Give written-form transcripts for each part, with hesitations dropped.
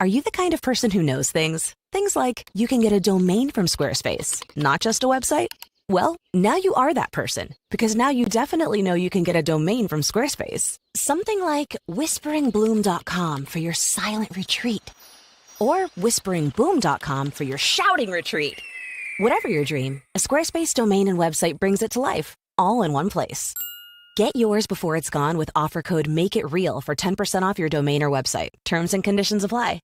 Are you the kind of person who knows things? Things like you can get a domain from Squarespace, not just a website. Well, now you are that person, because now you definitely know you can get a domain from Squarespace. Something like whisperingbloom.com for your silent retreat. Or whisperingboom.com for your shouting retreat. Whatever your dream, a Squarespace domain and website brings it to life, all in one place. Get yours before it's gone with offer code MAKEITREAL for 10% off your domain or website. Terms and conditions apply.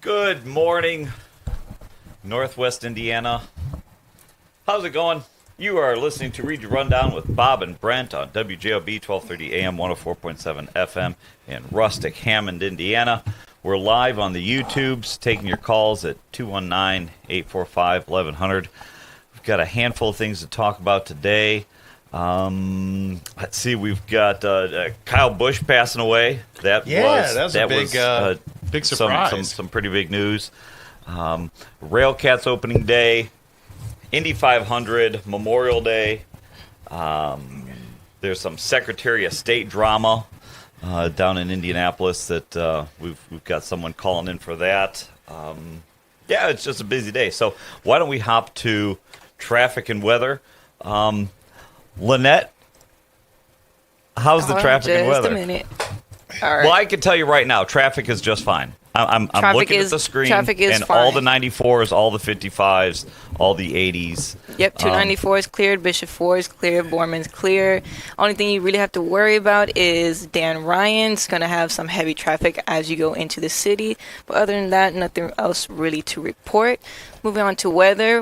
Good morning, Northwest Indiana. How's it going? You are listening to Read Your Rundown with Bob and Brent on WJOB 1230 AM 104.7 FM in rustic Hammond, Indiana. We're live on the YouTubes, taking your calls at 219-845-1100. We've got a handful of things to talk about today. Let's see, we've got Kyle Busch passing away. That was a big surprise. Some pretty big news. Railcats opening day, Indy 500, Memorial Day. There's some Secretary of State drama down in Indianapolis that we've got someone calling in for that. Yeah, it's just a busy day. So why don't we hop to traffic and weather? Lynette, how's the traffic and weather? Just a minute. All right. Well, I can tell you right now, traffic is just fine. I'm looking at the screen, traffic is and fine. all the 94s, all the 55s, all the 80s. Yep, 294 is cleared, Bishop 4 is clear, Borman's clear. Only thing you really have to worry about is Dan Ryan's going to have some heavy traffic as you go into the city. But other than that, nothing else really to report. Moving on to weather,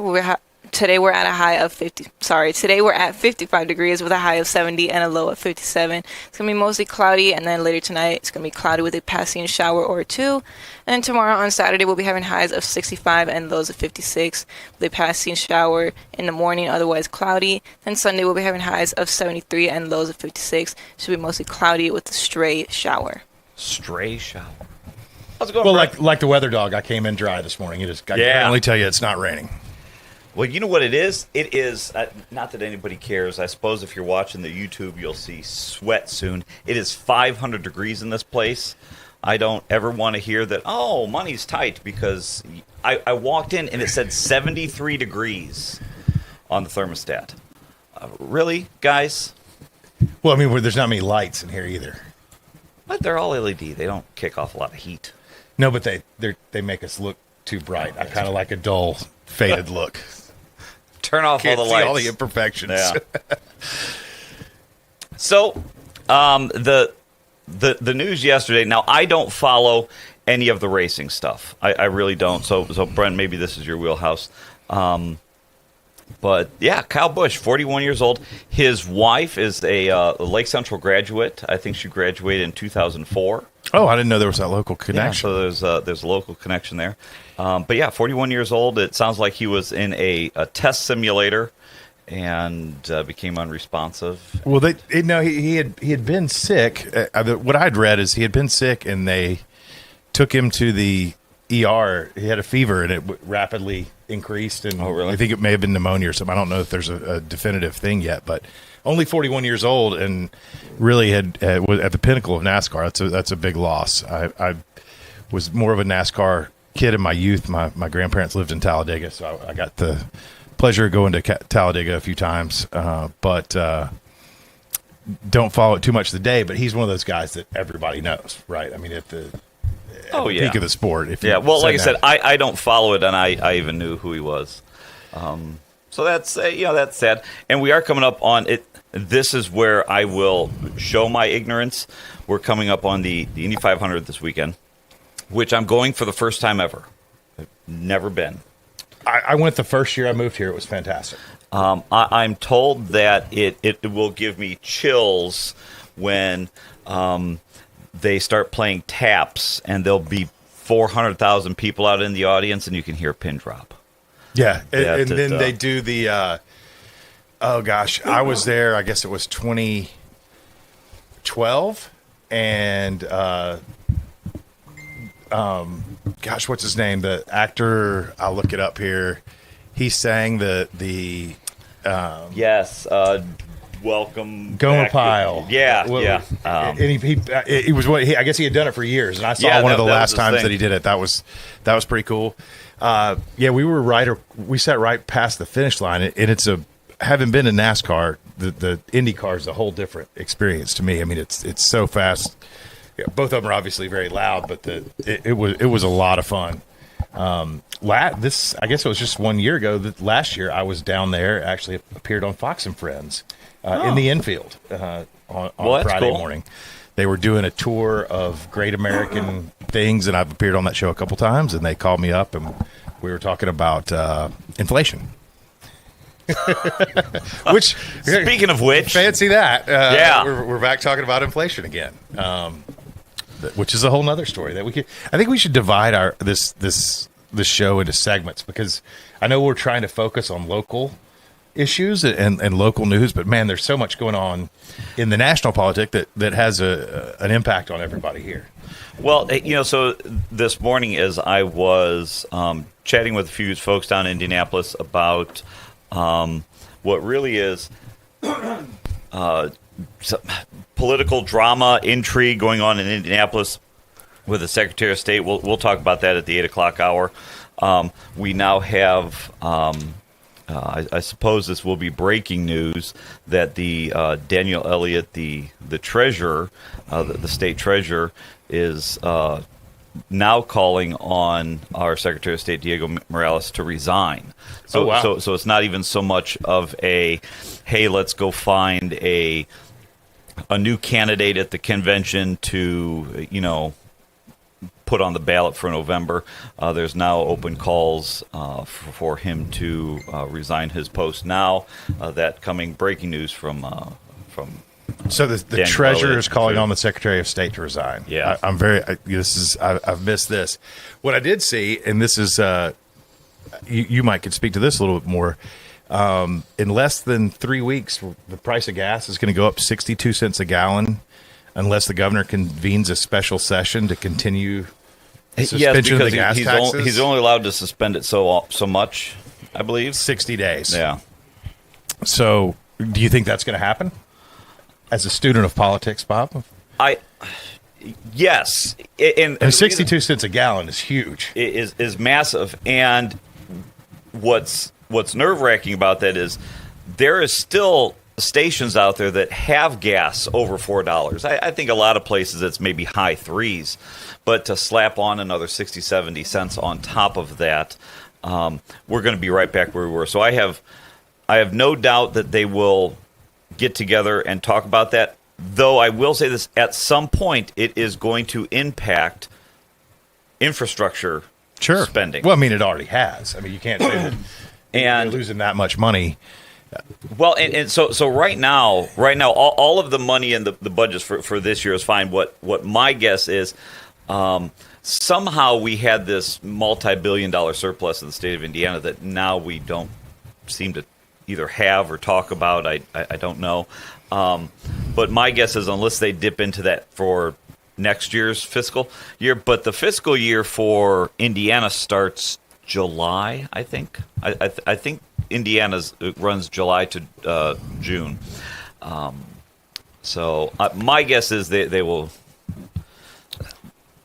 today we're at a high of 50. Today we're at 55 degrees with a high of 70 and a low of 57. It's going to be mostly cloudy, and then later tonight it's going to be cloudy with a passing shower or two. And tomorrow on Saturday we'll be having highs of 65 and lows of 56 with a passing shower in the morning, otherwise cloudy. And Sunday we'll be having highs of 73 and lows of 56. Should be mostly cloudy with a stray shower. Stray shower. How's it going, well, Brent? like the weather dog, I came in dry this morning. I can only tell you it's not raining. Well, you know what it is? It is, not that anybody cares. I suppose if you're watching the YouTube, you'll see sweat soon. It is 500 degrees in this place. I don't ever want to hear that, oh, money's tight, because I walked in and it said 73 degrees on the thermostat. Really, guys? Well, I mean, there's not many lights in here either. But they're all LED. They don't kick off a lot of heat. No, but they make us look too bright. I kind of like a dull, faded look. Turn off Can't all the see lights. all the imperfections. Yeah. So, the news yesterday. Now, I don't follow any of the racing stuff. I really don't. So Brent, maybe this is your wheelhouse. But yeah, Kyle Busch, 41 years old. His wife is a Lake Central graduate. I think she graduated in 2004. Oh, I didn't know there was that local connection. Yeah, so there's a local connection there. But yeah, 41 years old. It sounds like he was in a test simulator and became unresponsive. Well, he had been sick. What I'd read is he had been sick, and they took him to the ER. He had a fever, and it rapidly increased. And oh, really? I think it may have been pneumonia or something. I don't know if there's a definitive thing yet, but only 41 years old, and really was at the pinnacle of NASCAR. That's a big loss. I was more of a NASCAR kid in my youth. My grandparents lived in Talladega, so I got the pleasure of going to Talladega a few times, but don't follow it too much today. But he's one of those guys that everybody knows, right? I mean, at the peak of the sport. Well, like I said, I don't follow it, and I even knew who he was. So that's that's sad. And we are coming up on it. This is where I will show my ignorance. We're coming up on the Indy 500 this weekend, which I'm going for the first time ever. I've never been. I went the first year I moved here. It was fantastic. I'm told that it will give me chills when they start playing taps, and there'll be 400,000 people out in the audience, and you can hear a pin drop. Yeah, and then they do the oh gosh, I was there, I guess it was 2012, and gosh, what's his name? The actor, I'll look it up here. He sang the yes, welcome Goma Pyle. Yeah, yeah. And he was I guess he had done it for years, and I saw one of the last times that he did it. That was pretty cool. We sat right past the finish line, and it's having been in NASCAR, the IndyCar is a whole different experience to me. I mean, it's so fast. Yeah, both of them are obviously very loud, but it was a lot of fun. I guess it was just 1 year ago. That last year I was down there, actually appeared on Fox and Friends in the infield on Friday morning. They were doing a tour of Great American Things, and I've appeared on that show a couple times, and they called me up, and we were talking about inflation. Which, speaking of which, fancy that. Yeah, we're back talking about inflation again, which is a whole nother story that we could. I think we should divide this show into segments, because I know we're trying to focus on local issues and local news, but man, there's so much going on in the national politics that has an impact on everybody here. Well, so this morning, as I was chatting with a few folks down in Indianapolis about what really is political drama, intrigue going on in Indianapolis with the Secretary of State. We'll talk about that at the 8 o'clock hour. We now have, I suppose this will be breaking news, that the Daniel Elliott, the treasurer, the state treasurer, is now calling on our Secretary of State, Diego Morales, to resign. So, so it's not even so much of a, hey, let's go find a new candidate at the convention to, put on the ballot for November. There's now open calls for him to resign his post now. That coming breaking news from. So the treasurer is calling on the Secretary of State to resign. Yeah, I've missed this. What I did see, and this is you might could speak to this a little bit more. In less than 3 weeks, the price of gas is going to go up 62 cents a gallon, unless the governor convenes a special session to continue suspension of the gas taxes. He's only allowed to suspend it so much, I believe. 60 days. Yeah. So, do you think that's going to happen? As a student of politics, Bob? Yes. And 62 cents a gallon is huge. It is massive. And what's nerve-wracking about that is there is still stations out there that have gas over $4. I think a lot of places it's maybe high threes. But to slap on another 60, 70 cents on top of that, we're going to be right back where we were. So I have no doubt that they will get together and talk about that, though I will say this, at some point it is going to impact infrastructure spending. Well, I mean, it already has. I mean, you can't say that you're losing that much money. Well, and so right now, all of the money in the budgets for this year is fine. What my guess is, somehow we had this multi-billion-dollar surplus in the state of Indiana that now we don't seem to either have or talk about. I don't know. But my guess is unless they dip into that for next year's fiscal year, but the fiscal year for Indiana starts July, I think. I think Indiana's runs July to June. So my guess is they will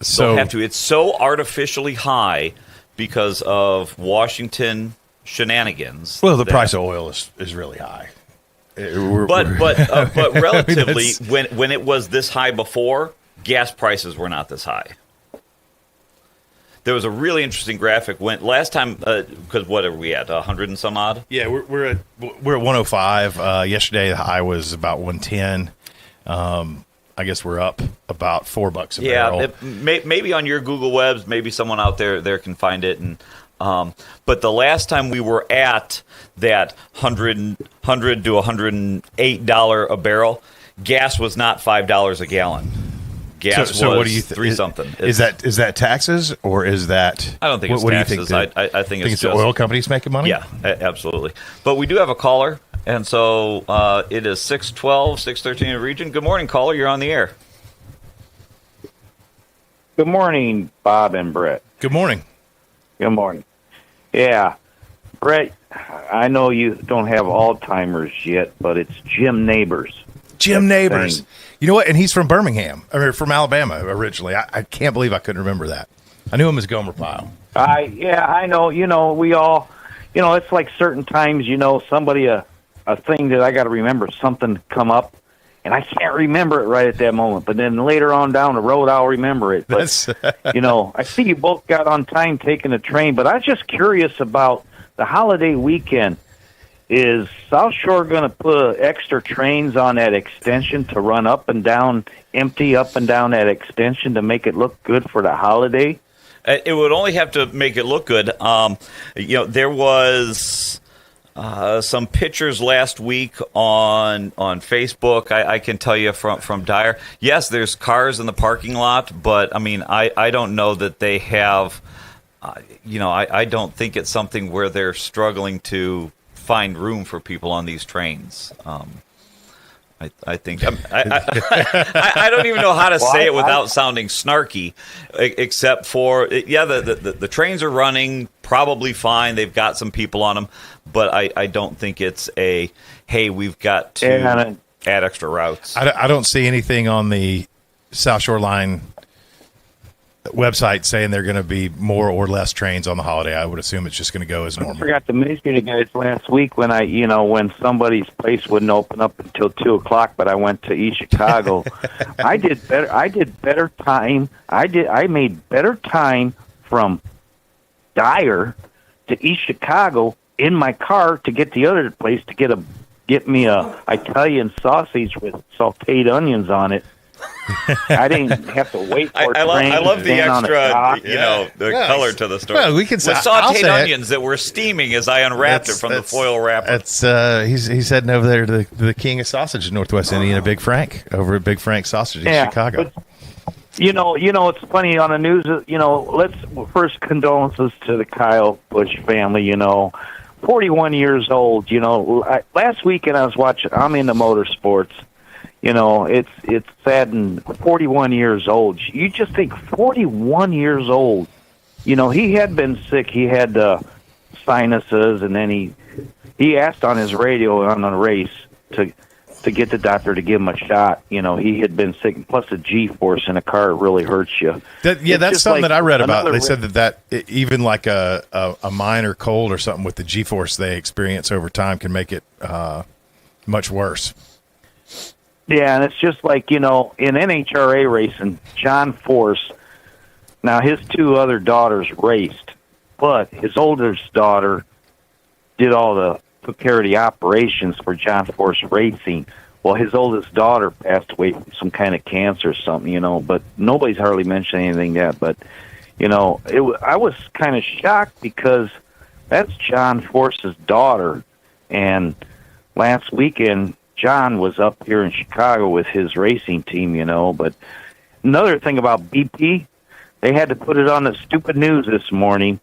have to. It's so artificially high because of Washington shenanigans. Well, the price of oil is really high. But relatively, when it was this high before, gas prices were not this high. There was a really interesting graphic when last time, because what are we at, 100 and some odd? Yeah, we're at 105. Yesterday the high was about 110. I guess we're up about $4 a barrel. Maybe on your Google Webs, maybe someone out there can find it. And but the last time we were at that $100 to $108 a barrel, gas was not $5 a gallon. Gas so was what do you three something. Is that taxes or is that? I don't think it's taxes. I think it's the oil companies making money. Yeah, absolutely. But we do have a caller, and so it is 612, 613 in the region. Good morning, caller. You're on the air. Good morning, Bob and Brett. Good morning. Good morning. Yeah, Brett, I know you don't have Alzheimer's yet, but it's Jim Neighbors. Jim Neighbors. You know what? And he's from Birmingham, from Alabama originally. I can't believe I couldn't remember that. I knew him as Gomer Pyle. I know. We all, it's like certain times, somebody, a thing that I got to remember, something come up, and I can't remember it right at that moment. But then later on down the road, I'll remember it. But, I see you both got on time taking the train, but I was just curious about the holiday weekend. Is South Shore going to put extra trains on that extension to run up and down, empty up and down that extension to make it look good for the holiday? It would only have to make it look good. There was some pictures last week on Facebook. I can tell you from Dyer. Yes, there's cars in the parking lot, but I mean, I don't know that they have. I don't think it's something where they're struggling to find room for people on these trains. I think I don't even know how to say it without sounding snarky, except for the trains are running probably fine. They've got some people on them, but I don't think it's hey, we've got to add extra routes. I don't see anything on the South Shore line website saying they're going to be more or less trains on the holiday. I would assume it's just going to go as normal. I forgot to mention you guys last week when when somebody's place wouldn't open up until 2:00, but I went to East Chicago. I did better time. I made better time from Dyer to East Chicago in my car to get the other place to get me a Italian sausage with sautéed onions on it. I didn't have to wait for I love the extra, the color to the story. Well, we can with sautéed onions that were steaming as I unwrapped it from the foil wrapper. He's heading over there to the king of sausage in Northwest Indiana, Big Frank, over at Big Frank Sausage in Chicago. But, it's funny on the news. First condolences to the Kyle Busch family. 41 years old. Last weekend I was watching. I'm into motorsports. It's sad, and 41 years old. You just think 41 years old. He had been sick. He had sinuses, and then he asked on his radio on a race to get the doctor to give him a shot. He had been sick. Plus, the G-force in a car really hurts you. That's something that I read about. They said that even like a minor cold or something with the G-force they experience over time can make it much worse. Yeah, and it's just like, in NHRA racing, John Force, now his two other daughters raced, but his oldest daughter took care of the operations for John Force Racing. Well, his oldest daughter passed away from some kind of cancer or something, but nobody's hardly mentioned anything yet. But, I was kind of shocked because that's John Force's daughter, and last weekend, John was up here in Chicago with his racing team, but another thing about BP, they had to put it on the stupid news this morning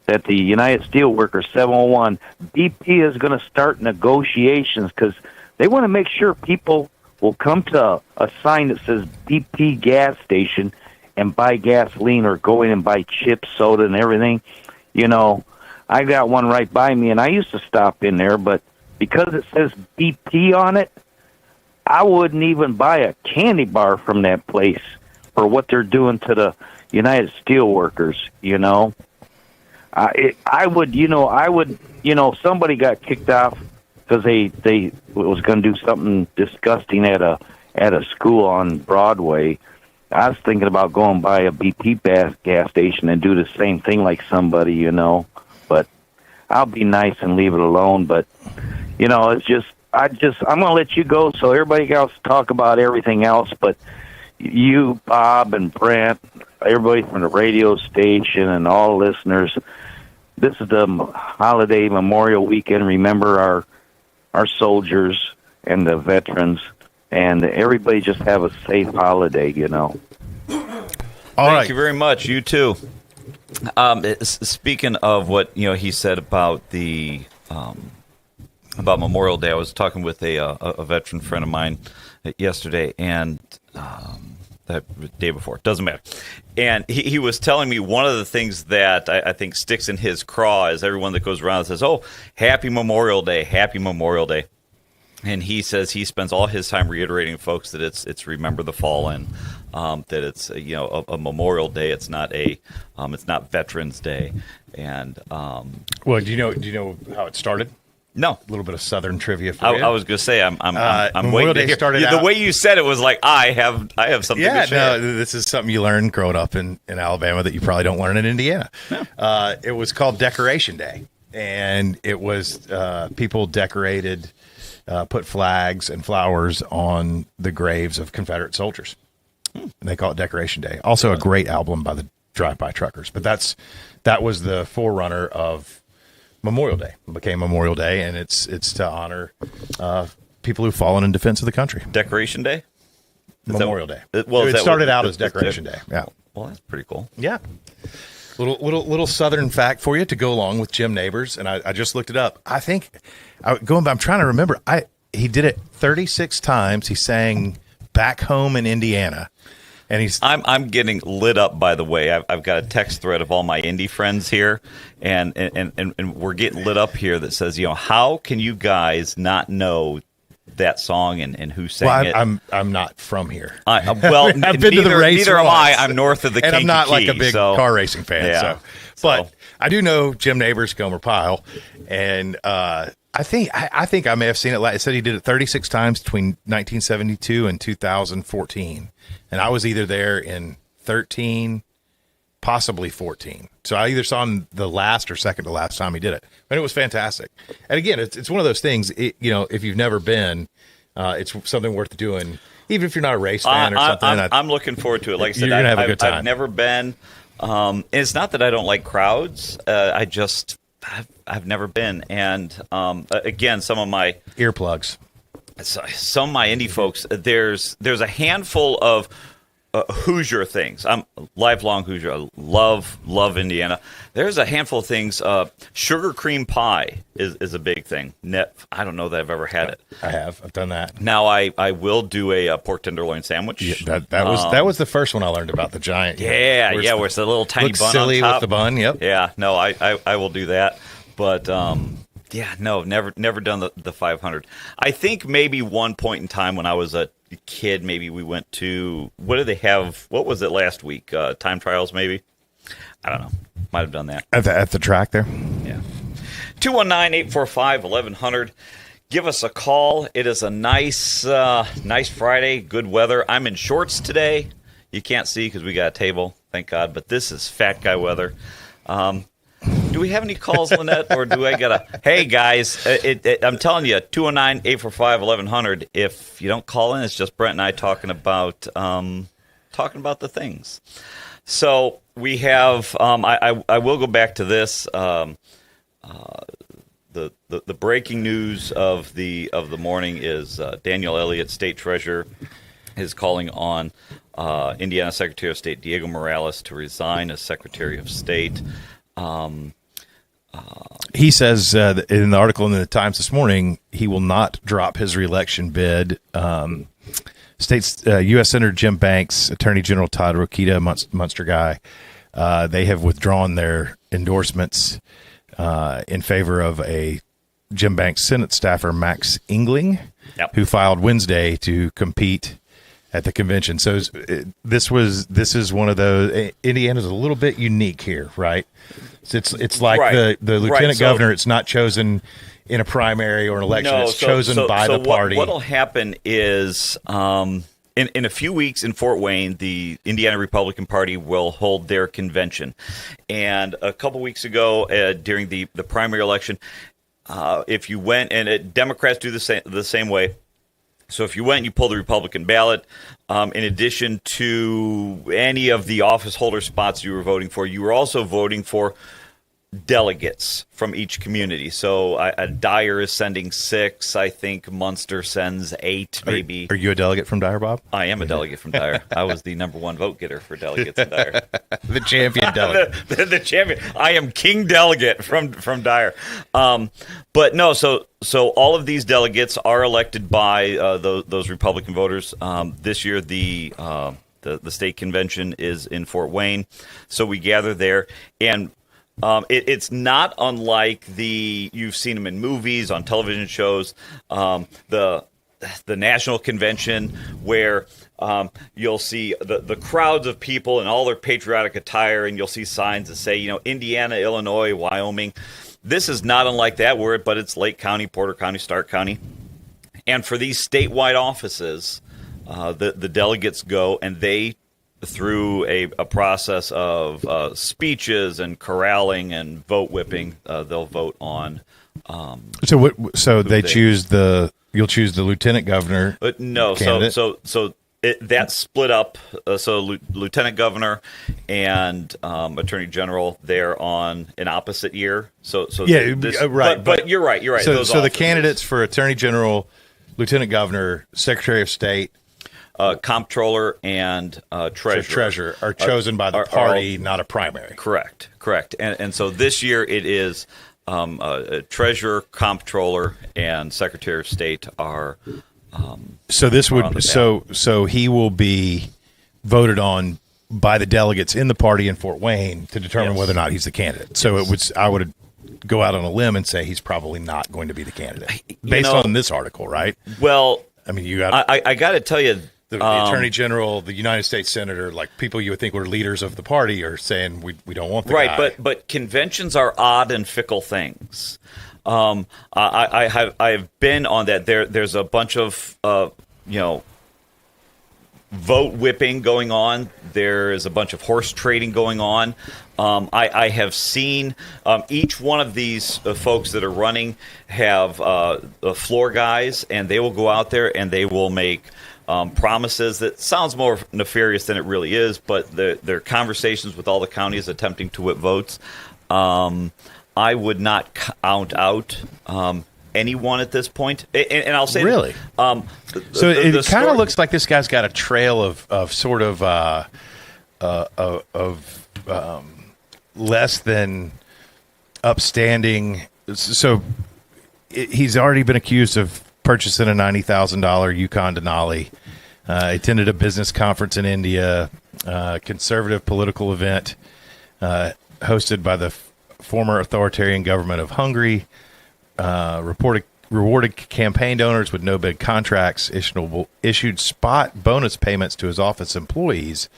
that the United Steelworkers 701, BP is going to start negotiations because they want to make sure people will come to a sign that says BP gas station and buy gasoline or go in and buy chips, soda, and everything. I got one right by me, and I used to stop in there, but because it says BP on it, I wouldn't even buy a candy bar from that place for what they're doing to the United Steelworkers, I would, somebody got kicked off because they was going to do something disgusting at a school on Broadway. I was thinking about going by a BP gas station and do the same thing like somebody, but I'll be nice and leave it alone, but it's just, I'm going to let you go so everybody else talk about everything else, but you, Bob and Brent, everybody from the radio station and all listeners, this is the holiday Memorial Weekend. Remember our soldiers and the veterans, and everybody just have a safe holiday, Thank you very much. You too. Speaking of what, he said about about Memorial Day, I was talking with a veteran friend of mine yesterday, and the day before, doesn't matter. And he was telling me one of the things that I think sticks in his craw is everyone that goes around and says, "Oh, Happy Memorial Day, Happy Memorial Day." And he says he spends all his time reiterating to folks that it's Remember the Fallen, that it's a Memorial Day. It's not it's not Veterans Day. And well, do you know how it started? No, a little bit of Southern trivia for you. I was going to say I'm waiting to hear. Started the way you said it was like I have something to share. No, this is something you learned growing up in Alabama that you probably don't learn in Indiana. No. It was called Decoration Day, and it was people decorated, put flags and flowers on the graves of Confederate soldiers, and they call it Decoration Day. Also, a great album by the Drive-By Truckers, but that was the forerunner of Memorial Day. It became Memorial Day, and it's to honor people who've fallen in defense of the country. Decoration Day? Memorial Day. It started out as Decoration Day. Yeah. Well, that's pretty cool. Yeah. Little Southern fact for you to go along with Jim Neighbors, and I just looked it up. I think I'm trying to remember. He did it 36 times. He sang Back Home in Indiana. And I'm getting lit up, by the way. I've got a text thread of all my Indy friends here, and we're getting lit up here that says, how can you guys not know that song and who sang it. I'm not from here. I've been to the race. Neither am I. I'm north of the and Kankakee, I'm not like a big car racing fan. Yeah. But I do know Jim Neighbors, Gomer Pyle, and I think I may have seen it. It said he did it 36 times between 1972 and 2014, and I was either there in 13, possibly 14. So I either saw him the last or second to last time he did it, and it was fantastic. And again, it's one of those things. If you've never been, it's something worth doing, even if you're not a race fan or something. I'm looking forward to it. Like I said, you're gonna have a good time. I've never been. And it's not that I don't like crowds. I've never been. And again, some of my earplugs. Some of my indie folks. There's a handful of Hoosier things. I'm a lifelong Hoosier. I love Indiana. There's a handful of things. Sugar cream pie is a big thing. I don't know that I've ever had it. I've done that. Now I will do a pork tenderloin sandwich. Yeah, that was the first one I learned about, the giant. Yeah, where it's a little tiny bun silly on top. with the bun. Yep. Yeah, no, I will do that. But never done the 500. I think maybe one point in time when I was a kid, maybe we went to, what did they have? What was it last week? Time trials, maybe? I don't know. Might have done that. At the track there? Yeah. 219-845-1100. Give us a call. It is a nice Friday, good weather. I'm in shorts today. You can't see because we got a table, thank God, but this is fat guy weather. Do we have any calls, Lynette, or do I gotta? Hey guys, I'm telling you, 219-845-1100. If you don't call in, it's just Brent and I talking about the things. So we have. I will go back to this. The breaking news of the morning is Daniel Elliott, State Treasurer, is calling on Indiana Secretary of State Diego Morales to resign as Secretary of State. He says in the article in the Times this morning, he will not drop his reelection bid. U.S. Senator Jim Banks, Attorney General Todd Rokita, Munster guy, they have withdrawn their endorsements in favor of a Jim Banks Senate staffer, Max Engling, who filed Wednesday to compete at the convention. So this is one of those. Indiana's a little bit unique here, right? It's like the lieutenant governor. It's not chosen in a primary or an election. It's chosen by the party. What will happen is in a few weeks in Fort Wayne, the Indiana Republican Party will hold their convention. And a couple weeks ago, during the primary election, if you went, and Democrats do the same way. So if you went and you pulled the Republican ballot, in addition to any of the office holder spots you were voting for, you were also voting for delegates from each community. So Dyer is sending 6. I think Munster sends 8, maybe. Are you a delegate from Dyer, Bob? I am a delegate from Dyer. I was the number 1 vote getter for delegates in Dyer. The champion delegate. the champion. I am king delegate from Dyer. But no, so all of these delegates are elected by those Republican voters. This year, the state convention is in Fort Wayne, so we gather there, and it's not unlike you've seen them in movies, on television shows, the national convention where you'll see the crowds of people in all their patriotic attire, and you'll see signs that say, Indiana, Illinois, Wyoming. This is not unlike that word, but it's Lake County, Porter County, Stark County. And for these statewide offices, the delegates go, and they, through a process of speeches and corralling and vote whipping, they'll vote on. So they choose you'll choose the lieutenant governor. No, candidate? so that's split up. So lieutenant governor and attorney general, they're on an opposite year. So yeah, right. But you're right. You're right. So the candidates for attorney general, lieutenant governor, secretary of state, comptroller, and treasurer are chosen by the party, not a primary. Correct. And so this year it is treasurer, comptroller, and secretary of state are. So he will be voted on by the delegates in the party in Fort Wayne to determine whether or not he's the candidate. So I would go out on a limb and say he's probably not going to be the candidate based on this article, right? Well, I mean, you got I got to tell you, the Attorney General, the United States Senator, like people you would think were leaders of the party, are saying we don't want the guy. Right, but conventions are odd and fickle things. I've been on that. There's a bunch of vote whipping going on. There is a bunch of horse trading going on. I have seen each one of these folks that are running have floor guys, and they will go out there and they will make promises that sounds more nefarious than it really is, but their conversations with all the counties attempting to whip votes. I would not count out anyone at this point, and I'll say really. So it kind of looks like this guy's got a trail of sort of less than upstanding. So he's already been accused of purchasing a $90,000 Yukon Denali. Attended a business conference in India, conservative political event hosted by the former authoritarian government of Hungary. Rewarded campaign donors with no bid contracts, issued spot bonus payments to his office employees.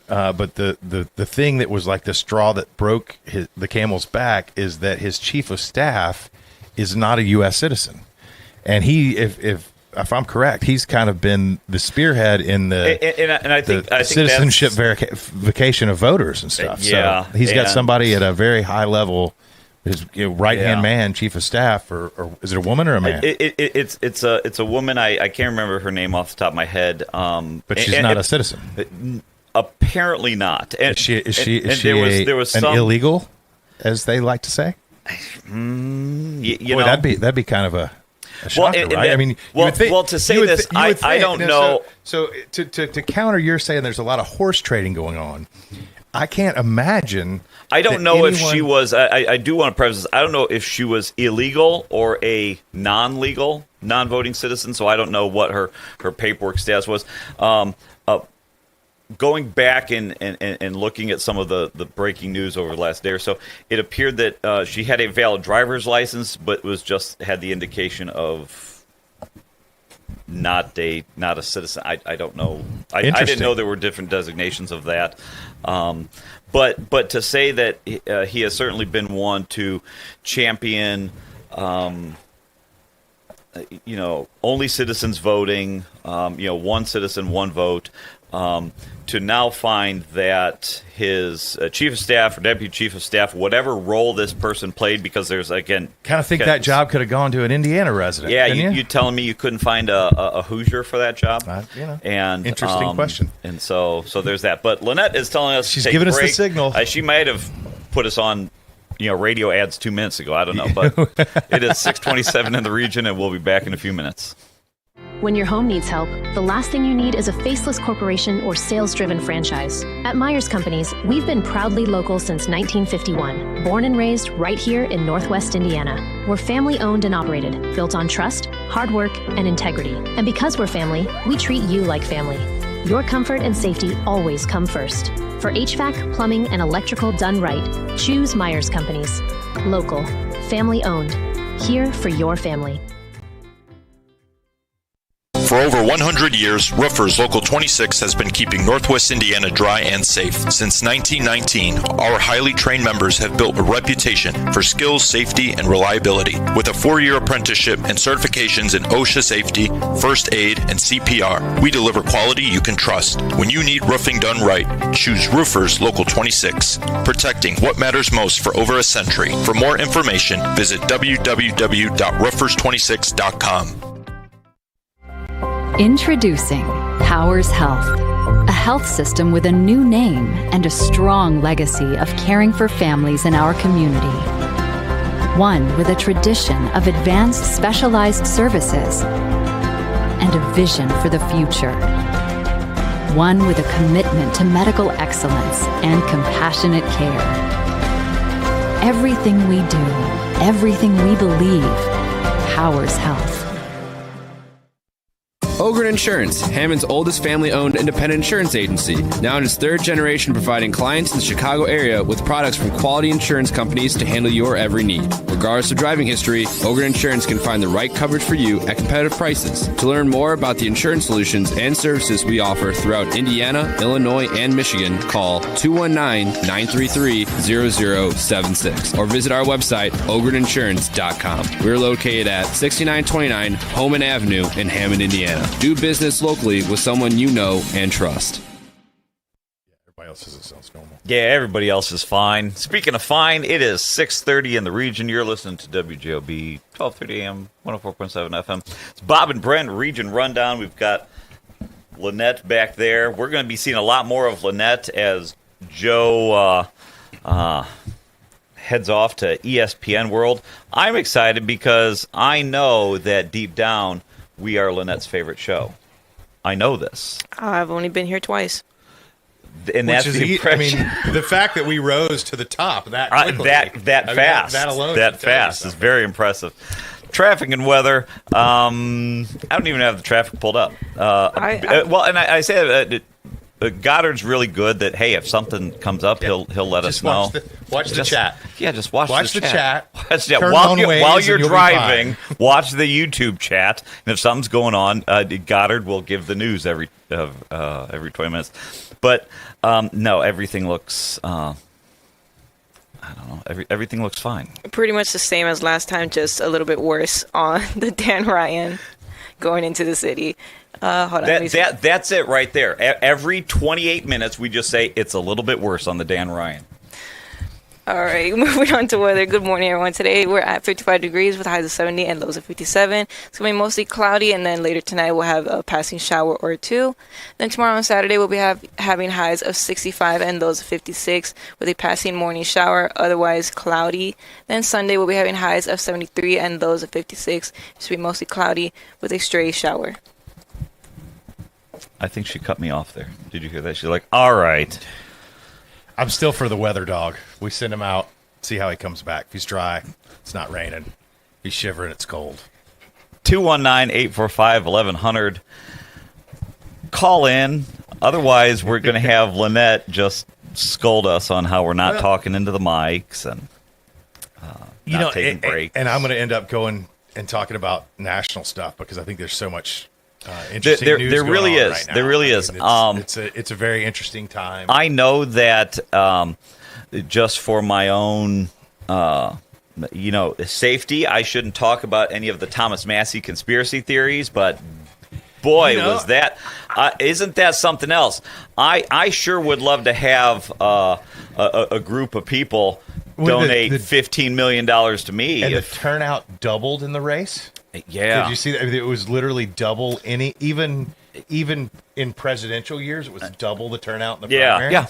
But the thing that was like the straw that broke the camel's back is that his chief of staff is not a U.S. citizen, and he, if I'm correct, he's kind of been the spearhead in the I think citizenship verification of voters and stuff. Yeah, so he's got somebody at a very high level. His right-hand man, chief of staff, or is it a woman or a man? It's a woman. I can't remember her name off the top of my head. But she's not a citizen. Apparently not. And, is she there was an illegal, as they like to say? That'd be kind of a shocker, right? I mean, to say this, I don't know. So to counter, you're saying there's a lot of horse trading going on. I can't imagine. I don't know if she was. I do want to preface this. I don't know if she was illegal or a non-voting citizen. So I don't know what her paperwork status was. Going back and looking at some of the breaking news over the last day or so, it appeared that she had a valid driver's license, but had the indication of not a citizen. I don't know. I didn't know there were different designations of that. But to say that he has certainly been one to champion, only citizens voting, one citizen, one vote. To now find that his chief of staff or deputy chief of staff, whatever role this person played, because there's, again... kind of think that job could have gone to an Indiana resident. Yeah, you telling me you couldn't find a Hoosier for that job? And interesting question. And so there's that. But Lynette is telling us she's giving us the signal. She might have put us on radio ads 2 minutes ago. I don't know. But it is 6:27 in the region, and we'll be back in a few minutes. When your home needs help, the last thing you need is a faceless corporation or sales-driven franchise. At Myers Companies, we've been proudly local since 1951, born and raised right here in Northwest Indiana. We're family-owned and operated, built on trust, hard work, and integrity. And because we're family, we treat you like family. Your comfort and safety always come first. For HVAC, plumbing, and electrical done right, choose Myers Companies. Local, family-owned, here for your family. For over 100 years, Roofers Local 26 has been keeping Northwest Indiana dry and safe. Since 1919, our highly trained members have built a reputation for skills, safety, and reliability. With a 4-year apprenticeship and certifications in OSHA safety, first aid, and CPR, we deliver quality you can trust. When you need roofing done right, choose Roofers Local 26, protecting what matters most for over a century. For more information, visit www.roofers26.com. Introducing Powers Health, a health system with a new name and a strong legacy of caring for families in our community. One with a tradition of advanced specialized services and a vision for the future. One with a commitment to medical excellence and compassionate care. Everything we do, everything we believe, Powers Health. Ogren Insurance, Hammond's oldest family-owned independent insurance agency, now in its third generation providing clients in the Chicago area with products from quality insurance companies to handle your every need. Regardless of driving history, Ogren Insurance can find the right coverage for you at competitive prices. To learn more about the insurance solutions and services we offer throughout Indiana, Illinois, and Michigan, call 219-933-0076 or visit our website, ogreninsurance.com. We're located at 6929 Homan Avenue in Hammond, Indiana. Do business locally with someone you know and trust. Everybody else says it sounds normal. Yeah, everybody else is fine. Speaking of fine, it is 6:30 in the region. You're listening to WJOB, 1230 AM, 104.7 FM. It's Bob and Brent Region Rundown. We've got Lynette back there. We're going to be seeing a lot more of Lynette as Joe heads off to ESPN World. I'm excited because I know that deep down we are Lynette's favorite show. I know this. I've only been here twice. And that's the impression. I mean, the fact that we rose to the top that quickly, that fast, that alone, that fast is very impressive. Traffic and weather. I don't even have the traffic pulled up. I say Goddard's really good. That hey, if something comes up, he'll let us know. Watch the chat. Yeah, just watch the chat. While you're driving, watch the YouTube chat. And if something's going on, Goddard will give the news every 20 minutes. But no, everything looks. I don't know. Everything looks fine. Pretty much the same as last time, just a little bit worse on the Dan Ryan going into the city. Hold on. That's it right there. Every 28 minutes, we just say it's a little bit worse on the Dan Ryan. All right, moving on to weather. Good morning, everyone. Today we're at 55 degrees with highs of 70 and lows of 57. It's going to be mostly cloudy, and then later tonight we'll have a passing shower or two. Then tomorrow on Saturday we'll be having highs of 65 and lows of 56 with a passing morning shower, otherwise cloudy. Then Sunday we'll be having highs of 73 and lows of 56. It should be mostly cloudy with a stray shower. I think she cut me off there. Did you hear that? She's like, all right. I'm still for the weather dog. We send him out, see how he comes back. If he's dry, it's not raining. If he's shivering, it's cold. 219-845-1100. Call in. Otherwise, we're going to have Lynette just scold us on how we're not talking into the mics and not taking breaks. And I'm going to end up going and talking about national stuff because I think there's so much interesting news there really going on is. Right now. There really is. It's a very interesting time. I know that just for my own, safety, I shouldn't talk about any of the Thomas Massey conspiracy theories, but boy, was that isn't that something else? I sure would love to have a group of people donate $15 million to me. And the turnout doubled in the race? Yeah. Did you see that? It was literally double even in presidential years, it was double the turnout in the primary. Yeah.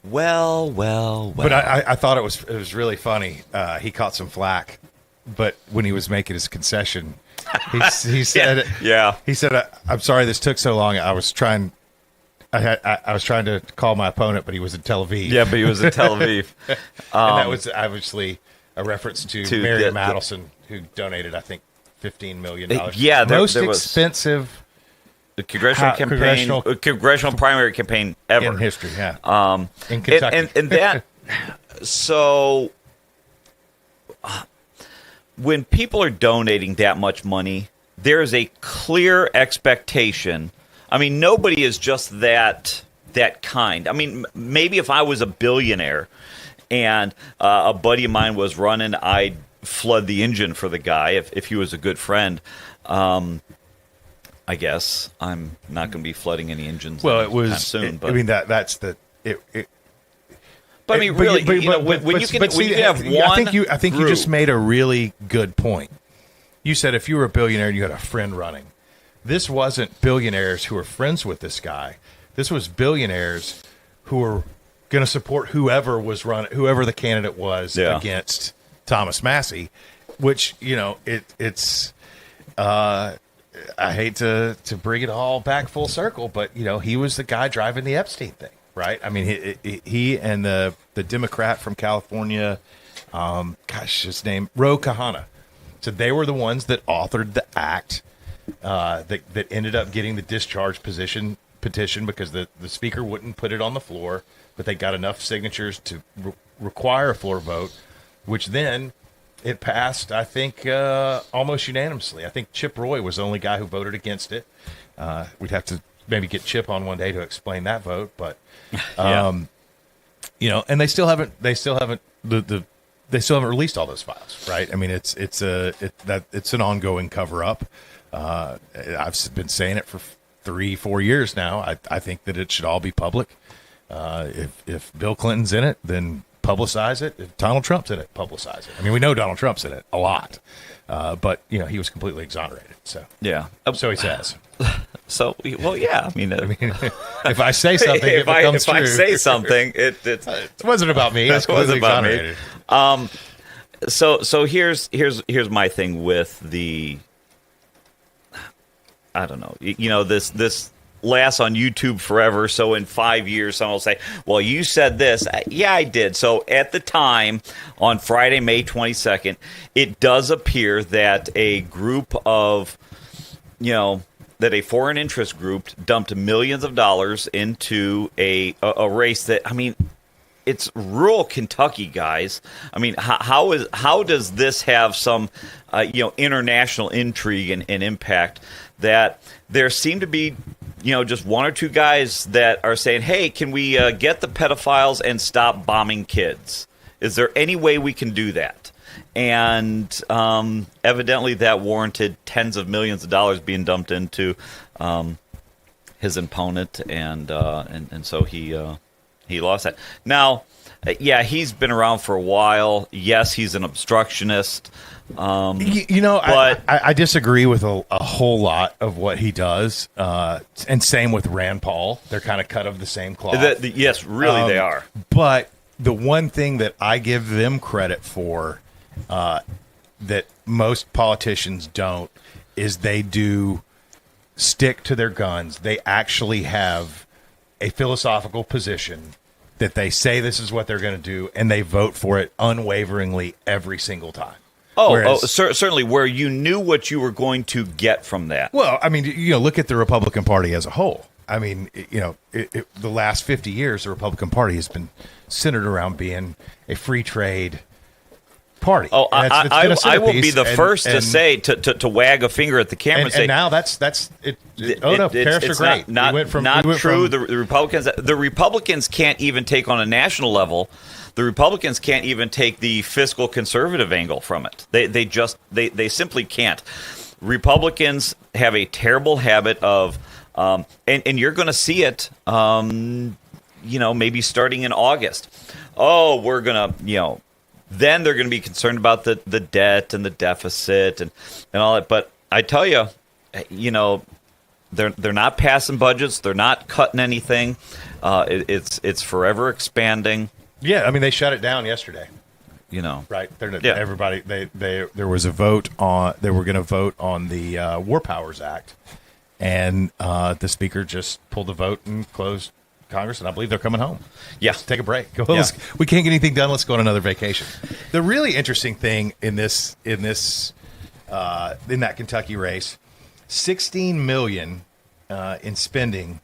Well. But I thought it was really funny. He caught some flack, but when he was making his concession, he said, he said, "I'm sorry this took so long. I was trying to call my opponent, but he was in Tel Aviv." Yeah, but he was in Tel Aviv, and that was obviously a reference to Mary Madison, who donated, I think, $15 million. Most expensive congressional primary campaign ever in history. Yeah, in Kentucky, and that. So, when people are donating that much money, there is a clear expectation. I mean, nobody is just that kind. I mean, maybe if I was a billionaire and a buddy of mine was running, I'd flood the engine for the guy if he was a good friend. I guess I'm not going to be flooding any engines. Well, it was soon. I mean, that's the. But I mean, really, when you can have one. I think you just made a really good point. You said if you were a billionaire and you had a friend running, this wasn't billionaires who were friends with this guy. This was billionaires who were going to support whoever the candidate was against Thomas Massey, which it's. I hate to bring it all back full circle, but he was the guy driving the Epstein thing, right? I mean, he and the Democrat from California, his name, Ro Khanna. So they were the ones that authored the act that ended up getting the discharge petition because the speaker wouldn't put it on the floor, but they got enough signatures to require a floor vote, which then it passed, I think, almost unanimously. I think Chip Roy was the only guy who voted against it. We'd have to maybe get Chip on one day to explain that vote, but you know, and they still haven't released all those files, right? I mean, it's an ongoing cover up. I've been saying it for 3-4 years now. I think that it should all be public. If Bill Clinton's in it, then publicize it. If Donald Trump's in it, publicize it. I mean, we know Donald Trump's in it a lot, but you know, he was completely exonerated. So yeah, so he says. So well, yeah. I mean, if I say something, if I say something, it wasn't about me. It wasn't about me. So here's my thing with the. I don't know. You know, this lasts on YouTube forever. So in 5 years, someone will say, well, you said this. Yeah, I did. So at the time, on Friday, May 22nd, it does appear that a group of, you know, that a foreign interest group dumped millions of dollars into a race that, I mean, it's rural Kentucky, guys. I mean, how does this have some, international intrigue and impact that there seem to be, you know, just one or two guys that are saying, hey, can we get the pedophiles and stop bombing kids? Is there any way we can do that? And evidently that warranted tens of millions of dollars being dumped into his opponent, and so he lost that. Now, yeah, he's been around for a while. Yes, he's an obstructionist. But I disagree with a whole lot of what he does, and same with Rand Paul. They're kind of cut of the same cloth. Yes, really, they are. But the one thing that I give them credit for, that most politicians don't, is they do stick to their guns. They actually have a philosophical position that they say this is what they're going to do, and they vote for it unwaveringly every single time. Certainly, where you knew what you were going to get from that. Well, I mean, you know, look at the Republican Party as a whole. I mean, you know, the last 50 years, the Republican Party has been centered around being a free trade party. Oh, I will be the first to say to wag a finger at the camera and say, and now that's it. Tariffs are great. Not true. The Republicans can't even take on a national level. The Republicans can't even take the fiscal conservative angle from it. They simply can't. Republicans have a terrible habit of, and you're going to see it, maybe starting in August. Oh, we're going to, then they're going to be concerned about the debt and the deficit and all that. But I tell you, they're not passing budgets. They're not cutting anything. It's forever expanding. Yeah, I mean, they shut it down yesterday. Right? Everybody, there was a vote on. They were going to vote on the War Powers Act, and the speaker just pulled the vote and closed Congress, and I believe they're coming home. Yeah, let's take a break. We can't get anything done. Let's go on another vacation. The really interesting thing in that Kentucky race, $16 million in spending.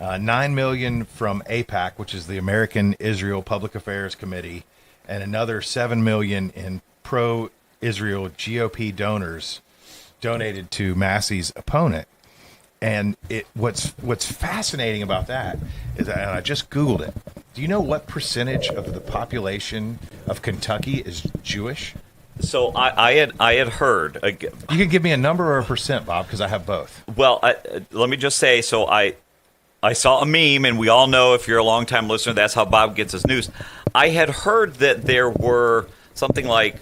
$9 million from AIPAC, which is the American Israel Public Affairs Committee, and another $7 million in pro-Israel GOP donors donated to Massey's opponent. And what's fascinating about that is that, and I just Googled it. Do you know what percentage of the population of Kentucky is Jewish? So I had heard. You can give me a number or a percent, Bob, because I have both. Well, let me just say. So I saw a meme, and we all know, if you're a longtime listener, that's how Bob gets his news. I had heard that there were something like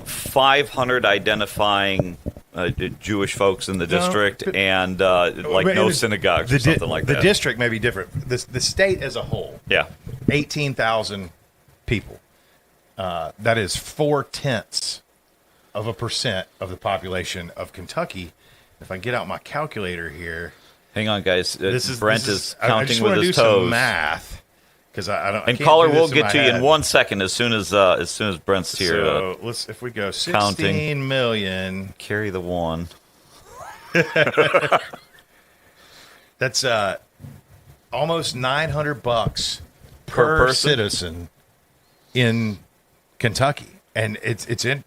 500 identifying Jewish folks in the district, and no synagogues or something like that. The district may be different. The state as a whole, 18,000 people. That is 0.4% of the population of Kentucky. If I get out my calculator here. Hang on, guys. Brent is counting with his toes. Some math, because I don't. And caller, we'll get to you in 1 second as soon as Brent's here. So if we go 16 million, carry the one. That's almost $900 per citizen in Kentucky, and it's in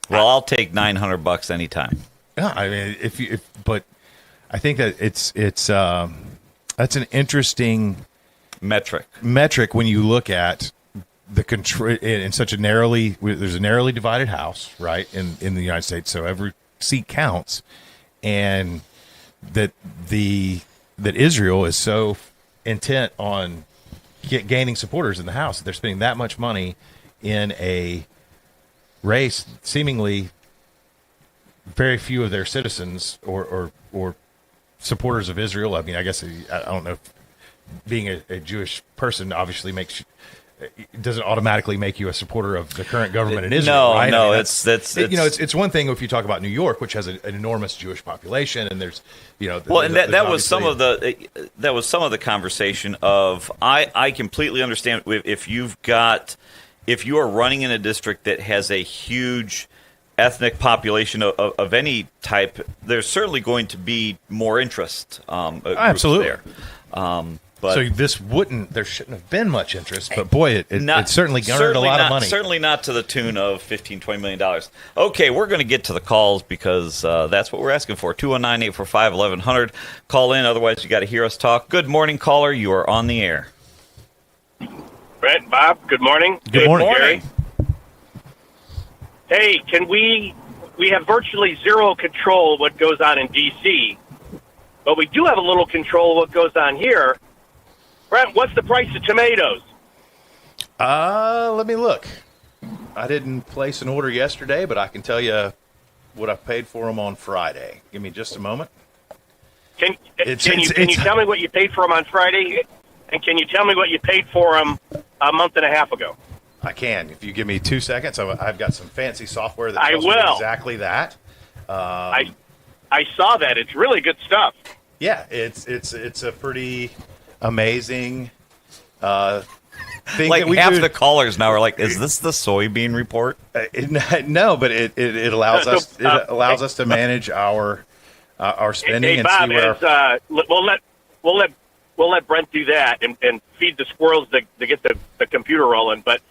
I'll take $900 anytime. Yeah, I mean, but I think that it's that's an interesting metric when you look at the control in such a there's a narrowly divided House, right, in the United States, so every seat counts, and that Israel is so intent on gaining supporters in the House that they're spending that much money in a race. Seemingly, very few of their citizens or supporters of Israel. I mean, I guess I don't know if being a Jewish person obviously doesn't automatically make you a supporter of the current government in Israel. Right? No, I mean, it's one thing if you talk about New York, which has an enormous Jewish population, and there's that was some of the conversation of I completely understand if you are running in a district that has a huge ethnic population of any type, there's certainly going to be more interest. Absolutely. There. So there shouldn't have been much interest, but boy, it certainly garnered a lot of money. Certainly not to the tune of $15-20 million. Okay, we're going to get to the calls because that's what we're asking for. 219-845-1100. Call in, otherwise you got to hear us talk. Good morning, caller. You are on the air. Brent, Bob, good morning. Good morning. Gary. Hey, we have virtually zero control of what goes on in D.C., but we do have a little control of what goes on here. Brent, what's the price of tomatoes? Let me look. I didn't place an order yesterday, but I can tell you what I paid for them on Friday. Give me just a moment. Can you tell me what you paid for them on Friday? And can you tell me what you paid for them a month and a half ago? I can. If you give me 2 seconds, I've got some fancy software that tells me exactly that. I saw that. It's really good stuff. Yeah, it's a pretty amazing thing. Like half the callers now are like, "Is this the soybean report?" No, but it allows us us to manage our spending. Hey, Bob, and see we'll let Brent do that and feed the squirrels to get the computer rolling. But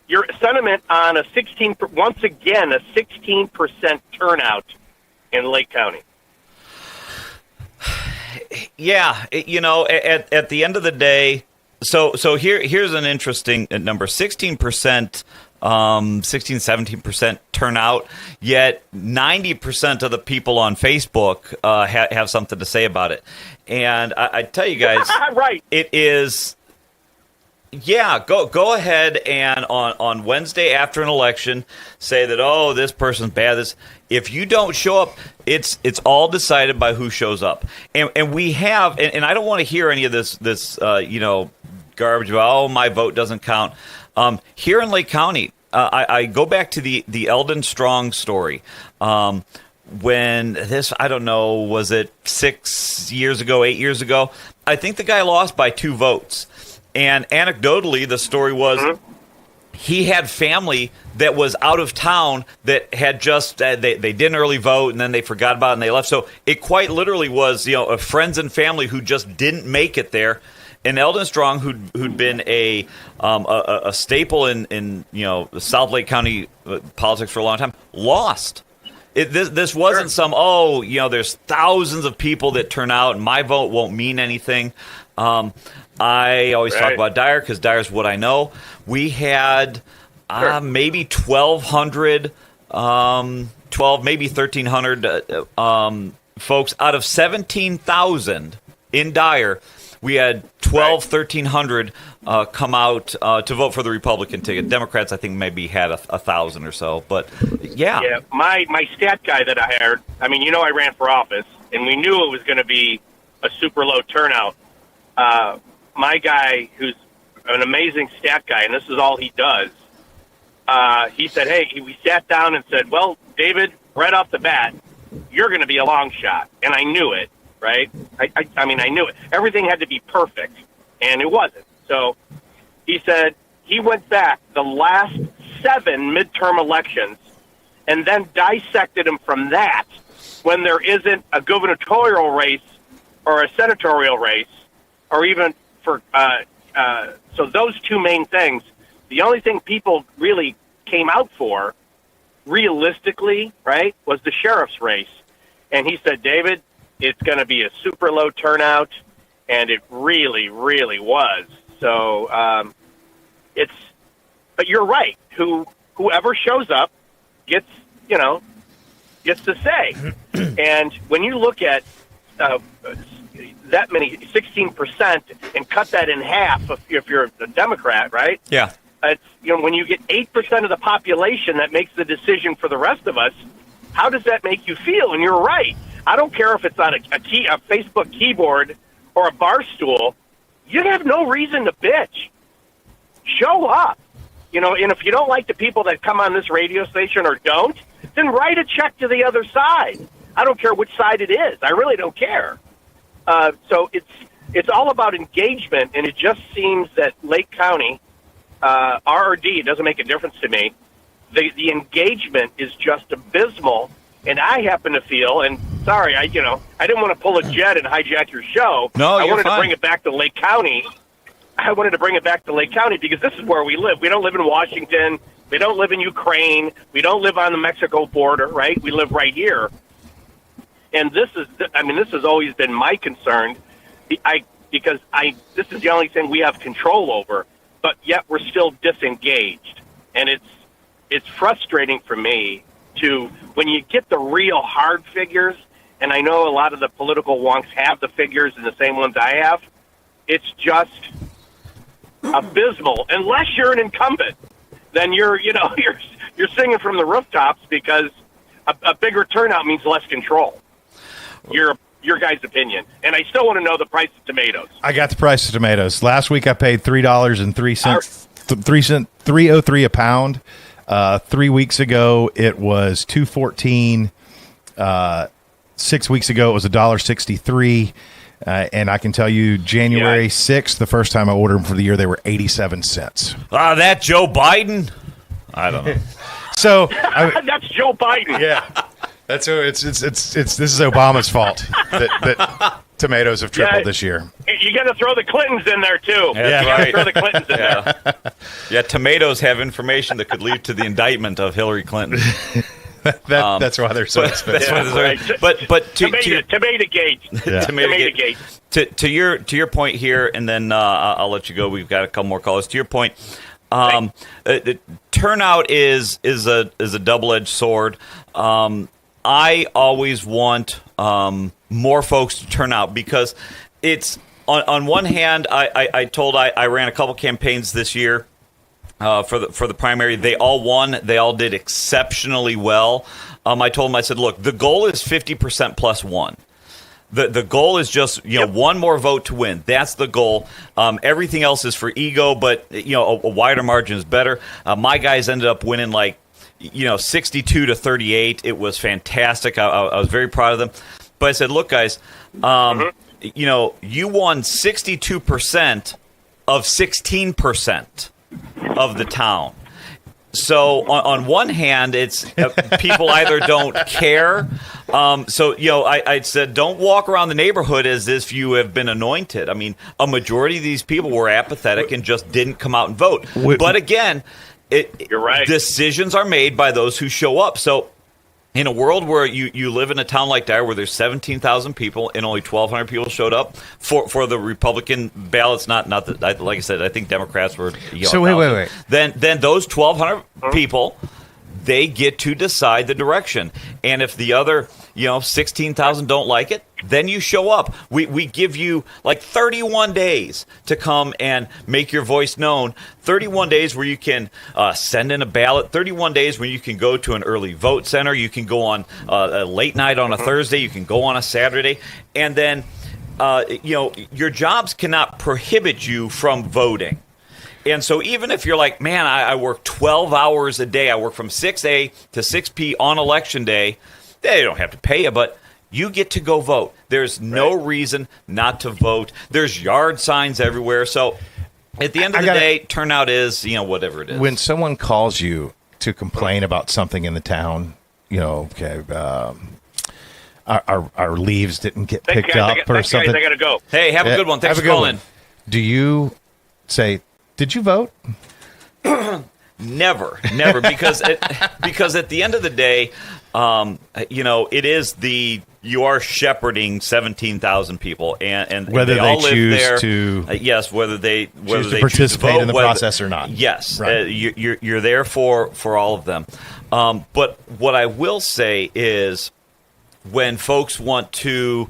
your sentiment on a 16% turnout in Lake County. Yeah, at the end of the day, so here's an interesting number: 16%, 17% turnout. Yet 90% of the people on Facebook have something to say about it. And I tell you guys, right? It is. Yeah, go ahead and on Wednesday after an election say that this person's bad. If you don't show up, it's all decided by who shows up. And we have and I don't want to hear any of this garbage about my vote doesn't count. Here in Lake County, I go back to the Eldon Strong story. When this, I don't know, was it 6 years ago, 8 years ago? I think the guy lost by 2 votes. And anecdotally, the story was he had family that was out of town that had just they didn't early vote and then they forgot about it and they left. So it quite literally was friends and family who just didn't make it there. And Eldon Strong, who'd been a staple in South Lake County politics for a long time, lost. This wasn't there's thousands of people that turn out and my vote won't mean anything. I always talk about Dyer because Dyer's what I know. We had maybe 1,200, 12, maybe 1,300 folks out of 17,000 in Dyer. We had 1,300 come out to vote for the Republican ticket. Democrats, I think, maybe had 1,000 or so. But, yeah. Yeah, my stat guy that I hired, I ran for office, and we knew it was going to be a super low turnout. My guy, who's an amazing stat guy, and this is all he does, he said, we sat down and said, well, David, right off the bat, you're going to be a long shot. And I knew it, right? I knew it. Everything had to be perfect, and it wasn't. So he said he went back the last 7 midterm elections and then dissected them from that when there isn't a gubernatorial race or a senatorial race, or even for so those two main things, the only thing people really came out for, realistically, right, was the sheriff's race. And he said, David, it's going to be a super low turnout, and it really, really was. So but you're right. Whoever shows up gets to say. And when you look at that many, 16%, and cut that in half if you're a Democrat, right? Yeah. It's, when you get 8% of the population that makes the decision for the rest of us, how does that make you feel? And you're right. I don't care if it's on a Facebook keyboard or a bar stool. You have no reason to bitch. Show up. And if you don't like the people that come on this radio station or don't, then write a check to the other side. I don't care which side it is. I really don't care. So it's all about engagement, and it just seems that Lake County, R or D, it doesn't make a difference to me. The engagement is just abysmal, and I happen to feel, and sorry, I didn't want to pull a jet and hijack your show. No, I you're wanted fine. to bring it back to Lake County. I wanted to bring it back to Lake County because this is where we live. We don't live in Washington. We don't live in Ukraine. We don't live on the Mexico border, right? We live right here. And this has always been my concern, because this is the only thing we have control over, but yet we're still disengaged. And it's frustrating for me when you get the real hard figures, and I know a lot of the political wonks have the figures and the same ones I have, it's just abysmal. Unless you're an incumbent, then you're singing from the rooftops, because a bigger turnout means less control. Your guys' opinion. And I still want to know the price of tomatoes. I got the price of tomatoes. Last week I paid $3.03, $3.03 a pound. 3 weeks ago it was $2.14. 6 weeks ago it was $1.63. And I can tell you, January 6th, the first time I ordered them for the year, they were 87 cents. That Joe Biden? I don't know. So that's Joe Biden. Yeah. That's it's this is Obama's fault that tomatoes have tripled this year. You got to throw the Clintons in there too. That's right. Throw the Clintons in there. Yeah, tomatoes have information that could lead to the indictment of Hillary Clinton. That's why they're so expensive. But tomato gate. Yeah. Tomato gate. To your point here, and then I'll let you go. We've got a couple more callers. To your point, the turnout is a double-edged sword. I always want more folks to turn out, because it's on one hand, I ran a couple campaigns this year for the primary. They all won. They all did exceptionally well. I told them, I said, look, the goal is 50% plus one. The goal is just one more vote to win. That's the goal. Everything else is for ego, but a wider margin is better. My guys ended up winning 62-38. It was fantastic. I was very proud of them. But I said, look, guys, you won 62% of 16% of the town. So on one hand, it's people either don't care. I said, don't walk around the neighborhood as if you have been anointed. I mean, a majority of these people were apathetic and just didn't come out and vote. But again, you're right. Decisions are made by those who show up. So in a world where you live in a town like Dyer where there's 17,000 people and only 1,200 people showed up for the Republican ballots, not that, like I said, I think Democrats were. So wait. Then those 1,200 people, they get to decide the direction. And if the other 16,000 don't like it, then you show up. We give you 31 days to come and make your voice known. 31 days where you can send in a ballot. 31 days when you can go to an early vote center. You can go on a late night on a Thursday. You can go on a Saturday. And then, your jobs cannot prohibit you from voting. And so even if you're like, man, I work 12 hours a day. I work from 6A to 6P on Election Day. They don't have to pay you, but you get to go vote. There's no reason not to vote. There's yard signs everywhere. So at the end of the day, turnout is, whatever it is. When someone calls you to complain about something in the town, our leaves didn't get Thanks, picked guys. up or something. Guys, I got to go. Hey, have a good one. Thanks for calling. Do you say, did you vote? Never, because at the end of the day, it is you are shepherding 17,000 people, and whether they they all live choose there. to Yes, whether they choose to participate participate in the process or not. Yes, right. You're there for all of them. But what I will say is, when folks want to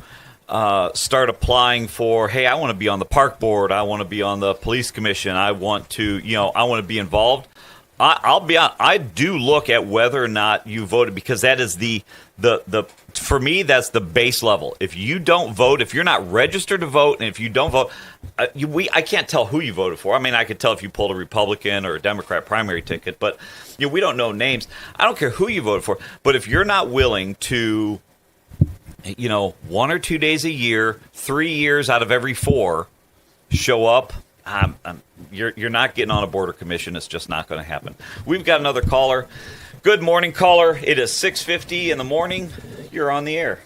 start applying for, hey, I want to be on the park board, I want to be on the police commission, I want to be involved. I'll be honest, I do look at whether or not you voted, because that is the for me, that's the base level. If you don't vote, if you're not registered to vote, and if you don't vote, I can't tell who you voted for. I mean, I could tell if you pulled a Republican or a Democrat primary ticket, but we don't know names. I don't care who you voted for, but if you're not willing to, 1 or 2 days a year, 3 years out of every 4, show up, you're not getting on a border commission. It's just not going to happen. We've got another caller. Good morning, caller. It is 6:50 in the morning. You're on the air.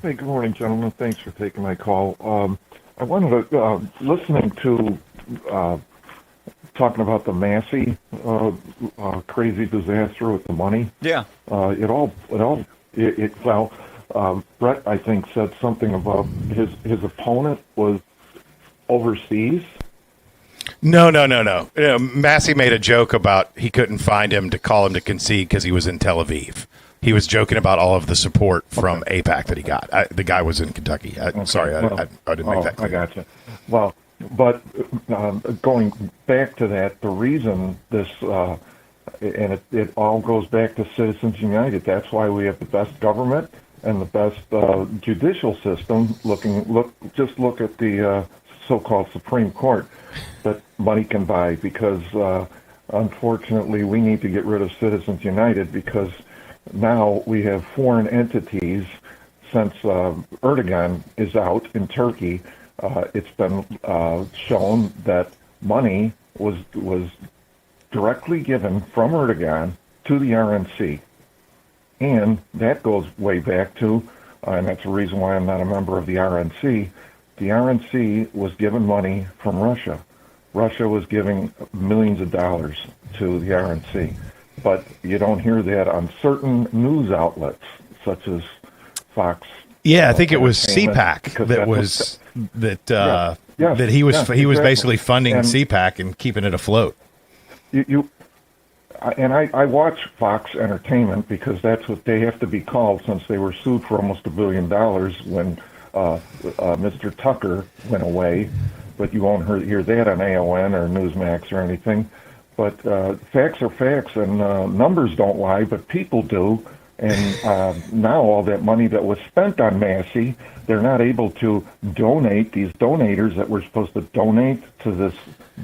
Hey, good morning, gentlemen. Thanks for taking my call. I wanted to, listening to talking about the Massey crazy disaster with the money. Yeah. Brett, I think, said something about his opponent was overseas. No. Massey made a joke about he couldn't find him to call him to concede because he was in Tel Aviv. He was joking about all of the support from AIPAC that he got. The guy was in Kentucky. Sorry, I didn't make that clear. I gotcha. Well, but going back to that, the reason this, and it all goes back to Citizens United. That's why we have the best government and the best judicial system. Look at the so-called Supreme Court that money can buy, because unfortunately we need to get rid of Citizens United, because now we have foreign entities. Since Erdogan is out in Turkey, it's been shown that money was directly given from Erdogan to the RNC, and that goes way back to, and that's the reason why I'm not a member of the RNC. The RNC was given money from Russia. Russia was giving millions of dollars to the RNC. But you don't hear that on certain news outlets, such as Fox. Yeah, I think it was CPAC that he was basically funding CPAC and keeping it afloat. I watch Fox Entertainment because that's what they have to be called, since they were sued for almost $1 billion when Mr. Tucker went away. But you won't hear that on AON or Newsmax or anything. But facts are facts, and numbers don't lie, but people do. And now all that money that was spent on Massey, they're not able to donate. These donators that were supposed to donate to this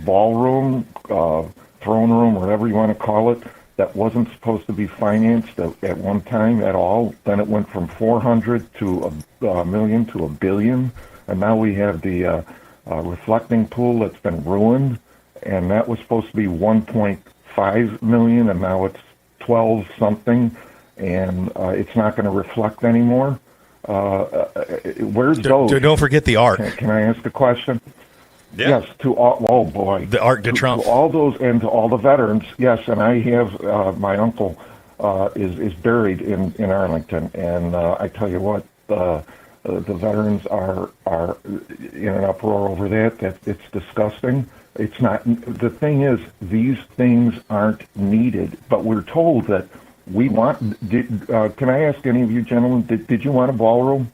ballroom, throne room, whatever you want to call it, that wasn't supposed to be financed at one time at all. Then it went from 400 to a million to $1 billion, and now we have the reflecting pool that's been ruined, and that was supposed to be 1.5 million, and now it's 12 something, and it's not going to reflect anymore. Where's those? Don't forget the Arc. Can I ask a question? Yeah. Yes, to all. Oh boy, the Arc de Trump. To all those, and to all the veterans. Yes, and I have my uncle is buried in Arlington, and I tell you what, the veterans are in an uproar over that it's disgusting. It's not. The thing is, these things aren't needed, but we're told that we want. Can I ask any of you gentlemen? Did you want a ballroom?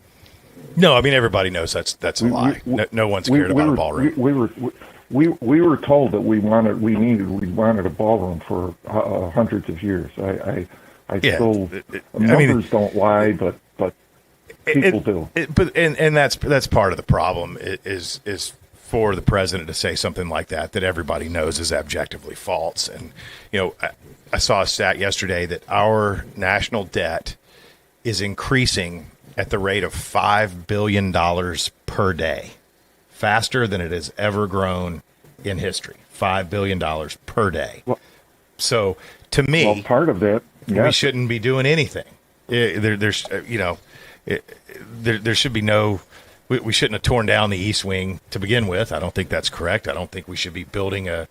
No, I mean everybody knows that's a lie. No one's cared about a ballroom. We were told that we wanted a ballroom for hundreds of years. Numbers don't lie, but people do. And that's part of the problem is for the president to say something like that everybody knows is objectively false. And I saw a stat yesterday that our national debt is increasing at the rate of $5 billion per day, faster than it has ever grown in history. $5 billion per day. So to me, part of that, we shouldn't be doing anything. there should be no. We shouldn't have torn down the East Wing to begin with. I don't think that's correct. I don't think we should be building a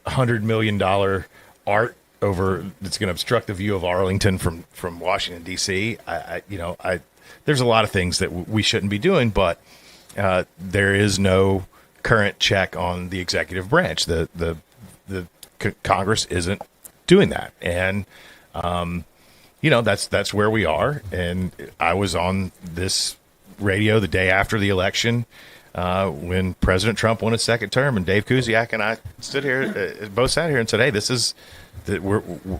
$100 million art over that's going to obstruct the view of Arlington from Washington D.C. There's a lot of things that we shouldn't be doing, but there is no current check on the executive branch. The Congress isn't doing that, and that's where we are. And I was on this radio the day after the election when President Trump won his second term, and Dave Kuziak and I both sat here and said, "Hey, this is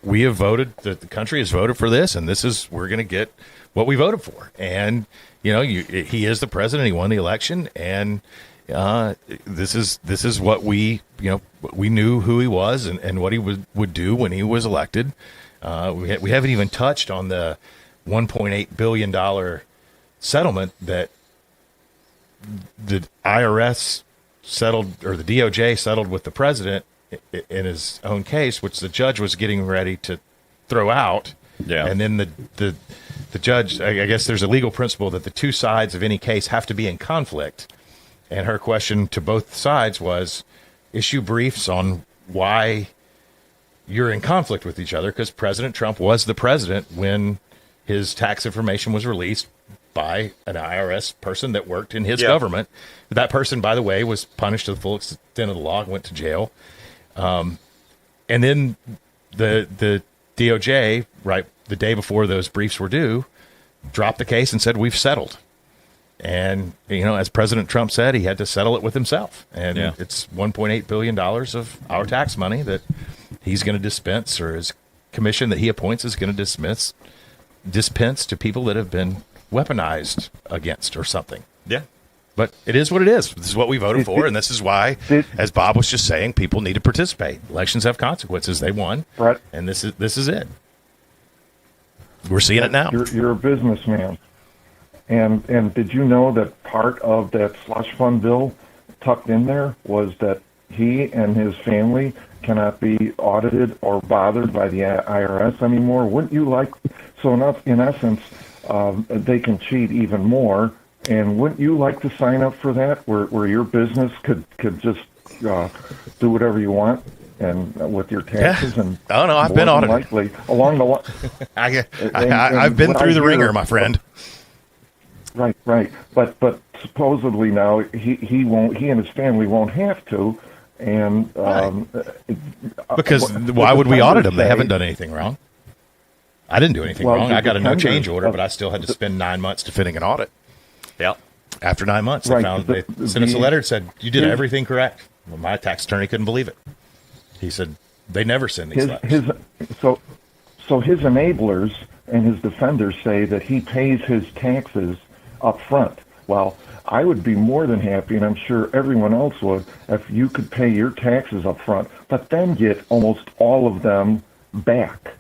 we have voted. The country has voted for this, and we're going to get what we voted for." And he is the president. He won the election, and this is what we knew who he was and what he would do when he was elected. We haven't even touched on the $1.8 billion settlement that the IRS settled, or the DOJ settled with the president in his own case, which the judge was getting ready to throw out. Yeah. And then the judge, I guess there's a legal principle that the two sides of any case have to be in conflict. And her question to both sides was, issue briefs on why you're in conflict with each other, because President Trump was the president when his tax information was released by an IRS person that worked in his government. That person, by the way, was punished to the full extent of the law and went to jail. And then the DOJ, right, the day before those briefs were due, dropped the case and said, we've settled. And, as President Trump said, he had to settle it with himself. And it's $1.8 billion of our tax money that he's going to dispense, or his commission that he appoints is going to dispense to people that have been weaponized against or something. Yeah. But it is what it is. This is what we voted for, and this is why, as Bob was just saying, people need to participate. Elections have consequences. They won, right? And this is it. We're seeing it now. You're a businessman. And did you know that part of that slush fund bill tucked in there was that he and his family cannot be audited or bothered by the IRS anymore? Wouldn't you like, so in essence, they can cheat even more, and wouldn't you like to sign up for that, where your business could just do whatever you want and with your taxes? Yeah. And I've been audited. Likely, along the line. I've been through the ringer, my friend. Right. But supposedly now he won't. He and his family won't have to. And because why would we audit them? They haven't done anything wrong. I didn't do anything wrong. I got a no change order, but I still had to spend 9 months defending an audit. Yeah. After 9 months, they sent us a letter and said, you did everything correct. Well, my tax attorney couldn't believe it. He said, they never send these letters. So his enablers and his defenders say that he pays his taxes up front. Well, I would be more than happy, and I'm sure everyone else would, if you could pay your taxes up front, but then get almost all of them back.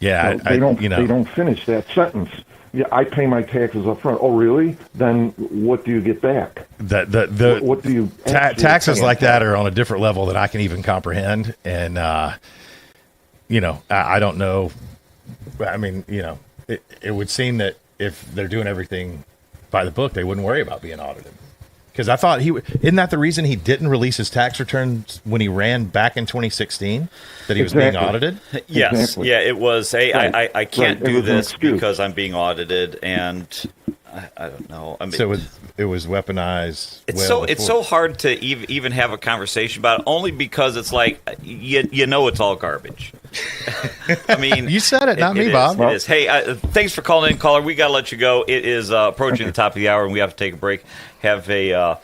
Yeah, so they don't finish that sentence. Yeah, I pay my taxes up front. Oh, really? Then what do you get back? What do you taxes like that are on a different level that I can even comprehend, and I don't know. I mean, it would seem that if they're doing everything by the book, they wouldn't worry about being audited. Because I thought isn't that the reason he didn't release his tax returns when he ran back in 2016, that he was being audited? Yes. Exactly. Yeah, it was, I can't do this because I'm being audited, and I don't know. I mean, so it was weaponized. It's so hard to even have a conversation about it, only because it's like, it's all garbage. I mean, you said it, not me, Bob. It is. Hey, thanks for calling in, caller. We got to let you go. It is approaching the top of the hour, and we have to take a break. Have a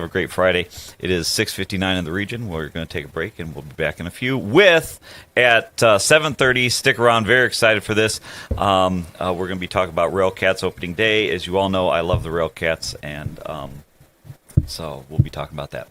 great Friday. It is 6:59 in the region. We're going to take a break, and we'll be back in a few at 7:30. Stick around. Very excited for this. We're going to be talking about Railcats opening day. As you all know, I love the Railcats, and so we'll be talking about that.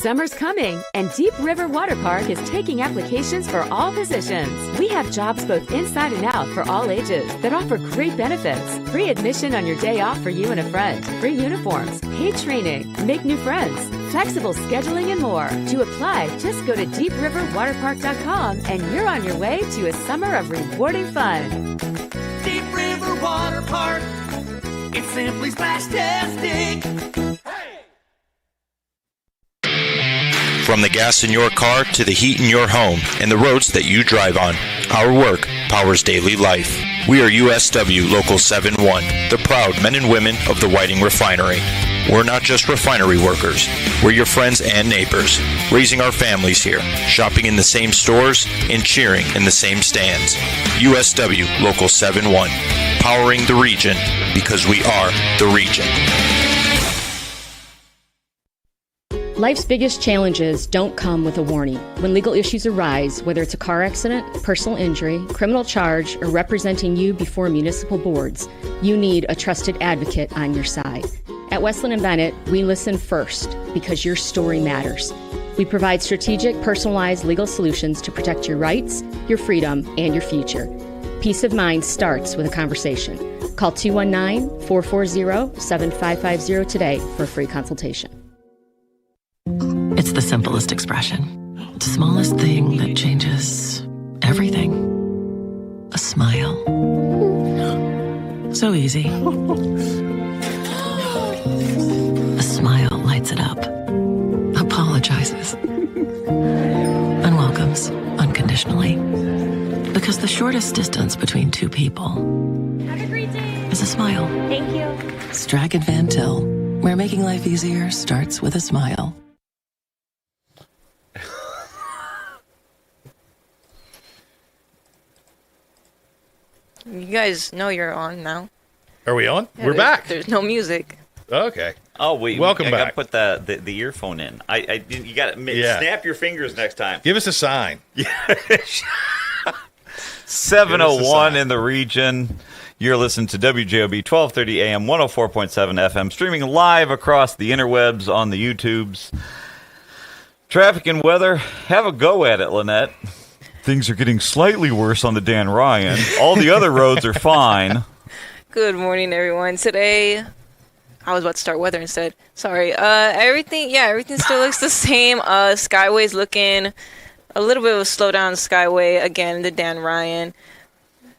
Summer's coming, and Deep River Water Park is taking applications for all positions. We have jobs both inside and out for all ages that offer great benefits. Free admission on your day off for you and a friend. Free uniforms, paid training, make new friends, flexible scheduling, and more. To apply, just go to deepriverwaterpark.com and you're on your way to a summer of rewarding fun. Deep River Water Park. It's simply splash-tastic. From the gas in your car to the heat in your home and the roads that you drive on, our work powers daily life. We are USW Local 71, the proud men and women of the Whiting Refinery. We're not just refinery workers. We're your friends and neighbors, raising our families here, shopping in the same stores, and cheering in the same stands. USW Local 71, powering the region because we are the region. Life's biggest challenges don't come with a warning. When legal issues arise, whether it's a car accident, personal injury, criminal charge, or representing you before municipal boards, you need a trusted advocate on your side. At Westland & Bennett, we listen first because your story matters. We provide strategic, personalized legal solutions to protect your rights, your freedom, and your future. Peace of mind starts with a conversation. Call 219-440-7550 today for a free consultation. It's the simplest expression. The smallest thing that changes everything. A smile. So easy. A smile lights it up. Apologizes. And welcomes unconditionally. Because the shortest distance between two people is a smile. Thank you. Strachan Van Til, where making life easier starts with a smile. You guys know you're on now. Are we on? Yeah, We're back. There's no music. Okay. Oh, wait. Welcome I back. got to put the earphone in. You got to snap your fingers next time. Give us a sign. 7:01 in the region. You're listening to WJOB 1230 AM, 104.7 FM, streaming live across the interwebs on the YouTubes. Traffic and weather. Have a go at it, Lynette. Things are getting slightly worse on the Dan Ryan. All the other roads are fine. Good morning, everyone. Today, I was about to start weather instead. Sorry. Everything still looks the same. Skyway's looking a little bit of a slowdown. Skyway again. The Dan Ryan.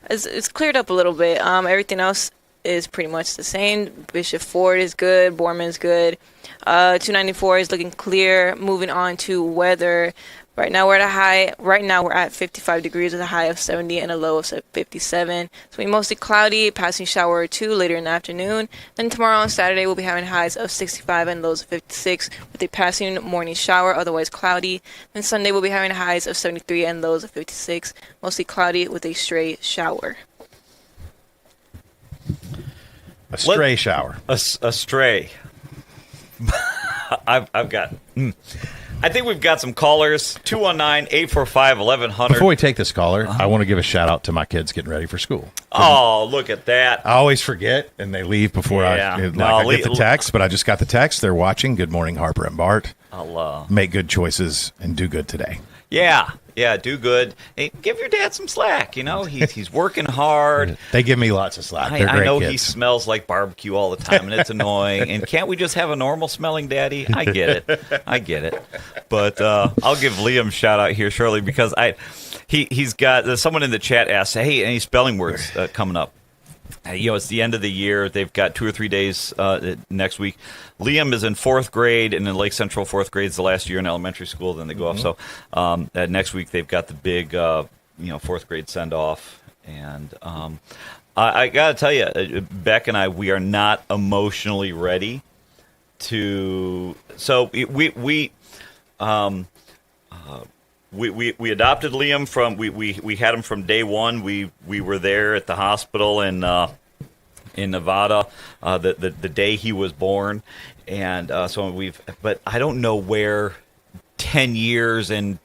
It's cleared up a little bit. Everything else is pretty much the same. Bishop Ford is good. Borman's good. 294 is looking clear. Moving on to weather. Right now we're at a high. Right now we're at 55 degrees with a high of 70 and a low of 57. It's going to be mostly cloudy, passing shower or two later in the afternoon. Then tomorrow on Saturday we'll be having highs of 65 and lows of 56 with a passing morning shower, otherwise cloudy. Then Sunday we'll be having highs of 73 and lows of 56, mostly cloudy with a stray shower. A stray shower. A stray. I've got. I think we've got some callers. 219-845-1100. Before we take this caller, I want to give a shout out to my kids getting ready for school. Oh, look at that. I always forget, and they leave before I get the text, but I just got the text. They're watching. Good morning, Harper and Bart. I'll make good choices and do good today. Yeah, do good. Hey, give your dad some slack. You know, he's working hard. They give me lots of slack. They're great I know kids. he smells like barbecue all the time, and it's annoying. And can't we just have a normal smelling daddy? I get it. But I'll give Liam a shout out here shortly because he's got someone in the chat asked, hey, any spelling words coming up? It's the end of the year. They've got 2 or 3 days next week. Liam is in 4th grade, and in Lake Central, 4th grade is the last year in elementary school. Then they go off. So next week they've got the big, 4th grade send off. And I got to tell you, Beck and I, we are not emotionally ready to. So we adopted Liam from we had him from day one. We were there at the hospital in Nevada the day he was born, and but I don't know where 10 years in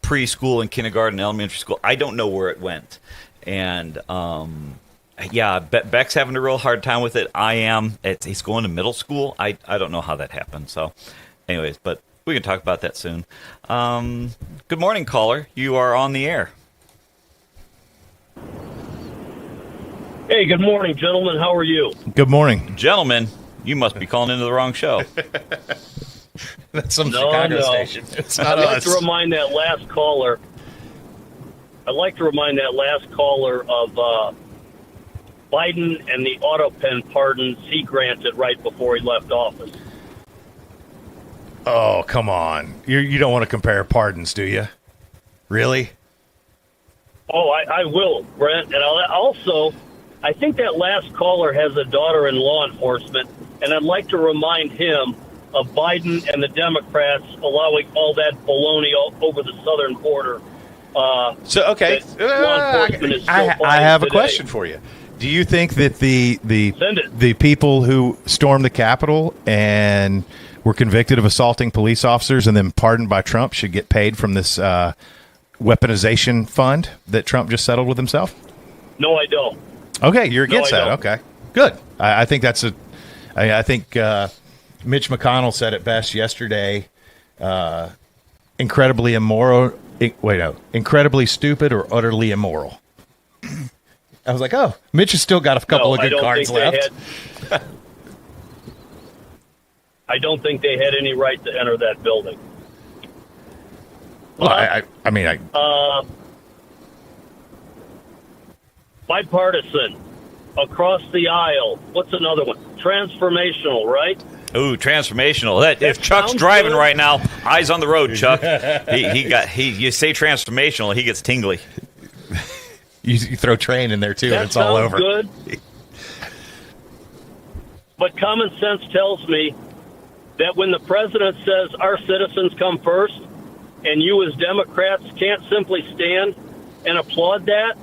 preschool and kindergarten, elementary school, I don't know where it went, and Beck's having a real hard time with it. I am. He's going to middle school. I don't know how that happened. So, anyways, but. We can talk about that soon. Good morning, caller. You are on the air. Hey, good morning, gentlemen. How are you? Good morning. Gentlemen, you must be calling into the wrong show. That's some Chicago station. It's not I'd us. like to remind that last caller. Of Biden and the auto pen pardons he granted right before he left office. Oh, come on. You don't want to compare pardons, do you? Really? Oh, I will, Brent. And I think that last caller has a daughter in law enforcement, and I'd like to remind him of Biden and the Democrats allowing all that baloney over the southern border. I have a question for you. Do you think that the people who stormed the Capitol and were convicted of assaulting police officers and then pardoned by Trump should get paid from this weaponization fund that Trump just settled with himself? No, I don't. Okay, you're against that. Don't. Okay, good. I think that's I think Mitch McConnell said it best yesterday. Incredibly immoral. Incredibly stupid or utterly immoral. I was like, oh, Mitch has still got a couple of good cards left. I don't think they had any right to enter that building. Well, bipartisan, across the aisle. What's another one? Transformational, right? Ooh, transformational. If Chuck's driving right now, eyes on the road, Chuck. You say transformational, he gets tingly. You throw train in there too, and it's all over. Good. But common sense tells me that when the president says our citizens come first, and you as Democrats can't simply stand and applaud that,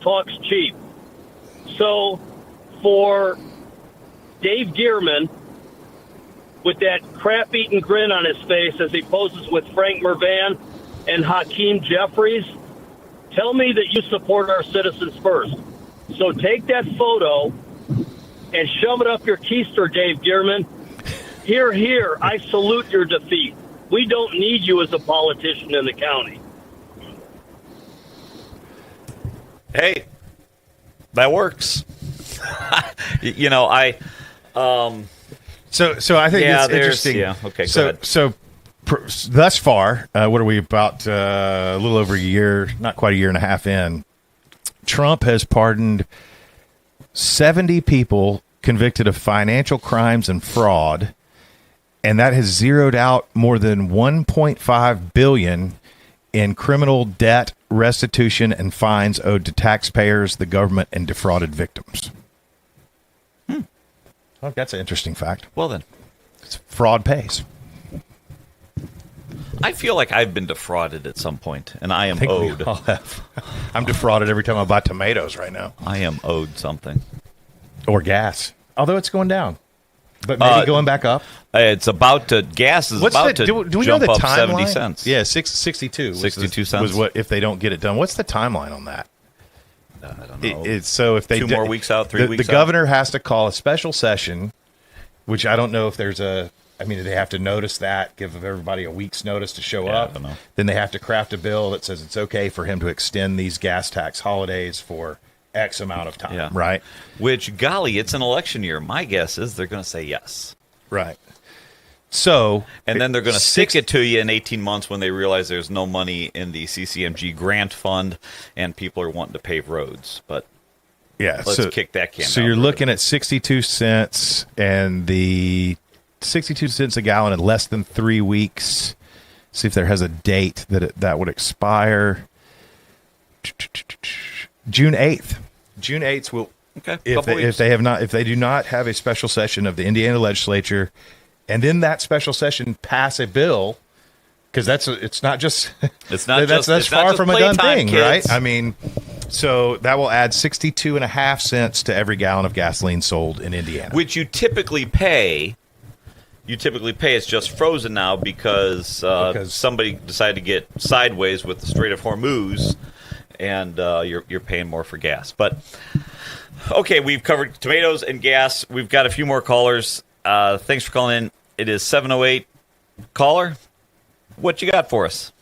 talk's cheap. So for Dave Gearman, with that crap-eating grin on his face as he poses with Frank Mervan and Hakeem Jeffries, tell me that you support our citizens first. So take that photo and shove it up your keister, Dave Gearman. Hear, hear, I salute your defeat. We don't need you as a politician in the county. Hey, that works. So I think it's interesting. Yeah, okay, go ahead. So thus far, what are we about a little over a year, not quite a year and a half in, Trump has pardoned 70 people convicted of financial crimes and fraud, and that has zeroed out more than $1.5 billion in criminal debt restitution and fines owed to taxpayers, the government, and defrauded victims. Well, that's an interesting fact. Well, then. Fraud pays. I feel like I've been defrauded at some point, and I am owed. I'm defrauded every time I buy tomatoes right now. I am owed something. Or gas. Although it's going down. But maybe going back up. It's about to, gas is about to do we jump know the up timeline? 70 cents. Yeah, 62. 62 cents. Was what if they don't get it done. What's the timeline on that? I don't know. It's so if they 2 more weeks out, 3 weeks out. The governor has to call a special session, which I don't know if there's do they have to notice that, give everybody a week's notice to show up? I don't know. Then they have to craft a bill that says it's okay for him to extend these gas tax holidays for X amount of time, right? Which, golly, it's an election year. My guess is they're going to say yes. Right. So, and then they're going to stick it to you in 18 months when they realize there's no money in the CCMG grant fund and people are wanting to pave roads. But yeah, let's kick that can. So you're looking at 62 cents and the 62 cents a gallon in less than 3 weeks. See if there has a date that would expire. June 8th. June 8th will. Okay. If they do not have a special session of the Indiana legislature, and then that special session pass a bill, because it's not just that's far from a done thing, kids. right? I mean, so that will add 62.5 cents to every gallon of gasoline sold in Indiana, which you typically pay. It's just frozen now because somebody decided to get sideways with the Strait of Hormuz, and you're paying more for gas, but. Okay, we've covered tomatoes and gas. We've got a few more callers. Thanks for calling in. It is Caller, what you got for us?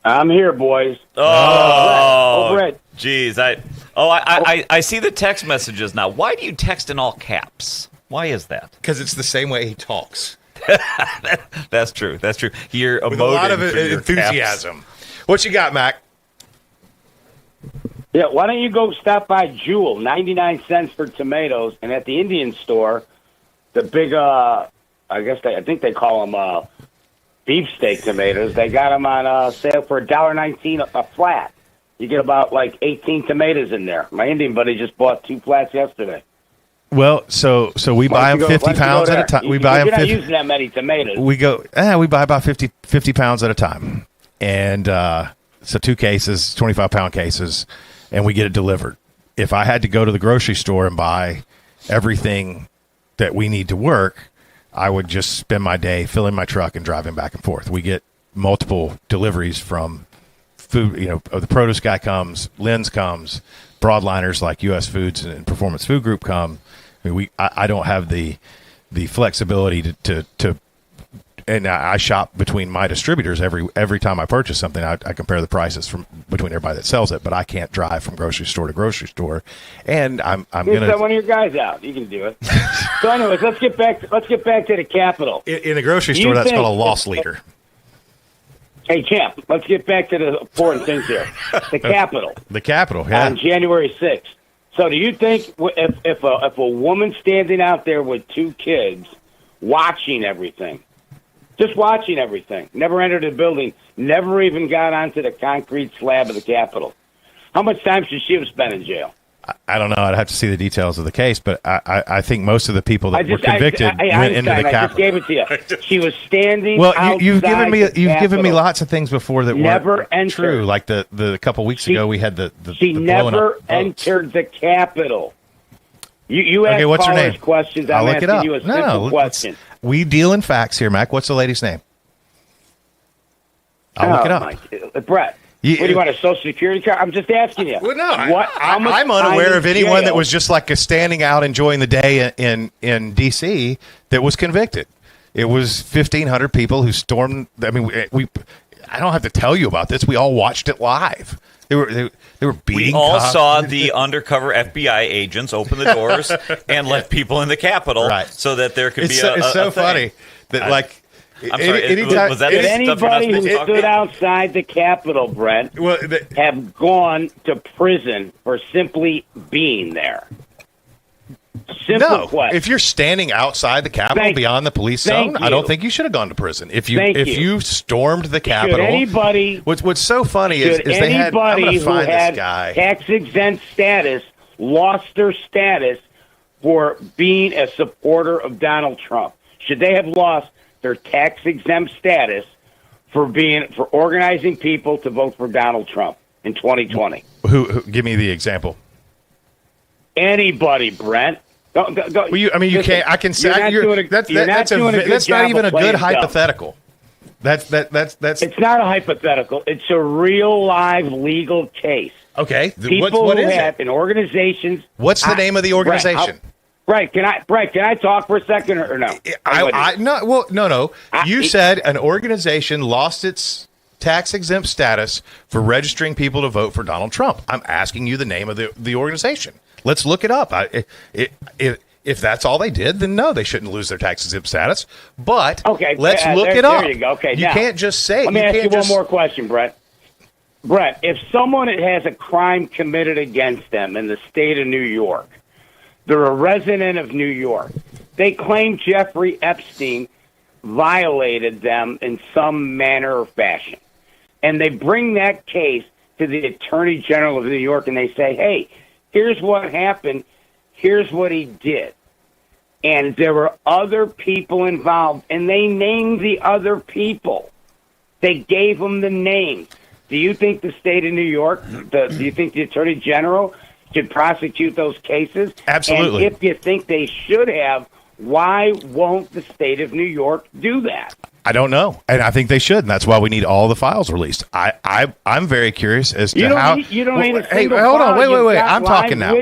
I'm here, boys. Brett. Geez, I see the text messages now. Why do you text in all caps? Why is that? Because it's the same way he talks. That's true. You're with a lot of enthusiasm. What you got, Mac? Yeah, why don't you go stop by Jewel, 99 cents for tomatoes, and at the Indian store, the big, I think they call them beefsteak tomatoes. They got them on sale for $1.19 a flat. You get about 18 tomatoes in there. My Indian buddy just bought 2 flats yesterday. Well, so we buy them 50 pounds at a time. You're not using that many tomatoes. We buy about 50 pounds at a time, and so 2 cases, 25-pound cases, and we get it delivered. If I had to go to the grocery store and buy everything that we need to work, I would just spend my day filling my truck and driving back and forth. We get multiple deliveries from food. The produce guy comes, Lynn's comes, broadliners like U.S. Foods and Performance Food Group come. I don't have the flexibility to and I shop between my distributors every time I purchase something. I compare the prices between everybody that sells it, but I can't drive from grocery store to grocery store. And I'm going to send one of your guys out. You can do it. So, anyways, let's get back to the Capitol. In the grocery store, that's called a loss leader. Hey, champ, let's get back to the important things here. The Capitol. The Capitol, yeah. On January 6th. So do you think if a woman standing out there with 2 kids watching everything, just watching everything, never entered the building, never even got onto the concrete slab of the Capitol, how much time should she have spent in jail? I don't know. I'd have to see the details of the case, but I think most of the people that were convicted went into the Capitol. I just gave it to you. She was standing. Well, you've given me lots of things before that never weren't true. Like the couple weeks ago, we had the she never entered the Capitol. You asked what's her name? Questions. I'm asking you a simple question. We deal in facts here, Mac. What's the lady's name? I'll look it up. Brett. What do you want, a Social Security card? I'm just asking you. Well, no, I'm unaware of anyone that was just standing out enjoying the day in D.C. that was convicted. It was 1,500 people who stormed. I mean, I don't have to tell you about this. We all watched it live. They were beating. We all saw the undercover FBI agents open the doors and let people in the Capitol, so that there could be a. It's so funny that I'm sorry. Was that did anybody who stood outside the Capitol, Brent, have gone to prison for simply being there? Simple question. If you're standing outside the Capitol beyond the police zone, I don't think you should have gone to prison. If you stormed the Capitol, what's so funny is they had. I'm going to find this guy. Tax-exempt status lost their status for being a supporter of Donald Trump. Should they have lost their tax-exempt status for organizing people to vote for Donald Trump in 2020? Who give me the example? Anybody, Brent. Go. Well, you can't. I can say that's not even a good hypothetical. That's. It's not a hypothetical. It's a real, live, legal case. Okay. People what who is have it? in organizations. What's the name of the organization? Brett, can I talk for a second or no? No. You said an organization lost its tax-exempt status for registering people to vote for Donald Trump. I'm asking you the name of the organization. Let's look it up. If that's all they did, then no, they shouldn't lose their tax-exempt status. But let's look it up. There you go. Okay, you can't just say. Let me ask you one more question, Brett. Brett, if someone has a crime committed against them in the state of New York, they're a resident of New York. They claim Jeffrey Epstein violated them in some manner or fashion. And they bring that case to the Attorney General of New York and they say, hey, here's what happened. Here's what he did. And there were other people involved, and they named the other people. They gave them the names. Do you think the state of New York, do you think the Attorney General should prosecute those cases? Absolutely. And if you think they should have, why won't the state of New York do that? I don't know, and I think they should, and that's why we need all the files released. I'm very curious as to how. You don't need a hey, single hold on, file. wait. You've got I'm talking now.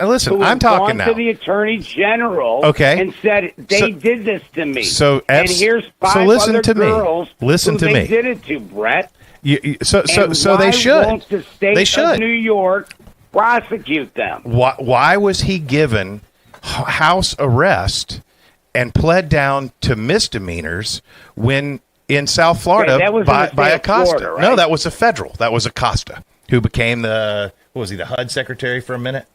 Listen, I'm talking now. To the Attorney General, okay, and said they did this to me. So, and here's 5 listen other to girls me. Listen who to they me. did it to, Brett. So they should. Won't the state they should. of New York prosecute them? Why was he given house arrest and pled down to misdemeanors when in South Florida by Acosta? Florida, right? No, that was a federal. That was Acosta, who became the the HUD secretary for a minute.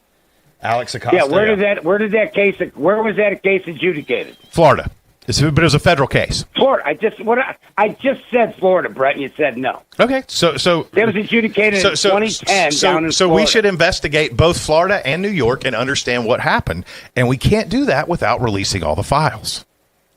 Alex Acosta. Yeah, where was that case adjudicated? Florida. But it was a federal case. Florida. I just said Florida, Brett, and you said no. Okay, so that was adjudicated in 2010 down in Florida. So we should investigate both Florida and New York and understand what happened, and we can't do that without releasing all the files.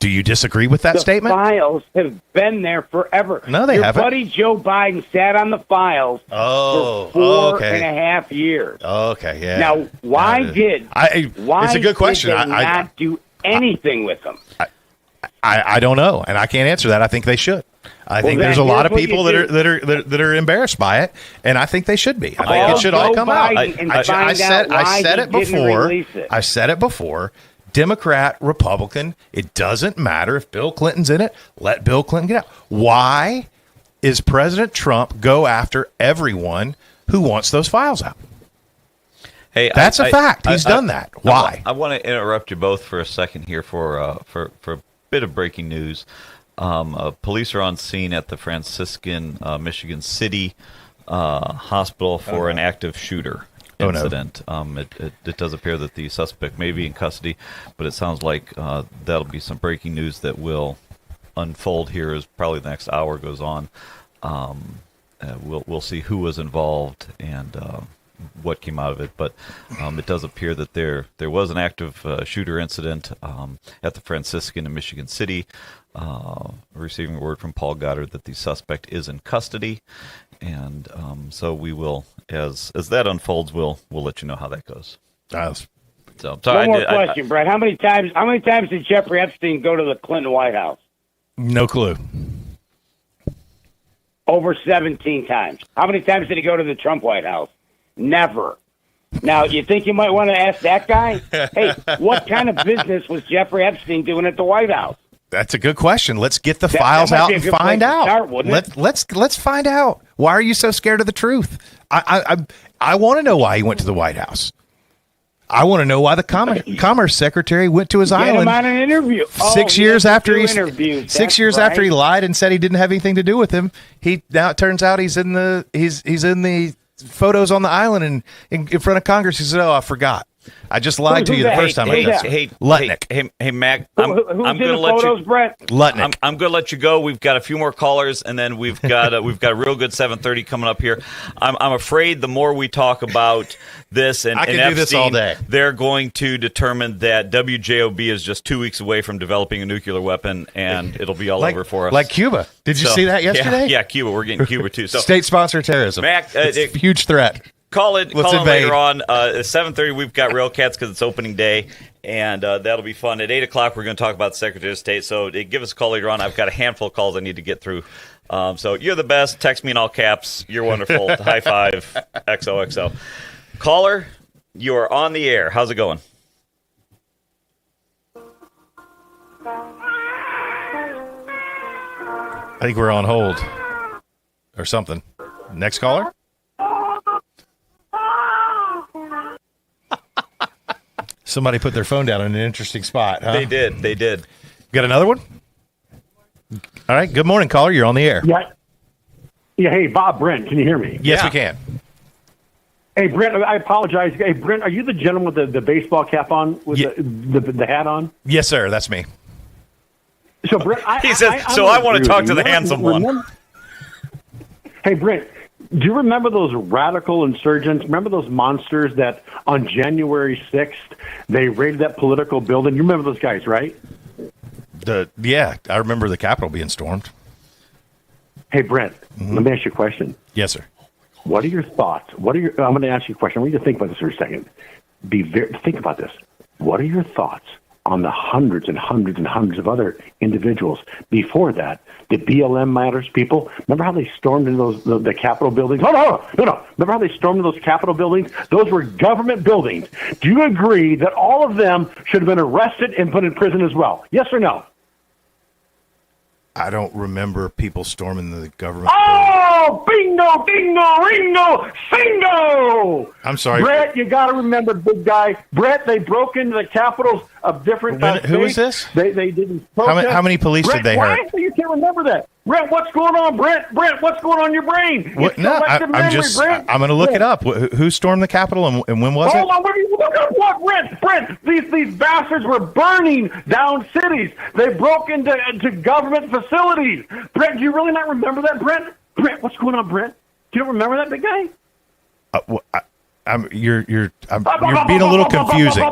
Do you disagree with that statement? The files have been there forever. No, they haven't. Your buddy Joe Biden sat on the files for 4.5 years. Okay, yeah. Now, why it's a good question. Did they not do anything with them? I don't know, and I can't answer that. I think they should. I think there's a lot of people that are embarrassed by it, and I think they should be. I think it should all come out. I said it before. I said it before. Democrat, Republican, it doesn't matter if Bill Clinton's in it. Let Bill Clinton get out. Why is President Trump go after everyone who wants those files out? Hey, that's a fact. He's done that. Why? I want to interrupt you both for a second here for a bit of breaking news. Police are on scene at the Franciscan Michigan City hospital for an active shooter incident. It does appear that the suspect may be in custody, but it sounds like that'll be some breaking news that will unfold here as probably the next hour goes on. We'll see who was involved and what came out of it, but it does appear that there was an active shooter incident at the Franciscan in Michigan City. Receiving word from Paul Goddard that the suspect is in custody, and so we will, as that unfolds, we'll let you know how that goes. One more question, Brett. How many times did Jeffrey Epstein go to the Clinton White House? No clue. Over 17 times. How many times did he go to the Trump White House? Never. Now, you think you might want to ask that guy? Hey, what kind of business was Jeffrey Epstein doing at the White House? That's a good question. Let's get the files out and find out. Let's find out. Why are you so scared of the truth? I want to know why he went to the White House. I want to know why the Commerce Secretary went to his island. Him on an interview. 6 years after after he lied and said he didn't have anything to do with him. Now it turns out he's in the photos on the island and in front of Congress. He said, "Oh, I forgot. I just lied to you the first time." Lutnick. Hey, Mac. I'm going to let you. Lutnick. I'm going to let you go. We've got a few more callers, and then we've got a real good 7:30 coming up here. I'm afraid the more we talk about this and I can Epstein, do this all day. They're going to determine that WJOB is just 2 weeks away from developing a nuclear weapon, and it'll be all over for us. Like Cuba. Did you see that yesterday? Yeah, Cuba. We're getting Cuba too. So state-sponsored terrorism. Mac, it's a huge threat. Call in later on. At 7:30, we've got Rail Cats because it's opening day, and that'll be fun. At 8 o'clock, we're going to talk about the Secretary of State, so give us a call later on. I've got a handful of calls I need to get through. So you're the best. Text me in all caps. You're wonderful. High five. XOXO. Caller, you are on the air. How's it going? I think we're on hold or something. Next caller? Somebody put their phone down in an interesting spot, huh? They did. Got another one? All right. Good morning, caller. You're on the air. Yeah. Hey, Bob, Brent, can you hear me? Yes, we can. Hey, Brent, I apologize. Hey, Brent, are you the gentleman with the baseball cap on, with the hat on? Yes, sir. That's me. So, Brent, I want to talk to the handsome one. Hey, Brent, do you remember those radical insurgents? Remember those monsters that on January 6th, they raided that political building? You remember those guys, right? Yeah, I remember the Capitol being stormed. Hey, Brent, let me ask you a question. Yes, sir. What are your thoughts? I'm going to ask you a question. I want you to think about this for a second. Think about this. What are your thoughts on the hundreds and hundreds and hundreds of other individuals. Before that, the BLM matters people. Remember how they stormed into the Capitol buildings? No. Remember how they stormed into those Capitol buildings? Those were government buildings. Do you agree that all of them should have been arrested and put in prison as well? Yes or no? I don't remember people storming the government. Oh, bingo, bingo, ringo, singo! I'm sorry. Brett, you got to remember, big guy. Brett, they broke into the capitals of different states. Who is this? They didn't protest. How many police Brett, did they hurt? Why? You can't remember that. Brett, what's going on, Brett? Brett, what's going on in your brain? What? No, I'm going to look it up. Who stormed the Capitol and when was it? Hold on, look at what, Brent? These bastards were burning down cities. They broke into government facilities. Brent, do you really not remember that, Brent? Brent, what's going on, Brent? Do you don't remember that, big guy? You're being a little confusing.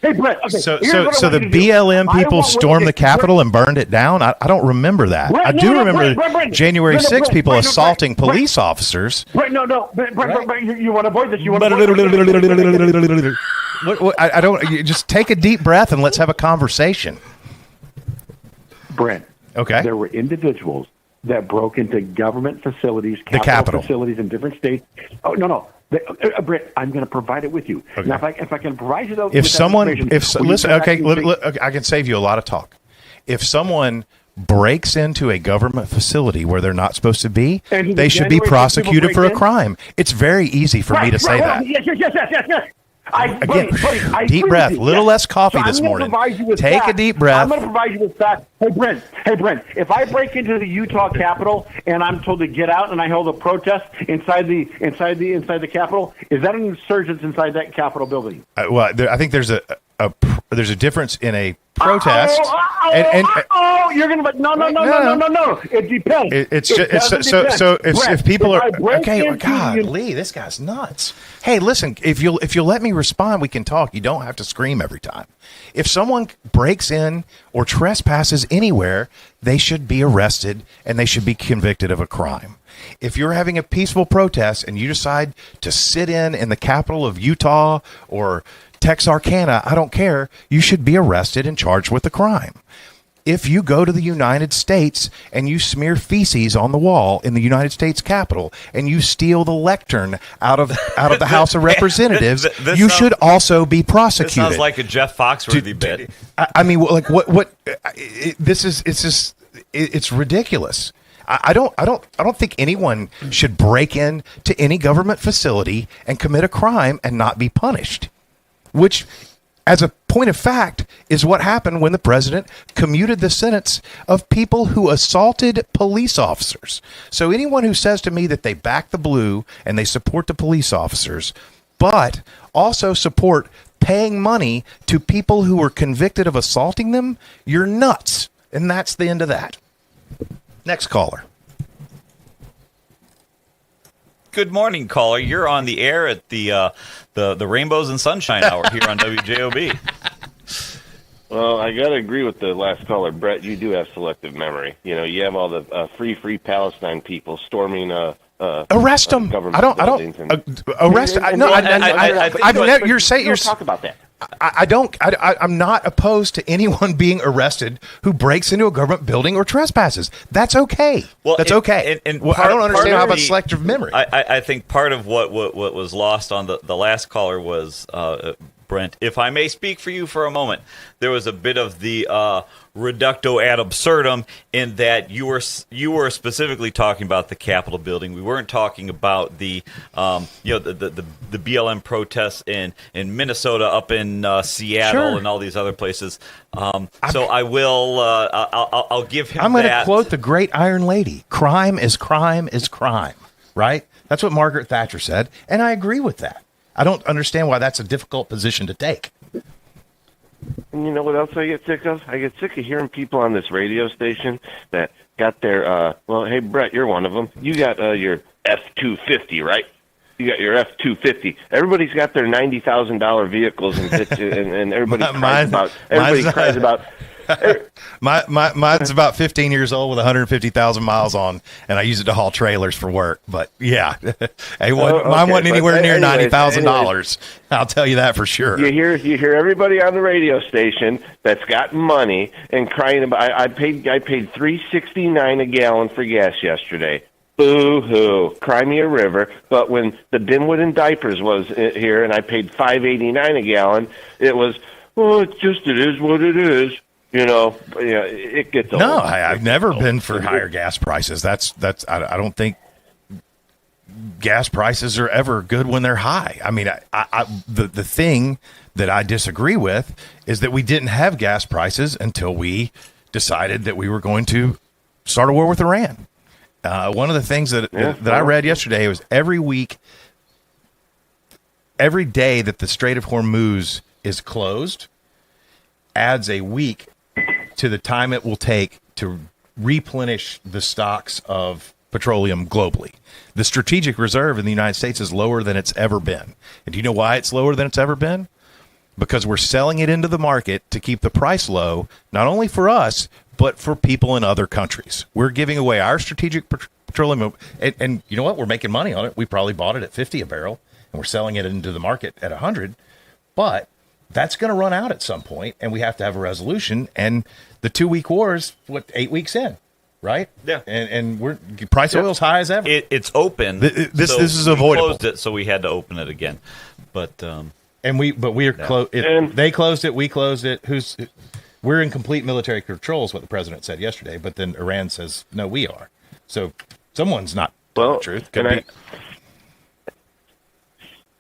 Hey, Brett. Okay, so the BLM people stormed the Capitol and burned it down? I don't remember that. Brett, I do remember January 6th people assaulting police officers. Brett, Brett, you want to avoid this? I don't. You just take a deep breath and let's have a conversation. Brent. Okay. There were individuals that broke into government facilities, Capitol facilities in different states. Oh, no. Brett, I'm going to provide it with you. Okay. Now, if I can provide you those, I can save you a lot of talk. If someone breaks into a government facility where they're not supposed to be, they should be prosecuted for a crime. It's very easy for me to say that. Yes. Deep breath, little less coffee this morning. Take a deep breath. I'm going to provide you with facts. Hey, Brent, if I break into the Utah Capitol and I'm told to get out and I hold a protest inside the Capitol, is that an insurgence inside that Capitol building? I think there's a difference in a protest. You're going to no. It depends. If people are okay, God, Lee, this guy's nuts. Hey, listen, if you'll let me respond, we can talk. You don't have to scream every time. If someone breaks in or trespasses anywhere, they should be arrested and they should be convicted of a crime. If you're having a peaceful protest and you decide to sit in the capital of Utah or Texarkana, I don't care, you should be arrested and charged with a crime. If you go to the United States and you smear feces on the wall in the United States Capitol and you steal the lectern out of the House of Representatives, you should also be prosecuted. This sounds like a Jeff Foxworthy bit. I mean, like what? It's ridiculous. I don't think anyone should break in to any government facility and commit a crime and not be punished. Which, as a point of fact, is what happened when the president commuted the sentence of people who assaulted police officers. So anyone who says to me that they back the blue and they support the police officers, but also support paying money to people who were convicted of assaulting them, you're nuts. And that's the end of that. Next caller. Good morning, caller. You're on the air at the Rainbows and Sunshine Hour here on WJOB. Well, I got to agree with the last caller, Brett. You do have selective memory. You know, you have all the free Palestine people storming. Arrest them. I don't. Arrest. You're saying you're talk about that. I'm not opposed to anyone being arrested who breaks into a government building or trespasses. That's okay. Well, that's okay. I don't understand how about selective memory. I think part of what was lost on the last caller was, Brent, if I may speak for you for a moment, there was a bit of the reducto ad absurdum in that you were specifically talking about the Capitol building. We weren't talking about the BLM protests in Minnesota, up in Seattle, Sure. and all these other places. So I will. I'll give him. I'm going to quote the great Iron Lady: "Crime is crime is crime." Right? That's what Margaret Thatcher said, and I agree with that. I don't understand why that's a difficult position to take. And you know what else I get sick of? I get sick of hearing people on this radio station that got their, hey, Brett, you're one of them. You got your F-250, right? You got your F-250. Everybody's got their $90,000 vehicles, and everybody cries about Mine's about 15 years old with 150,000 miles on, and I use it to haul trailers for work. But yeah, mine wasn't anywhere near $90,000. I'll tell you that for sure. You hear everybody on the radio station that's got money and crying about. I paid $3.69 a gallon for gas yesterday. Boo-hoo, cry me a river. But when the Dinwood and Diapers was here and I paid $5.89 a gallon, it was, it is what it is. It gets old. No, I've never been for higher gas prices. I don't think gas prices are ever good when they're high. I mean, the thing that I disagree with is that we didn't have gas prices until we decided that we were going to start a war with Iran. One of the things that I read yesterday was every day that the Strait of Hormuz is closed adds a week to the time it will take to replenish the stocks of petroleum globally. The strategic reserve in the United States is lower than it's ever been. And do you know why it's lower than it's ever been? Because we're selling it into the market to keep the price low, not only for us, but for people in other countries. We're giving away our strategic petroleum. And you know what? We're making money on it. We probably bought it at $50 a barrel, and we're selling it into the market at $100. But that's going to run out at some point, and we have to have a resolution. And the 2-week war is, 8 weeks in, right? Yeah. And we're price of oil's high as ever. It's open. This is avoidable. We closed it, so we had to open it again. But we're closed. They closed it. We closed it. We're in complete military control is what the president said yesterday. But then Iran says no, we are. So someone's not telling the truth.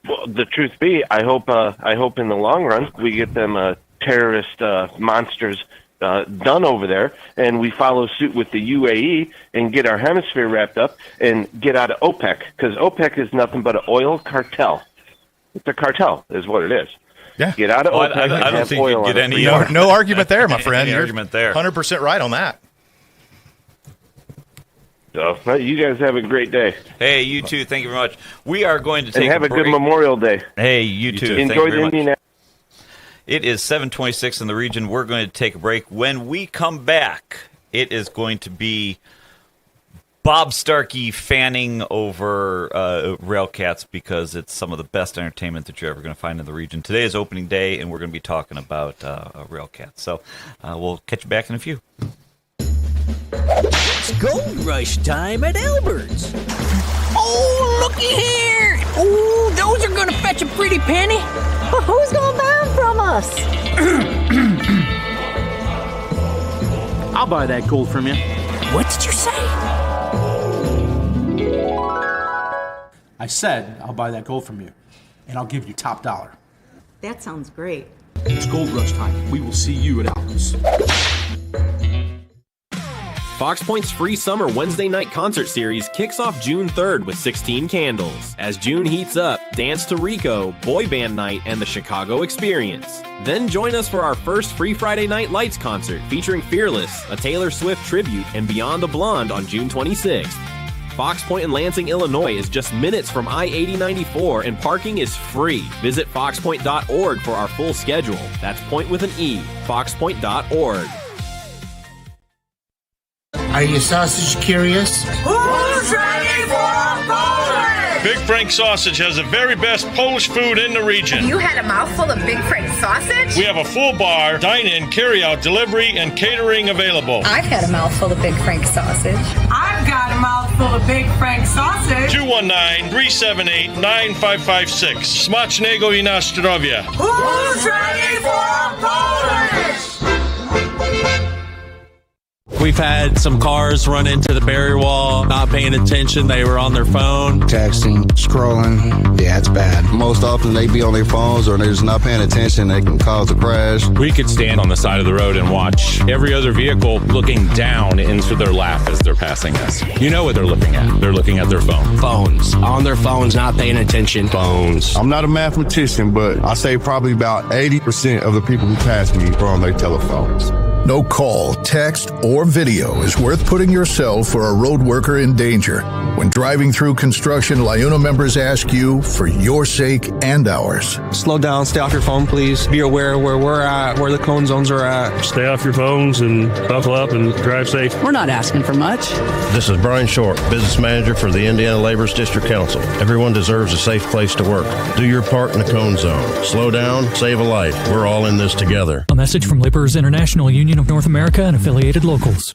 Well, the truth be, I hope in the long run we get them terrorist monsters done over there, and we follow suit with the UAE and get our hemisphere wrapped up and get out of OPEC, because OPEC is nothing but an oil cartel. It's a cartel, is what it is. Yeah, get out of OPEC. I don't think you get any. No argument there, my friend. Any argument there. 100% right on that. So, you guys have a great day. Hey, you too. Thank you very much. We are going to take and have a good Memorial Day. Hey, you too. Enjoy the Indianapolis. It is 7:26 in the region. We're going to take a break. When we come back, it is going to be Bob Starkey fanning over Railcats because it's some of the best entertainment that you're ever going to find in the region. Today is opening day, and we're going to be talking about Railcats. So we'll catch you back in a few. It's gold rush time at Albert's. Oh, looky here! Oh, those are gonna fetch a pretty penny. Well, who's gonna buy them from us? I'll buy that gold from you. What did you say? I said I'll buy that gold from you, and I'll give you top dollar. That sounds great. It's gold rush time. We will see you at Albert's. Fox Point's free summer Wednesday night concert series kicks off June 3rd with 16 candles. As June heats up, dance to Rico, Boy Band Night, and the Chicago Experience. Then join us for our first free Friday Night Lights concert featuring Fearless, a Taylor Swift tribute, and Beyond the Blonde on June 26th. Fox Point in Lansing, Illinois is just minutes from I-8094 and parking is free. Visit foxpoint.org for our full schedule. That's point with an E, foxpoint.org. Are you sausage curious? Who's ready for Polish? Big Frank Sausage has the very best Polish food in the region. You had a mouthful of Big Frank sausage? We have a full bar, dine-in, carry-out, delivery, and catering available. I've had a mouthful of Big Frank sausage. I've got a mouthful of Big Frank sausage. 219-378-9556. Smacznego i na zdrowie. Who's ready for Polish? We've had some cars run into the barrier wall, not paying attention. They were on their phone. Texting, scrolling. Yeah, it's bad. Most often they be on their phones or they're just not paying attention. They can cause a crash. We could stand on the side of the road and watch every other vehicle looking down into their lap as they're passing us. You know what they're looking at. They're looking at their phone. Phones. On their phones, not paying attention. Phones. I'm not a mathematician, but I say probably about 80% of the people who pass me are on their telephones. No call, text, or video is worth putting yourself or a road worker in danger. When driving through construction, LIUNA members ask you for your sake and ours. Slow down, stay off your phone, please. Be aware where we're at, where the cone zones are at. Stay off your phones and buckle up and drive safe. We're not asking for much. This is Brian Short, Business Manager for the Indiana Laborers District Council. Everyone deserves a safe place to work. Do your part in the cone zone. Slow down, save a life. We're all in this together. A message from Laborers International Union of North America and affiliated locals.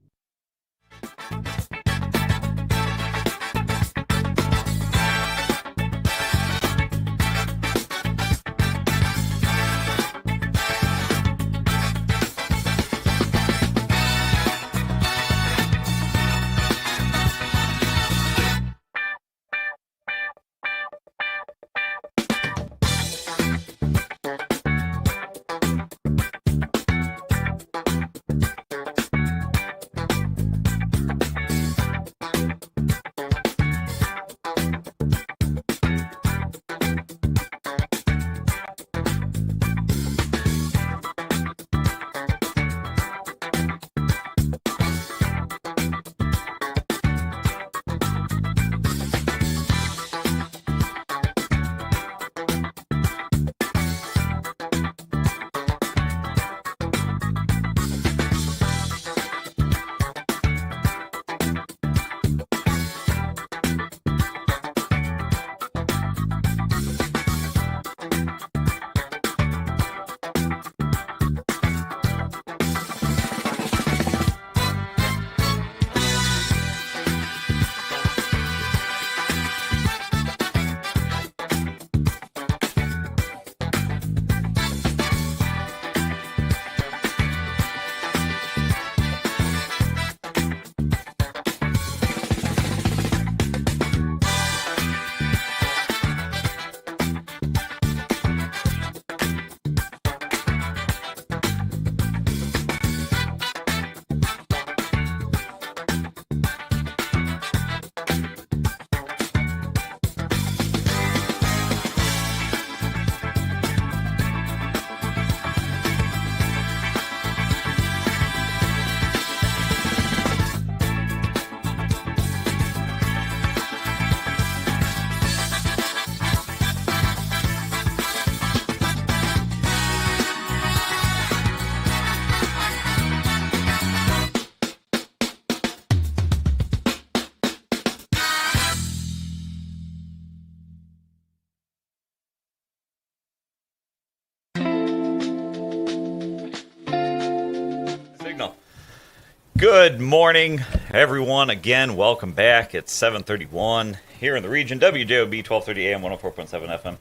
Good morning, everyone. Again, welcome back. It's 7:31 here in the region. WJOB 1230 AM 104.7 FM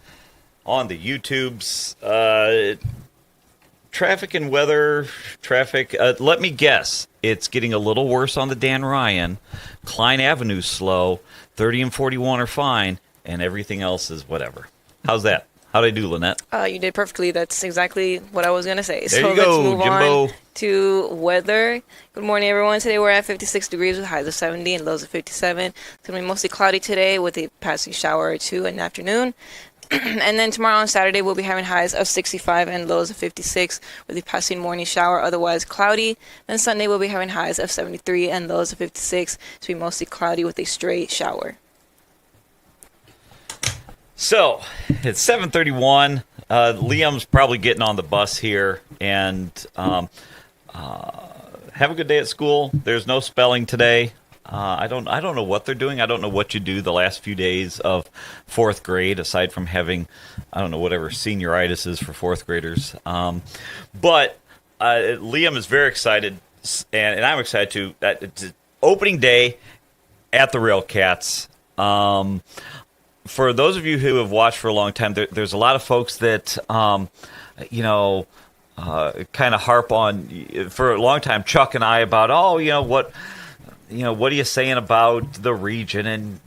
on the YouTubes. Traffic and weather. Traffic. Let me guess. It's getting a little worse on the Dan Ryan. Klein Avenue's slow. 30 and 41 are fine, and everything else is whatever. How's that? How'd I do, Lynette? You did perfectly. That's exactly what I was going to say. There so you go, let's move Jimbo. on to weather. Good morning, everyone. Today we're at 56 degrees with highs of 70 and lows of 57. It's going to be mostly cloudy today with a passing shower or two in the afternoon. And then tomorrow on Saturday, we'll be having highs of 65 and lows of 56 with a passing morning shower, otherwise cloudy. Then Sunday, we'll be having highs of 73 and lows of 56. It's be mostly cloudy with a stray shower. So, it's 7:31. Liam's probably getting on the bus here, and have a good day at school. There's no spelling today. I don't know what they're doing. I don't know what you do the last few days of fourth grade, aside from having, I don't know, whatever senioritis is for fourth graders. But Liam is very excited, and I'm excited too. It's opening day at the Railcats. For those of you who have watched for a long time, there's a lot of folks that, kind of harp on, for a long time, Chuck and I, about, what are you saying about the region and,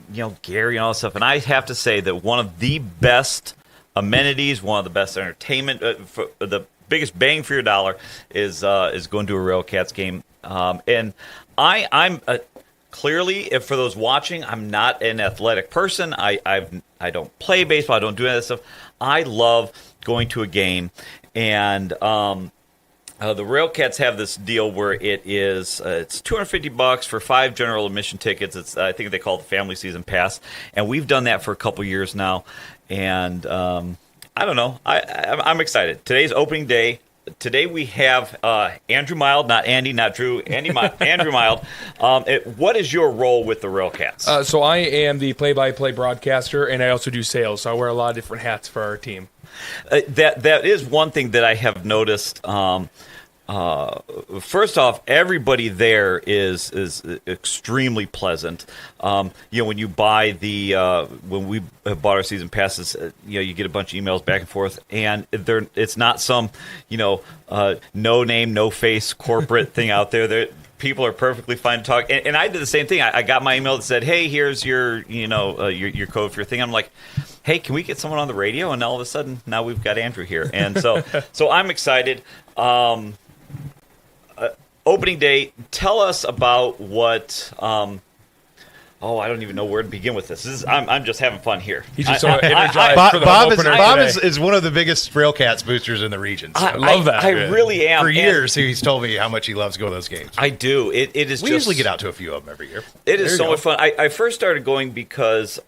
Gary and all that stuff. And I have to say that one of the best amenities, one of the best entertainment, for the biggest bang for your dollar is going to a Railcats game. And I'm clearly, if for those watching, I'm not an athletic person. I don't play baseball. I don't do any of that stuff. I love going to a game, and The Railcats have this deal where it's $250 for 5 general admission tickets. I think they call it the Family Season Pass, and we've done that for a couple years now. And I don't know, I'm excited. Today's opening day. Today we have Andrew Mild, not Andy, not Drew. Andrew Mild. What is your role with the Railcats? So I am the play-by-play broadcaster, and I also do sales. So I wear a lot of different hats for our team. That is one thing that I have noticed. First off, everybody there is extremely pleasant. When you buy when we bought our season passes, you get a bunch of emails back and forth, and it's not some no name, no face corporate thing out there. People are perfectly fine to talk, and I did the same thing. I got my email that said, "Hey, here's your your code for your thing." I'm like, "Hey, can we get someone on the radio?" And all of a sudden, now we've got Andrew here, and so I'm excited. Opening day, tell us about what. I don't even know where to begin with this. I'm just having fun here. He's just so energized. Bob is one of the biggest Railcats boosters in the region. So. I love that. I really am. For years, he's told me how much he loves going to those games. I do. It is. We usually get out to a few of them every year. It is so much fun. I first started going because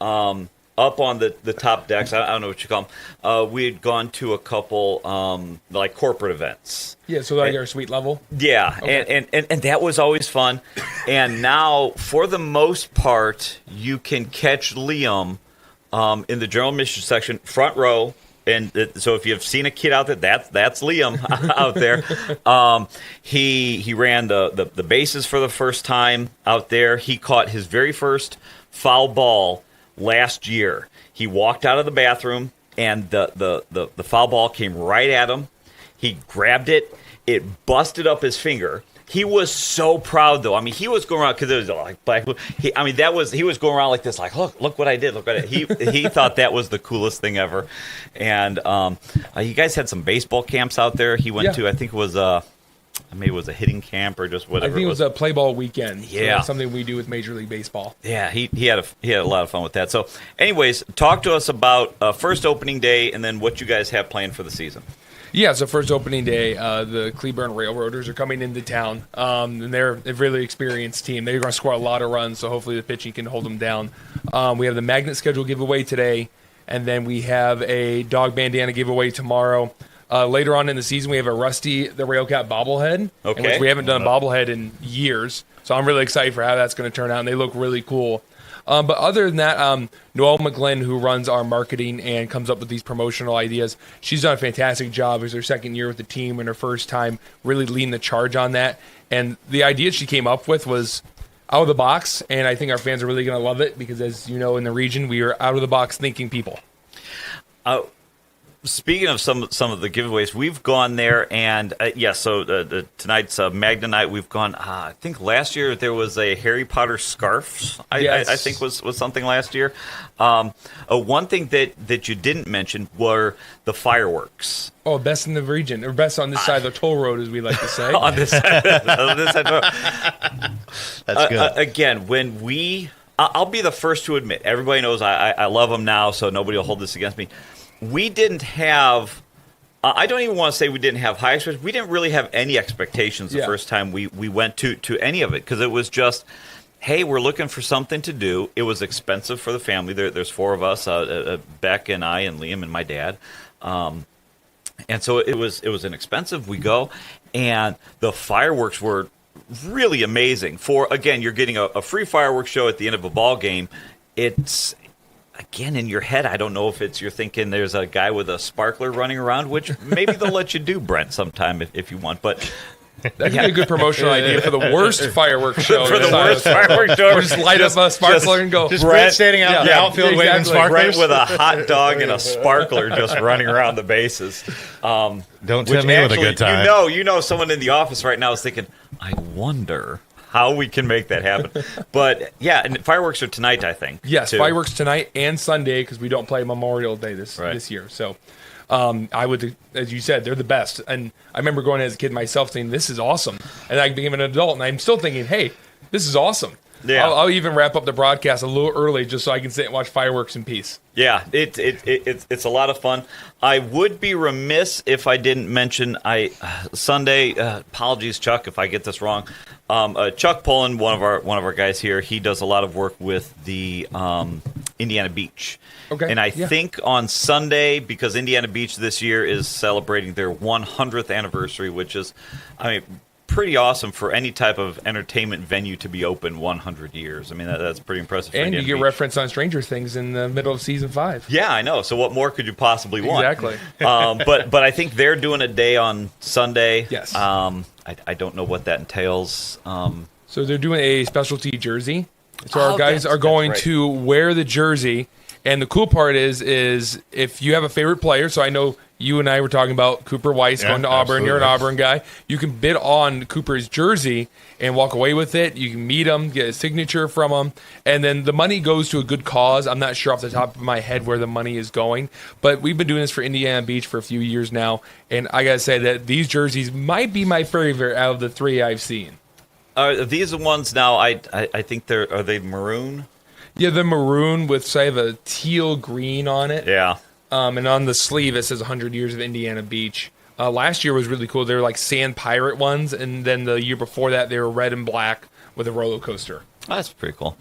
up on the top decks, I don't know what you call them, we had gone to a couple like corporate events. Yeah, so like our suite level? Yeah, okay. and that was always fun. And now, for the most part, you can catch Liam in the general admission section, front row. And so if you've seen a kid out there, that's Liam out there. He ran the bases for the first time out there. He caught his very first foul ball last year. He walked out of the bathroom, and the foul ball came right at him. He grabbed it. It busted up his finger. He was so proud, though. I mean, he was going around because it was like black. He was going around like this, like look what I did, look what I did. He thought that was the coolest thing ever. And you guys had some baseball camps out there. He went to, I think it was maybe it was a hitting camp or just whatever. I think it was a play ball weekend. Yeah, so that's something we do with Major League Baseball. Yeah, he had a lot of fun with that. So, anyways, talk to us about first opening day and then what you guys have planned for the season. Yeah, so first opening day, the Cleburne Railroaders are coming into town, and they're a really experienced team. They're going to score a lot of runs, so hopefully the pitching can hold them down. We have the magnet schedule giveaway today, and then we have a dog bandana giveaway tomorrow. Later on in the season, we have a Rusty the Railcat bobblehead, which we haven't done a bobblehead in years, so I'm really excited for how that's going to turn out, and they look really cool. But other than that, Noelle McGlynn, who runs our marketing and comes up with these promotional ideas, she's done a fantastic job. It was her second year with the team and her first time really leading the charge on that. And the idea she came up with was out of the box, and I think our fans are really going to love it because, as you know, in the region, we are out of the box thinking people. Speaking of some of the giveaways, we've gone there, and so tonight's Magna Night, we've gone, I think last year there was a Harry Potter scarf, I think was something last year. One thing that you didn't mention were the fireworks. Oh, best in the region, or best on this side of the toll road, as we like to say. On this side of the road. That's good. Again, I'll be the first to admit, everybody knows I love them now, so nobody will hold this against me. We didn't have, I don't even want to say we didn't have high expectations. We didn't really have any expectations the first time we went to any of it because it was just, hey, we're looking for something to do. It was expensive for the family. There's 4 of us, Beck and I and Liam and my dad. And so it was inexpensive. We go, and the fireworks were really amazing. Again, you're getting a free fireworks show at the end of a ball game. It's... Again, in your head, I don't know if you're thinking there's a guy with a sparkler running around, which maybe they'll let you do, Brent, sometime if you want. But that could be a good promotional idea for the worst fireworks show. For the worst fireworks show. Just light up a sparkler and go. Just Brent standing out in the outfield waving sparklers. Brent with a hot dog and a sparkler just running around the bases. Don't tell me with a good time. You know someone in the office right now is thinking, I wonder how we can make that happen. But, yeah, and fireworks are tonight, I think. Yes, too. Fireworks tonight and Sunday because we don't play Memorial Day this year. So I would, as you said, they're the best. And I remember going as a kid myself saying, this is awesome. And I became an adult, and I'm still thinking, hey, this is awesome. Yeah. I'll even wrap up the broadcast a little early just so I can sit and watch fireworks in peace. Yeah, it's a lot of fun. I would be remiss if I didn't mention Sunday. Apologies, Chuck, if I get this wrong. Chuck Pullen, one of our guys here, he does a lot of work with the Indiana Beach. Okay. And I think on Sunday, because Indiana Beach this year is celebrating their 100th anniversary, which is, pretty awesome for any type of entertainment venue to be open 100 years. I mean, that's pretty impressive. And you get reference on Stranger Things in the middle of season 5. Yeah, I know. So what more could you possibly want? Exactly. But I think they're doing a day on Sunday. Yes. I don't know what that entails. So they're doing a specialty jersey. So our guys are going to wear the jersey. And the cool part is if you have a favorite player, so I know you and I were talking about Cooper Weiss going to Auburn. You're an Auburn guy. You can bid on Cooper's jersey and walk away with it. You can meet him, get a signature from him, and then the money goes to a good cause. I'm not sure off the top of my head where the money is going, but we've been doing this for Indiana Beach for a few years now, and I got to say that these jerseys might be my favorite out of the 3 I've seen. Are these the ones now? I think are they maroon? Yeah, the maroon with, say, a teal green on it. Yeah. And on the sleeve, it says 100 Years of Indiana Beach. Last year was really cool. They were like sand pirate ones, and then the year before that, they were red and black with a roller coaster. Oh, that's pretty cool.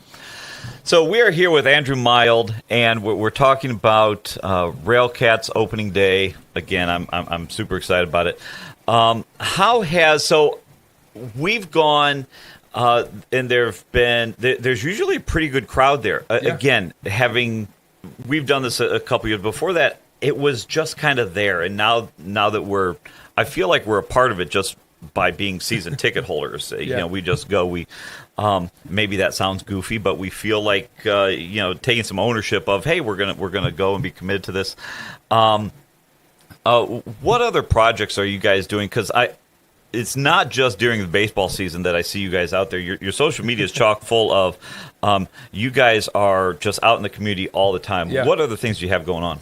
So we are here with Andrew Mild, and we're talking about Railcats opening day. Again, I'm super excited about it. So we've gone... and there's usually a pretty good crowd there. Again, we've done this a couple years before that. It was just kind of there, and now that I feel like we're a part of it just by being season ticket holders. We just go. We maybe that sounds goofy, but we feel like taking some ownership of, hey, we're gonna go and be committed to this. What other projects are you guys doing? Because it's not just during the baseball season that I see you guys out there. Your social media is chock full of you guys are just out in the community all the time. Yeah. What other things do you have going on?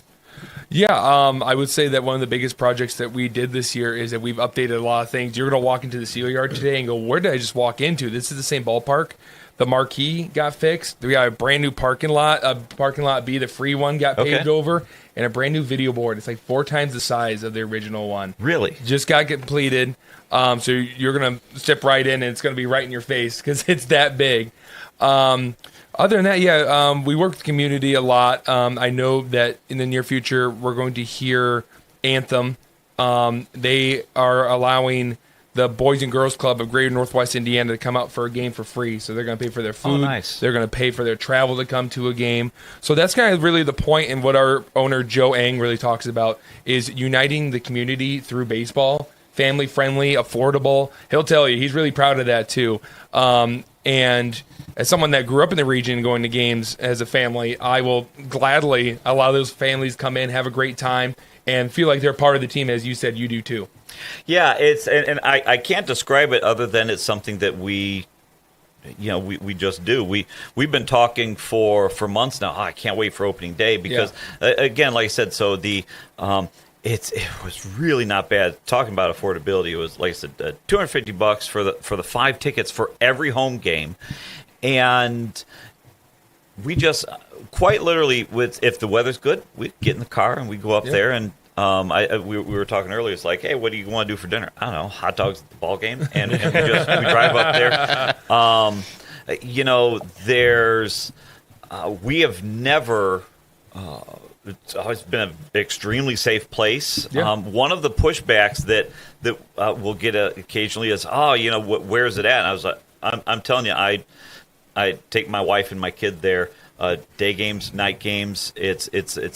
Yeah, I would say that one of the biggest projects that we did this year is that we've updated a lot of things. You're going to walk into the Seal Yard today and go, where did I just walk into? This is the same ballpark. The marquee got fixed. We got a brand new parking lot. Parking lot B, the free one, got paved over. And a brand new video board. It's like 4 times the size of the original one. Really? Just got completed. So you're going to step right in, and it's going to be right in your face because it's that big. Other than that, we work with the community a lot. I know that in the near future, we're going to hear Anthem. They are allowing the Boys and Girls Club of Greater Northwest Indiana to come out for a game for free. So they're going to pay for their food. Oh, nice. They're going to pay for their travel to come to a game. So that's kind of really the point, and what our owner, Joe Eng, really talks about is uniting the community through baseball. Family friendly, affordable. He'll tell you he's really proud of that too. And as someone that grew up in the region going to games as a family, I will gladly allow those families to come in, have a great time, and feel like they're part of the team, as you said you do too. Yeah, and I can't describe it other than it's something that we just do. We've been talking for months now. I can't wait for opening day because again, like I said, so the it was really not bad. Talking about affordability, it was like I said, $250 for the 5 tickets for every home game, and we just quite literally, if the weather's good, we get in the car and we go up there and. We were talking earlier. It's like, hey, what do you want to do for dinner? I don't know, hot dogs at the ball game, and we drive up there. We have never. It's always been an extremely safe place. Yeah. One of the pushbacks that we'll get occasionally is, where is it at? And I was like, I'm telling you, I take my wife and my kid there. Day games, night games. It's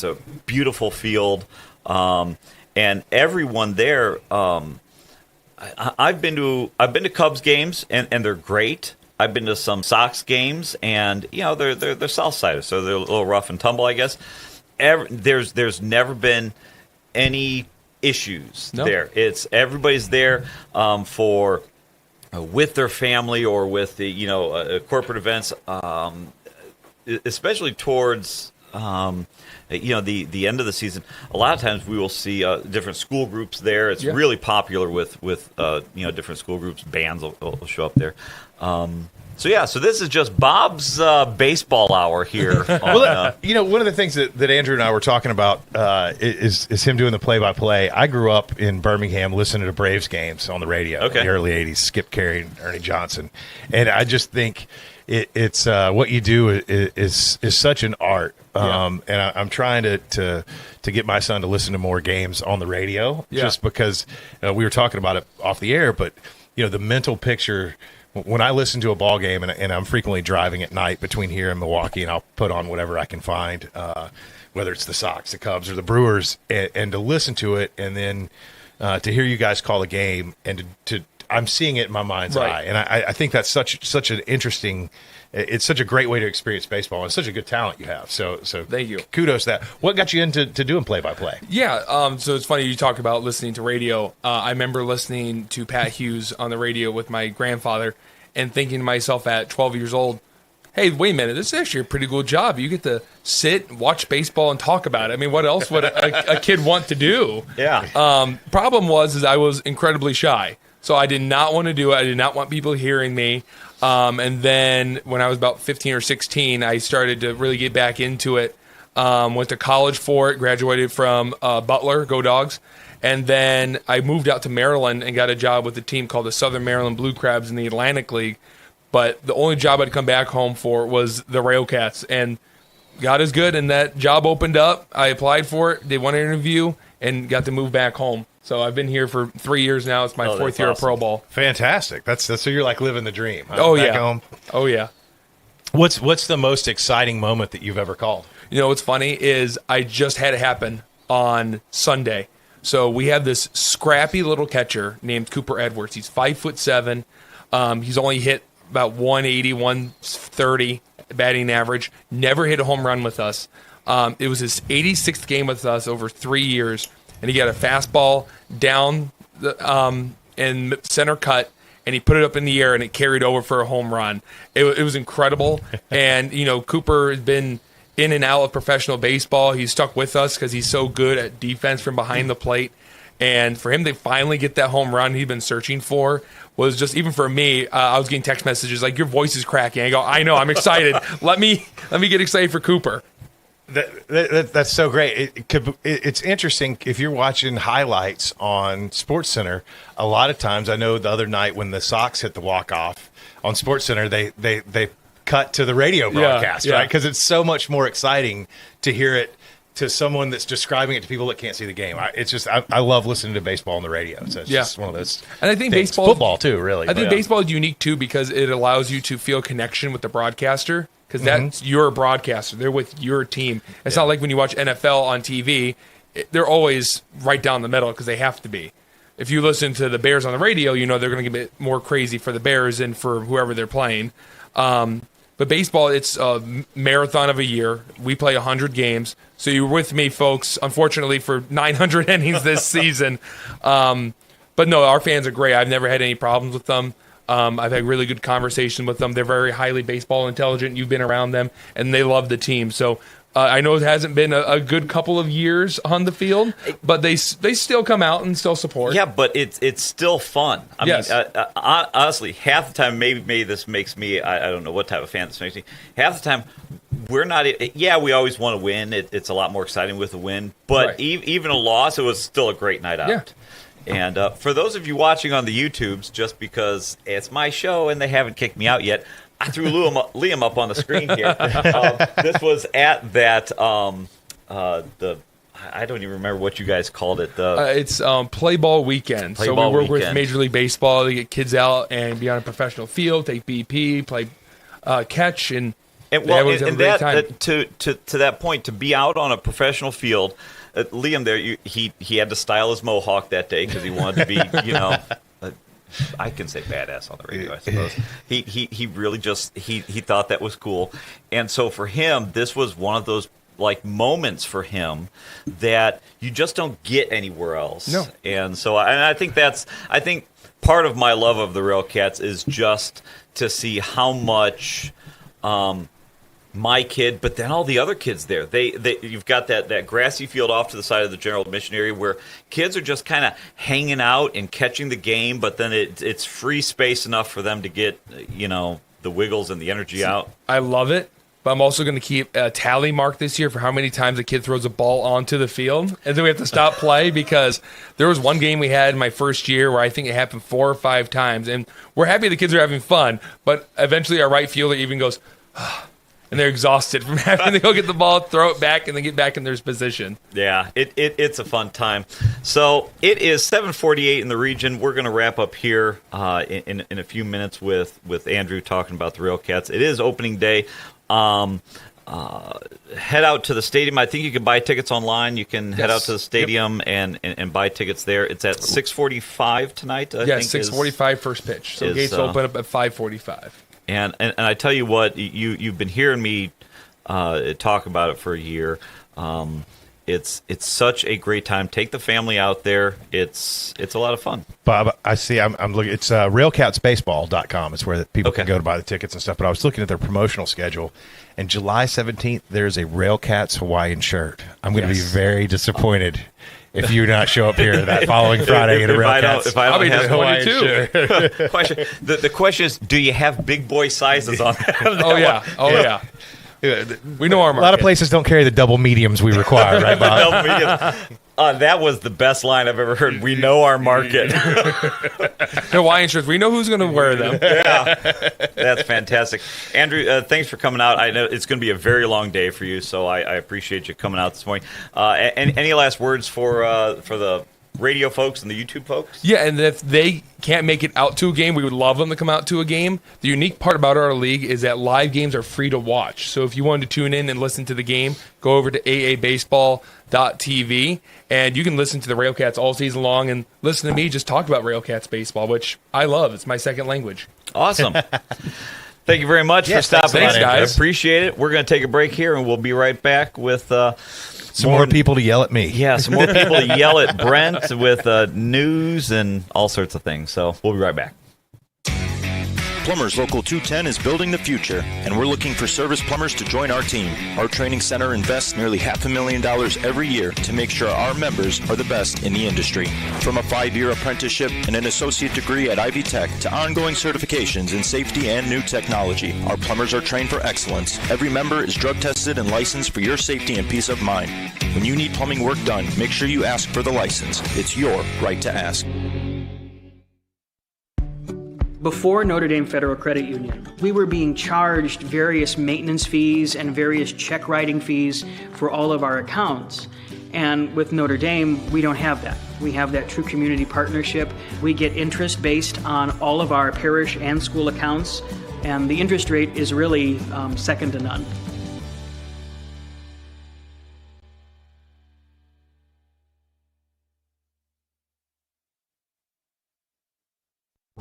a beautiful field. And everyone there, I've been to Cubs games and they're great. I've been to some Sox games and they're south siders, so they're a little rough and tumble, I guess. There's never been any issues there. It's everybody's there for with their family or with the corporate events, especially towards. The end of the season, a lot of times we will see different school groups there. It's really popular with different school groups. Bands will show up there. So this is just Bob's baseball hour here. Well, one of the things that Andrew and I were talking about is him doing the play-by-play. I grew up in Birmingham listening to Braves games on the radio in the early 80s, Skip Carey and Ernie Johnson. And I just think it's what you do is such an art. And I'm trying to get my son to listen to more games on the radio just because we were talking about it off the air, but the mental picture when I listen to a ball game, and I'm frequently driving at night between here and Milwaukee, and I'll put on whatever I can find, whether it's the Sox, the Cubs, or the Brewers, and to listen to it, and then to hear you guys call a game, and to I'm seeing it in my mind's eye, and I think that's such an interesting. It's such a great way to experience baseball, and such a good talent you have. So thank you. Kudos to that. What got you into doing play-by-play? Yeah, so it's funny you talk about listening to radio. I remember listening to Pat Hughes on the radio with my grandfather and thinking to myself at 12 years old, hey, wait a minute, this is actually a pretty cool job. You get to sit, watch baseball, and talk about it. I mean, what else would a kid want to do? Yeah. Problem was I was incredibly shy. So I did not want to do it. I did not want people hearing me. And then when I was about 15 or 16, I started to really get back into it. Went to college for it, graduated from Butler, go Dogs. And then I moved out to Maryland and got a job with a team called the Southern Maryland Blue Crabs in the Atlantic League. But the only job I'd come back home for was the Railcats. And God is good, and that job opened up. I applied for it, did one interview, and got to move back home. So I've been here for 3 years now. It's my fourth year of pro ball. Fantastic. That's so you're like living the dream. Huh? Oh, back yeah. Home. Oh, yeah. What's the most exciting moment that you've ever called? What's funny is I just had it happen on Sunday. So we have this scrappy little catcher named Cooper Edwards. He's 5'7". He's only hit about 180, 130 batting average. Never hit a home run with us. It was his 86th game with us over 3 years, and he got a fastball down the in center cut, and he put it up in the air, and it carried over for a home run. It was incredible. And Cooper has been in and out of professional baseball. He's stuck with us because he's so good at defense from behind the plate. And for him to finally get that home run he'd been searching for was just, even for me, I was getting text messages like, your voice is cracking. I go, I know, I'm excited. let me get excited for Cooper. That's so great. It's interesting if you're watching highlights on SportsCenter. A lot of times, I know the other night when the Sox hit the walk-off on SportsCenter, they cut to the radio broadcast, right? Because it's so much more exciting to hear it to someone that's describing it to people that can't see the game. I love listening to baseball on the radio. So it's just one of those. And I think things. Football too, really. I think baseball is unique too because it allows you to feel connection with the broadcaster. Because that's your broadcaster. They're with your team. It's not like when you watch NFL on TV, they're always right down the middle because they have to be. If you listen to the Bears on the radio, they're going to get a bit more crazy for the Bears and for whoever they're playing. But baseball, it's a marathon of a year. We play 100 games. So you're with me, folks, unfortunately, for 900 innings this season. But no, our fans are great. I've never had any problems with them. I've had really good conversation with them. They're very highly baseball intelligent. You've been around them, and they love the team. So I know it hasn't been a good couple of years on the field, but they still come out and still support. Yeah, but it's still fun. I mean, honestly, half the time, maybe this makes me, I don't know what type of fan this makes me. Half the time, we're not. We always want to win. It's a lot more exciting with a win. But even a loss, it was still a great night out. Yeah. And for those of you watching on the YouTubes, just because it's my show and they haven't kicked me out yet, I threw Liam up on the screen here. This was at that I don't even remember what you guys called it. It's Play Ball Weekend. So we work with Major League Baseball to get kids out and be on a professional field, take BP, play catch, and to that point, to be out on a professional field. Liam there, he had to style his mohawk that day because he wanted to be, I can say badass on the radio, I suppose. He really just he thought that was cool, and so for him, this was one of those moments for him that you just don't get anywhere else. No, and so I think part of my love of the Railcats is just to see how much. My kid, but then all the other kids there. You've got that grassy field off to the side of the general admission area where kids are just kind of hanging out and catching the game, but then it's free space enough for them to get, the wiggles and the energy out. I love it. But I'm also going to keep a tally mark this year for how many times a kid throws a ball onto the field. And then we have to stop play because there was one game we had in my first year where I think it happened 4 or 5 times. And we're happy the kids are having fun, but eventually our right fielder even goes, and they're exhausted from having to go get the ball, throw it back, and then get back in their position. Yeah, it's a fun time. So it is 7:48 in the region. We're going to wrap up here in a few minutes with Andrew talking about the Railcats. It is opening day. Head out to the stadium. I think you can buy tickets online. You can head out to the stadium and buy tickets there. It's at 6:45 tonight. I think 6:45 first pitch. So gates open up at 5:45. And I tell you what, you've been hearing me talk about it for a year. It's such a great time. Take the family out there. It's a lot of fun. Bob, I see. I'm looking. It's railcatsbaseball.com. It's where people can go to buy the tickets and stuff. But I was looking at their promotional schedule, and July 17th there's a Railcats Hawaiian shirt. I'm going to be very disappointed if you not show up here that following Friday in a Railcats. If I don't have Hawaiian shirt. The question is, do you have big boy sizes on that? Oh yeah. We know our market. A lot of places don't carry the double mediums we require, right, Bob? Double mediums. That was the best line I've ever heard. We know our market. Hawaiian shirts. We know who's going to wear them. Yeah, that's fantastic. Andrew, thanks for coming out. I know it's going to be a very long day for you, so I appreciate you coming out this morning. Any last words for the radio folks and the YouTube folks? Yeah, and if they can't make it out to a game, we would love them to come out to a game. The unique part about our league is that live games are free to watch. So if you wanted to tune in and listen to the game, go over to aabaseball.tv, and you can listen to the Railcats all season long and listen to me just talk about Railcats baseball, which I love. It's my second language. Awesome. Thank you very much for stopping. Thanks, guys. I appreciate it. We're going to take a break here, and we'll be right back with some more people to yell at me. Yeah, some more people to yell at Brent with news and all sorts of things. So we'll be right back. Plumbers Local 210 is building the future, and we're looking for service plumbers to join our team. Our training center invests nearly $500,000 every year to make sure our members are the best in the industry. From a 5-year apprenticeship and an associate degree at Ivy Tech to ongoing certifications in safety and new technology, our plumbers are trained for excellence. Every member is drug tested and licensed for your safety and peace of mind. When you need plumbing work done, make sure you ask for the license. It's your right to ask. Before Notre Dame Federal Credit Union, we were being charged various maintenance fees and various check writing fees for all of our accounts. And with Notre Dame, we don't have that. We have that true community partnership. We get interest based on all of our parish and school accounts, and the interest rate is really second to none.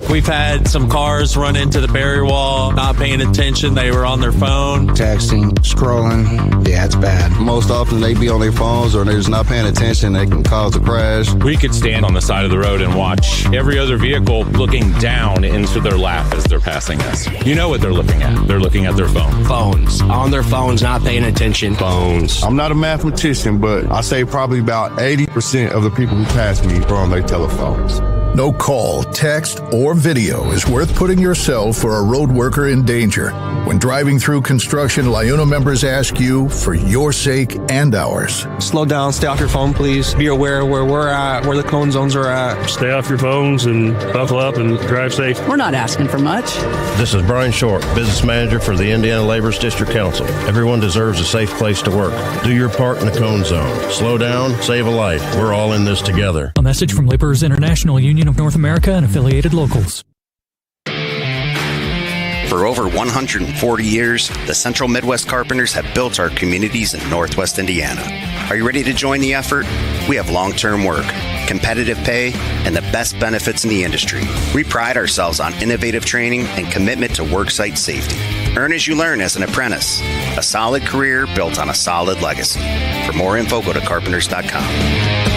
We've had some cars run into the barrier wall, not paying attention. They were on their phone. Texting, scrolling. Yeah, it's bad. Most often they be on their phones or they're just not paying attention. They can cause a crash. We could stand on the side of the road and watch every other vehicle looking down into their lap as they're passing us. You know what they're looking at. They're looking at their phone. Phones. On their phones, not paying attention. Phones. I'm not a mathematician, but I say probably about 80% of the people who pass me are on their telephones. No call, text, or video is worth putting yourself or a road worker in danger. When driving through construction, LIUNA members ask you for your sake and ours. Slow down, stay off your phone, please. Be aware where we're at, where the cone zones are at. Stay off your phones and buckle up and drive safe. We're not asking for much. This is Brian Short, Business Manager for the Indiana Labor's District Council. Everyone deserves a safe place to work. Do your part in the cone zone. Slow down, save a life. We're all in this together. A message from Laborers International Union of North America and affiliated locals. For over 140 years, the Central Midwest Carpenters have built our communities in Northwest Indiana. Are you ready to join the effort? We have long-term work, competitive pay, and the best benefits in the industry. We pride ourselves on innovative training and commitment to worksite safety. Earn as you learn as an apprentice. A solid career built on a solid legacy. For more info, go to carpenters.com.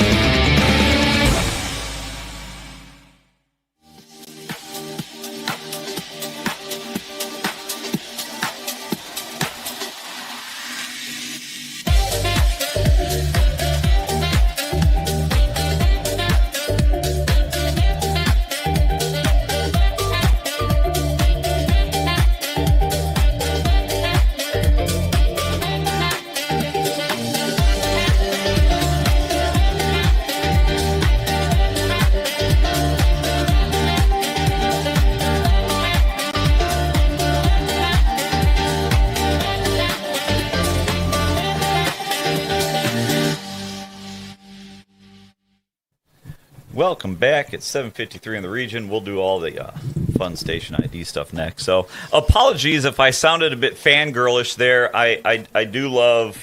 welcome back. It's 7:53 in the region. We'll do all the fun station ID stuff next. So apologies if I sounded a bit fangirlish there. I do love,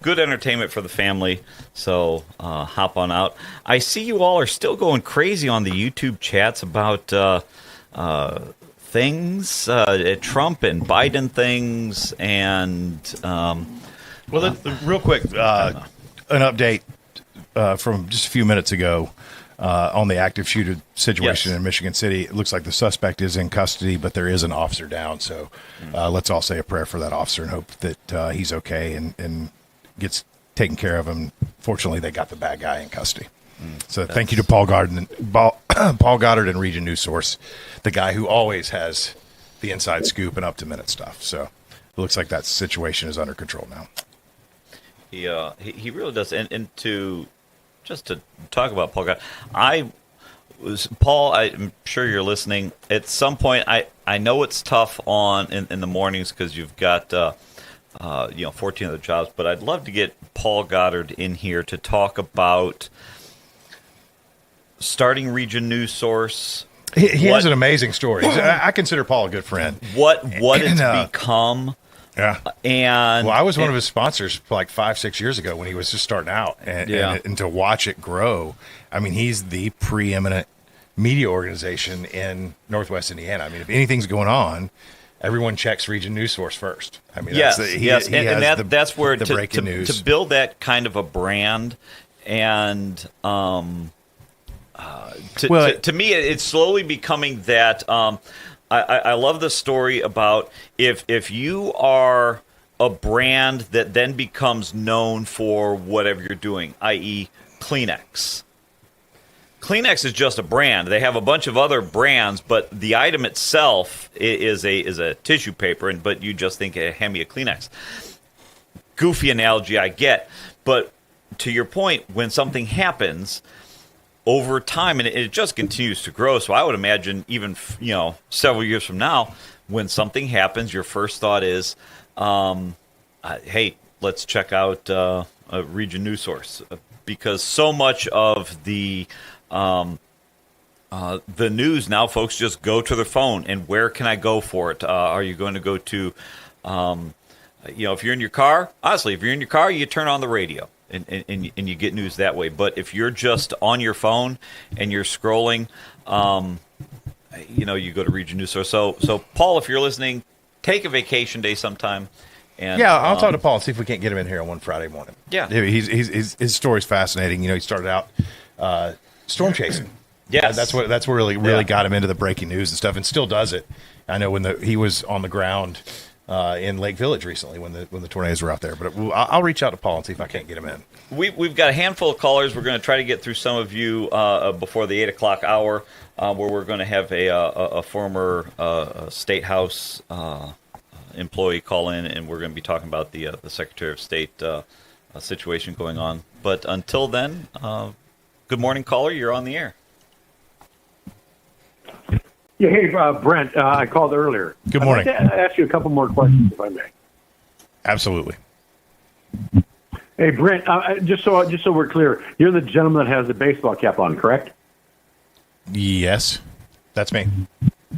good entertainment for the family. So hop on out. I see you all are still going crazy on the YouTube chats about things, Trump and Biden things, and real quick, an update from just a few minutes ago on the active shooter situation in Michigan City. It looks like the suspect is in custody, but there is an officer down. So let's all say a prayer for that officer and hope that he's okay and gets taken care of. And fortunately, they got the bad guy in custody. So thank you to Paul Goddard and Region News Source, the guy who always has the inside scoop and up-to-minute stuff. So it looks like that situation is under control now. He really does. And to talk about Paul Goddard, Paul, I'm sure you're listening. At some point, I know it's tough in the mornings because you've got 14 other jobs, but I'd love to get Paul Goddard in here to talk about starting Region News Source. He has an amazing story. I consider Paul a good friend. What it's become. Yeah. And I was one of his sponsors like 5-6 years ago when he was just starting out, and to watch it grow. I mean, he's the preeminent media organization in Northwest Indiana. I mean, if anything's going on, everyone checks Region News Source first. I mean, yes, that's where the breaking news. To build that kind of a brand, and to me, it's slowly becoming that. I love the story about if you are a brand that then becomes known for whatever you're doing, i.e. Kleenex. Kleenex is just a brand. They have a bunch of other brands, but the item itself is a tissue paper, but you just think, hand me a Kleenex. Goofy analogy, I get. But to your point, when something happens over time, and it just continues to grow, so I would imagine even several years from now, when something happens, your first thought is, hey, let's check out a Region News Source, because so much of the news now, folks just go to their phone, and where can I go for it? Are you going to go to, if you're in your car? Honestly, if you're in your car, you turn on the radio. And you get news that way. But if you're just on your phone and you're scrolling, you go to Region News Source. So Paul, if you're listening, take a vacation day sometime. And I'll talk to Paul and see if we can't get him in here on one Friday morning. Yeah, his story's fascinating. He started out storm chasing. Yes, that's what really got him into the breaking news and stuff, and still does it. I know when he was on the ground in Lake Village recently when the tornadoes were out there. But I'll reach out to Paul and see if I can't get him in. We've got a handful of callers. We're going to try to get through some of you before the 8 o'clock hour, where we're going to have a former State House employee call in, and we're going to be talking about the Secretary of State situation going on. But until then, good morning, caller. You're on the air. Yeah, hey, Brent, I called earlier. Good morning. I'd like to ask you a couple more questions, if I may. Absolutely. Hey, Brent, just so we're clear, you're the gentleman that has the baseball cap on, correct? Yes, that's me.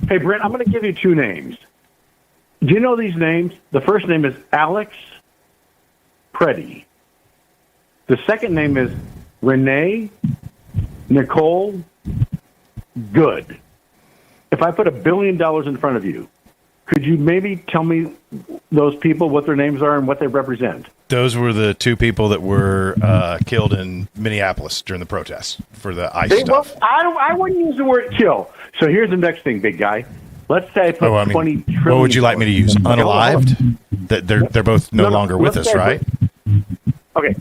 Hey, Brent, I'm going to give you two names. Do you know these names? The first name is Alex Preddy. The second name is Renee Nicole Good. If I put $1 billion in front of you, could you maybe tell me those people, what their names are and what they represent? Those were the two people that were killed in Minneapolis during the protests for the ICE stuff. Well, I wouldn't use the word kill. So here's the next thing, big guy. Let's say I put $20 trillion. What would you like me to use? Unalived? That they're both no longer with us, right? Okay.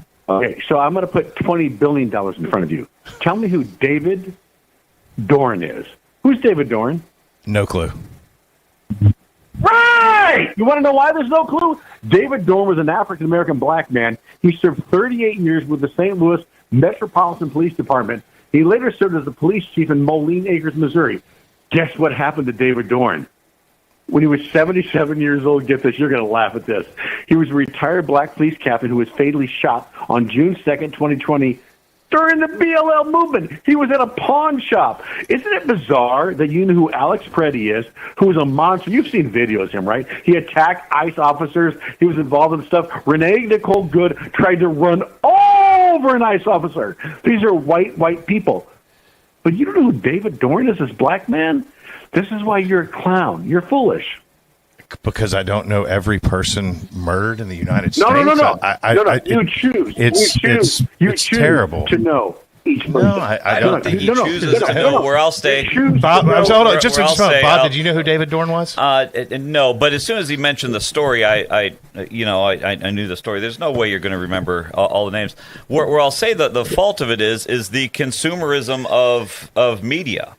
So I'm going to put $20 billion in front of you. Tell me who David Dorn is. Who's David Dorn? No clue. Right! You want to know why there's no clue? David Dorn was an African-American black man. He served 38 years with the St. Louis Metropolitan Police Department. He later served as the police chief in Moline Acres, Missouri. Guess what happened to David Dorn? When he was 77 years old, get this, you're going to laugh at this. He was a retired black police captain who was fatally shot on June 2nd, 2020, during the BLL movement. He was at a pawn shop. Isn't it bizarre that you know who Alex Preddy is, who was a monster? You've seen videos of him, right? He attacked ICE officers. He was involved in stuff. Renee Nicole Good tried to run over an ICE officer. These are white people. But you don't know who David Dorn is, this black man? This is why you're a clown. You're foolish. Because I don't know every person murdered in the United No. States. No. You choose. It's terrible to know each person. No, I don't think he chooses to know where I'll stay. Bob, hold on, just Bob, I'll, did you know who David Dorn was? No, but as soon as he mentioned the story, I knew the story. There's no way you're going to remember all the names. Where I'll say that the fault of it is the consumerism of media.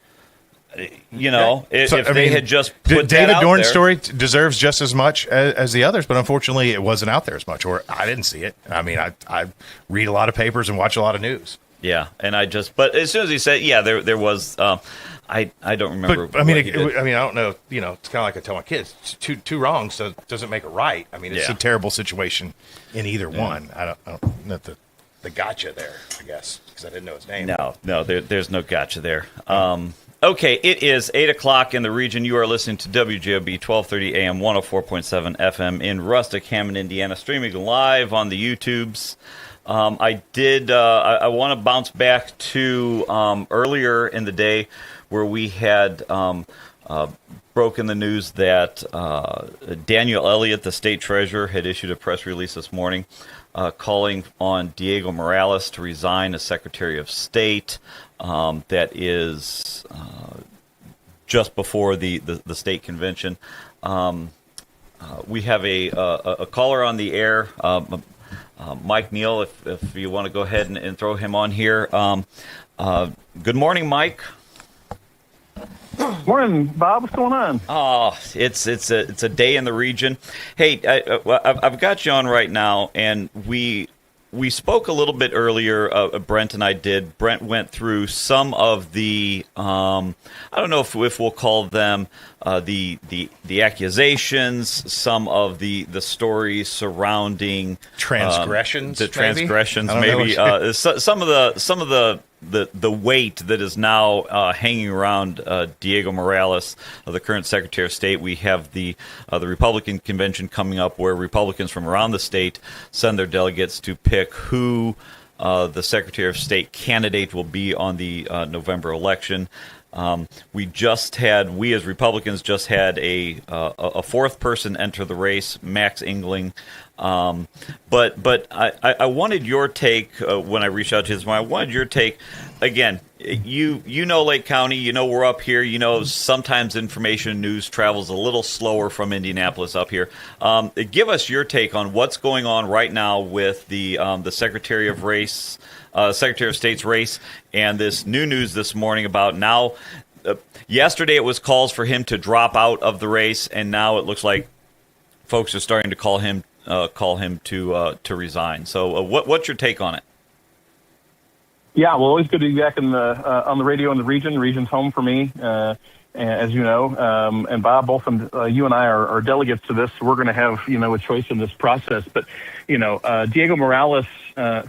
If they had just put David Dorn's there, story deserves just as much as the others, but unfortunately, it wasn't out there as much, or I didn't see it. I mean, I read a lot of papers and watch a lot of news. Yeah, and but as soon as he said, there was. I don't remember. But, I don't know. It's kind of like I tell my kids: two wrongs doesn't make it right. I mean, it's a terrible situation in either one. I don't know the gotcha there. I guess because I didn't know his name. No, there's no gotcha there. Okay, it is 8 o'clock in the region. You are listening to WJOB 1230 AM 104.7 FM in Rustic, Hammond, Indiana, streaming live on the YouTubes. I want to bounce back to earlier in the day where we had broken the news that Daniel Elliott, the state treasurer, had issued a press release this morning calling on Diego Morales to resign as Secretary of State. That is just before the state convention. We have a caller on the air, Mike Neal, if you want to go ahead and throw him on here. Good morning, Mike. Morning, Bob. What's going on? Oh, it's a day in the region. Hey, I've got you on right now, and we spoke a little bit earlier. Brent and I did. Brent went through some of the I don't know if we'll call them the accusations, some of the stories surrounding transgressions, the transgressions, maybe some of the weight that is now hanging around Diego Morales, the current Secretary of State. We have the Republican convention coming up, where Republicans from around the state send their delegates to pick who the Secretary of State candidate will be on the November election. We as Republicans just had a fourth person enter the race, Max Engling. But I wanted your take when I reached out to this one. I wanted your take. Again, you know Lake County, we're up here, sometimes information news travels a little slower from Indianapolis up here. Give us your take on what's going on right now with the Secretary of State's race, and this new news this morning about now. Yesterday it was calls for him to drop out of the race, and now it looks like folks are starting to call him to resign. So what's your take on it? Yeah, well, always good to be back on the radio in the region. The region's home for me, as you know. And Bob, both you and I are delegates to this. So we're going to have a choice in this process. But Diego Morales,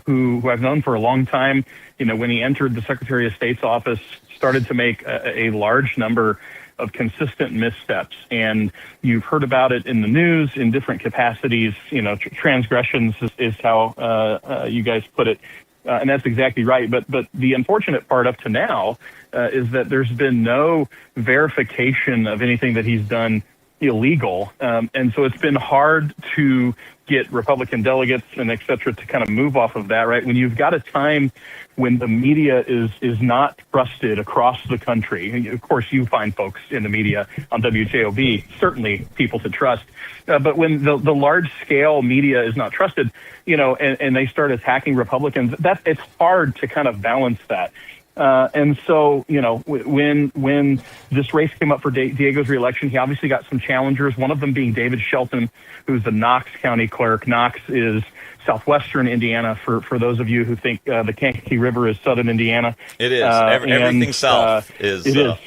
who I've known for a long time, when he entered the Secretary of State's office, started to make a large number of consistent missteps, and you've heard about it in the news in different capacities. Transgressions is how you guys put it, and that's exactly right. But the unfortunate part up to now is that there's been no verification of anything that he's done illegal, and so it's been hard to get Republican delegates and et cetera to kind of move off of that. Right, when you've got a time when the media is not trusted across the country. Of course, you find folks in the media on WJOB, certainly people to trust. But when the large-scale media is not trusted, and they start attacking Republicans, it's hard to kind of balance that. And so, when this race came up for Diego's reelection, he obviously got some challengers, one of them being David Shelton, who's the Knox County clerk. Knox is southwestern Indiana, for those of you who think the Kankakee River is southern Indiana. It is. Everything south is southern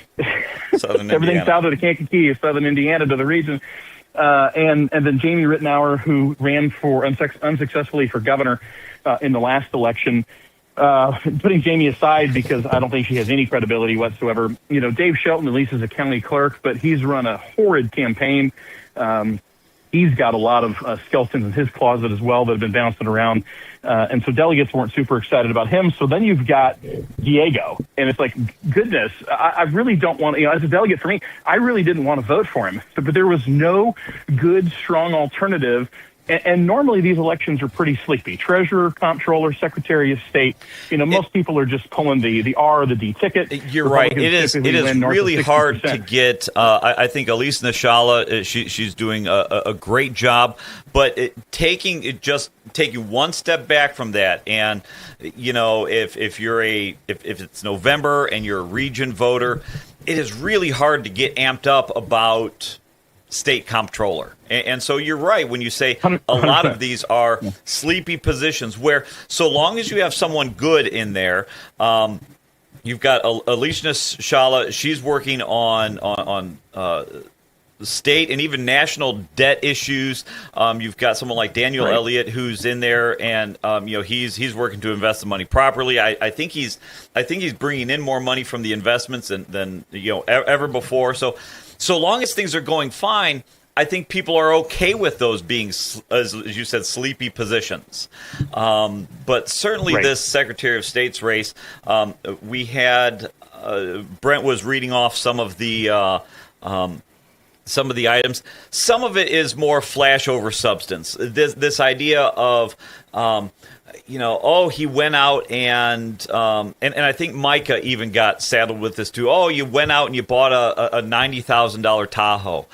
Indiana. Everything south of the Kankakee is southern Indiana to the region. And then Jamie Rittenauer, who ran unsuccessfully for governor in the last election. putting Jamie aside because I don't think she has any credibility whatsoever. Dave Shelton at least is a county clerk, but he's run a horrid campaign. He's got a lot of skeletons in his closet as well that have been bouncing around. And so delegates weren't super excited about him. So then you've got Diego. And it's like, goodness, I really don't want to, as a delegate for me, I really didn't want to vote for him. But there was no good, strong alternative. And normally these elections are pretty sleepy. Treasurer, comptroller, secretary of state. Most people are just pulling the R or the D ticket. You're right. It is really hard to get. I think Elise Nashala, she's doing a great job. But taking one step back from that, and if it's November and you're a region voter, it is really hard to get amped up about state comptroller. And so you're right when you say a lot of these are sleepy positions where so long as you have someone good in there, you've got Alicia Shala. She's working on state and even national debt issues. You've got someone like Daniel Elliott who's in there, and he's working to invest the money properly. I think he's bringing in more money from the investments than ever before. So long as things are going fine, I think people are okay with those being, as you said, sleepy positions. But certainly this Secretary of State's race, we had Brent was reading off some of the items. Some of it is more flash over substance. This idea of he went out and I think Micah even got saddled with this too. Oh, you went out and you bought a $90,000 Tahoe.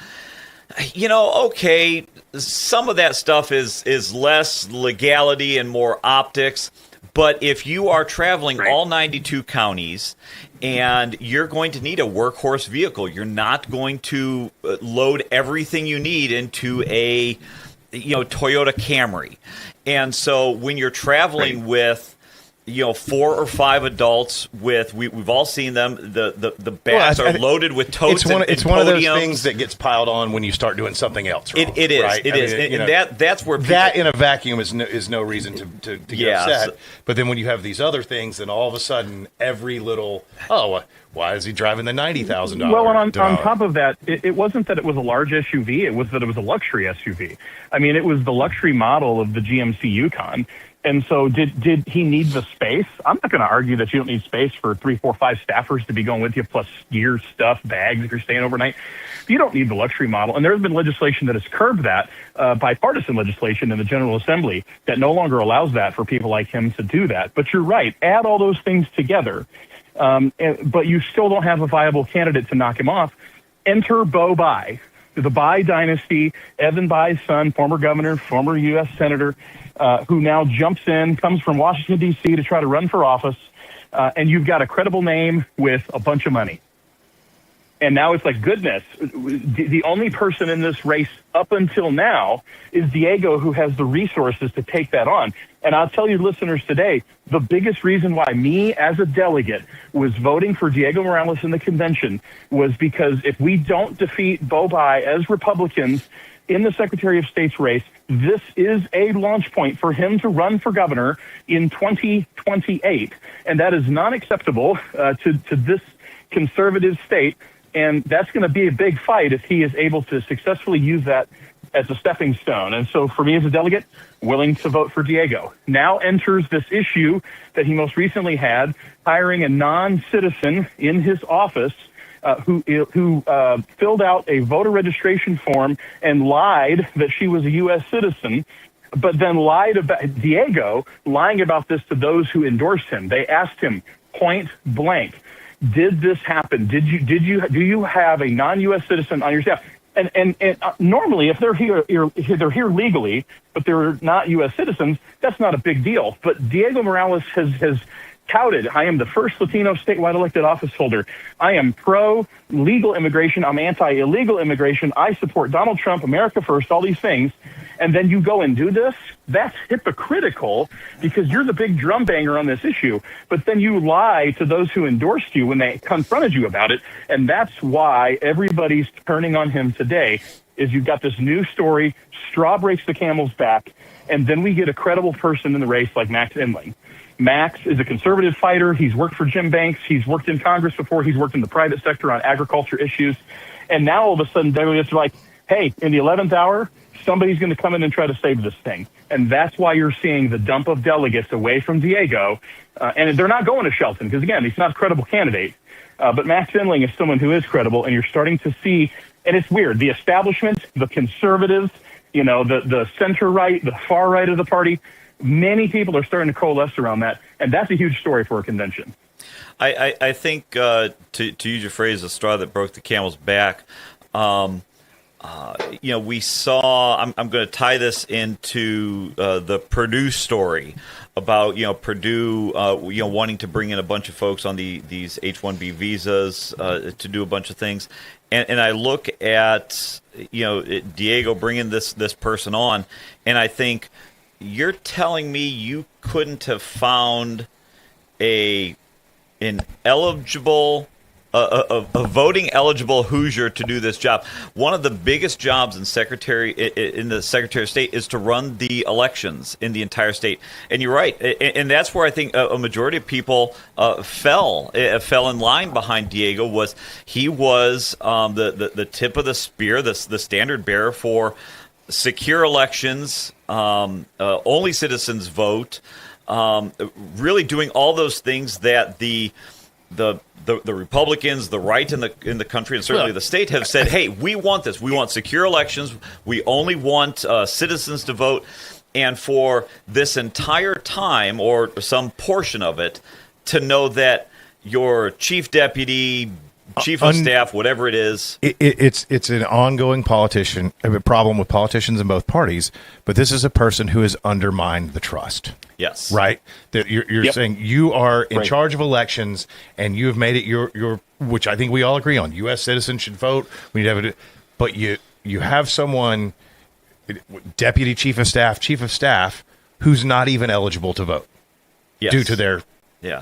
Okay, some of that stuff is less legality and more optics. But if you are traveling all 92 counties and you're going to need a workhorse vehicle, you're not going to load everything you need into a Toyota Camry. And so when you're traveling with 4 or 5 adults we've all seen them, the bags are loaded with totes. It's one of those things that gets piled on when you start doing something else wrong. It is. Right? It is. And that's where people, that in a vacuum is no reason to get upset. But then when you have these other things, then all of a sudden every little why is he driving the $90,000? Well, and on top of that, it wasn't that it was a large SUV; it was that it was a luxury SUV. I mean, it was the luxury model of the GMC Yukon. And so did he need the space? I'm not going to argue that you don't need space for 3, 4, 5 staffers to be going with you, plus gear, stuff, bags if you're staying overnight. You don't need the luxury model. And there has been legislation that has curbed that, bipartisan legislation in the General Assembly that no longer allows that for people like him to do that. But you're right. Add all those things together, but you still don't have a viable candidate to knock him off. Enter Bo Bai, the Bai dynasty, Evan Bai's son, former governor, former U.S. senator, who now jumps in, comes from Washington, D.C. to try to run for office, and you've got a credible name with a bunch of money. And now it's like, goodness, the only person in this race up until now is Diego, who has the resources to take that on. And I'll tell you, listeners, today, the biggest reason why me as a delegate was voting for Diego Morales in the convention was because if we don't defeat Bo Bai as Republicans in the Secretary of State's race, this is a launch point for him to run for governor in 2028. And that is not acceptable to this conservative state. And that's going to be a big fight if he is able to successfully use that as a stepping stone. And so for me as a delegate, willing to vote for Diego. Now enters this issue that he most recently had, hiring a non-citizen in his office who filled out a voter registration form and lied that she was a U.S. citizen, but then lied about Diego, lying about this to those who endorsed him. They asked him point blank, did this happen? Do you have a non-U.S. citizen on your staff? And normally, if they're here legally, but they're not U.S. citizens, that's not a big deal. But Diego Morales has touted, I am the first Latino statewide elected office holder. I am pro-legal immigration. I'm anti-illegal immigration. I support Donald Trump, America first, all these things. And then you go and do this? That's hypocritical because you're the big drum banger on this issue. But then you lie to those who endorsed you when they confronted you about it. And that's why everybody's turning on him today. is you've got this new story, straw breaks the camel's back, and then we get a credible person in the race like Max Inling. Max is a conservative fighter. He's worked for Jim Banks. He's worked in Congress before. He's worked in the private sector on agriculture issues. And now all of a sudden, delegates are like, hey, in the 11th hour, somebody's going to come in and try to save this thing. And that's why you're seeing the dump of delegates away from Diego. And they're not going to Shelton because, again, he's not a credible candidate. But Max Inling is someone who is credible, and you're starting to see, and it's weird, the establishment, the conservatives, the center-right, the far-right of the party, many people are starting to coalesce around that, and that's a huge story for a convention. I think, to use your phrase, the straw that broke the camel's back, we saw, I'm going to tie this into the Purdue story about, Purdue, wanting to bring in a bunch of folks on these H-1B visas to do a bunch of things. And I look at, Diego bringing this person on, and I think, you're telling me you couldn't have found an eligible, a voting eligible Hoosier to do this job? One of the biggest jobs in the Secretary of State is to run the elections in the entire state. And you're right, and that's where I think a majority of people fell in line behind Diego. He was the tip of the spear, the standard bearer for secure elections, only citizens vote, really doing all those things that the Republicans, the right in the country, and certainly the state have said, hey, we want this. We want secure elections. We only want citizens to vote. And for this entire time, or some portion of it, to know that your chief deputy, chief of staff, whatever it is. It's an ongoing problem with politicians in both parties, but this is a person who has undermined the trust. Yes. Right? You're saying you are in charge of elections, and you have made it your which I think we all agree on. U.S. citizens should vote. We need to have it. But you have someone, deputy chief of staff, who's not even eligible to vote due to their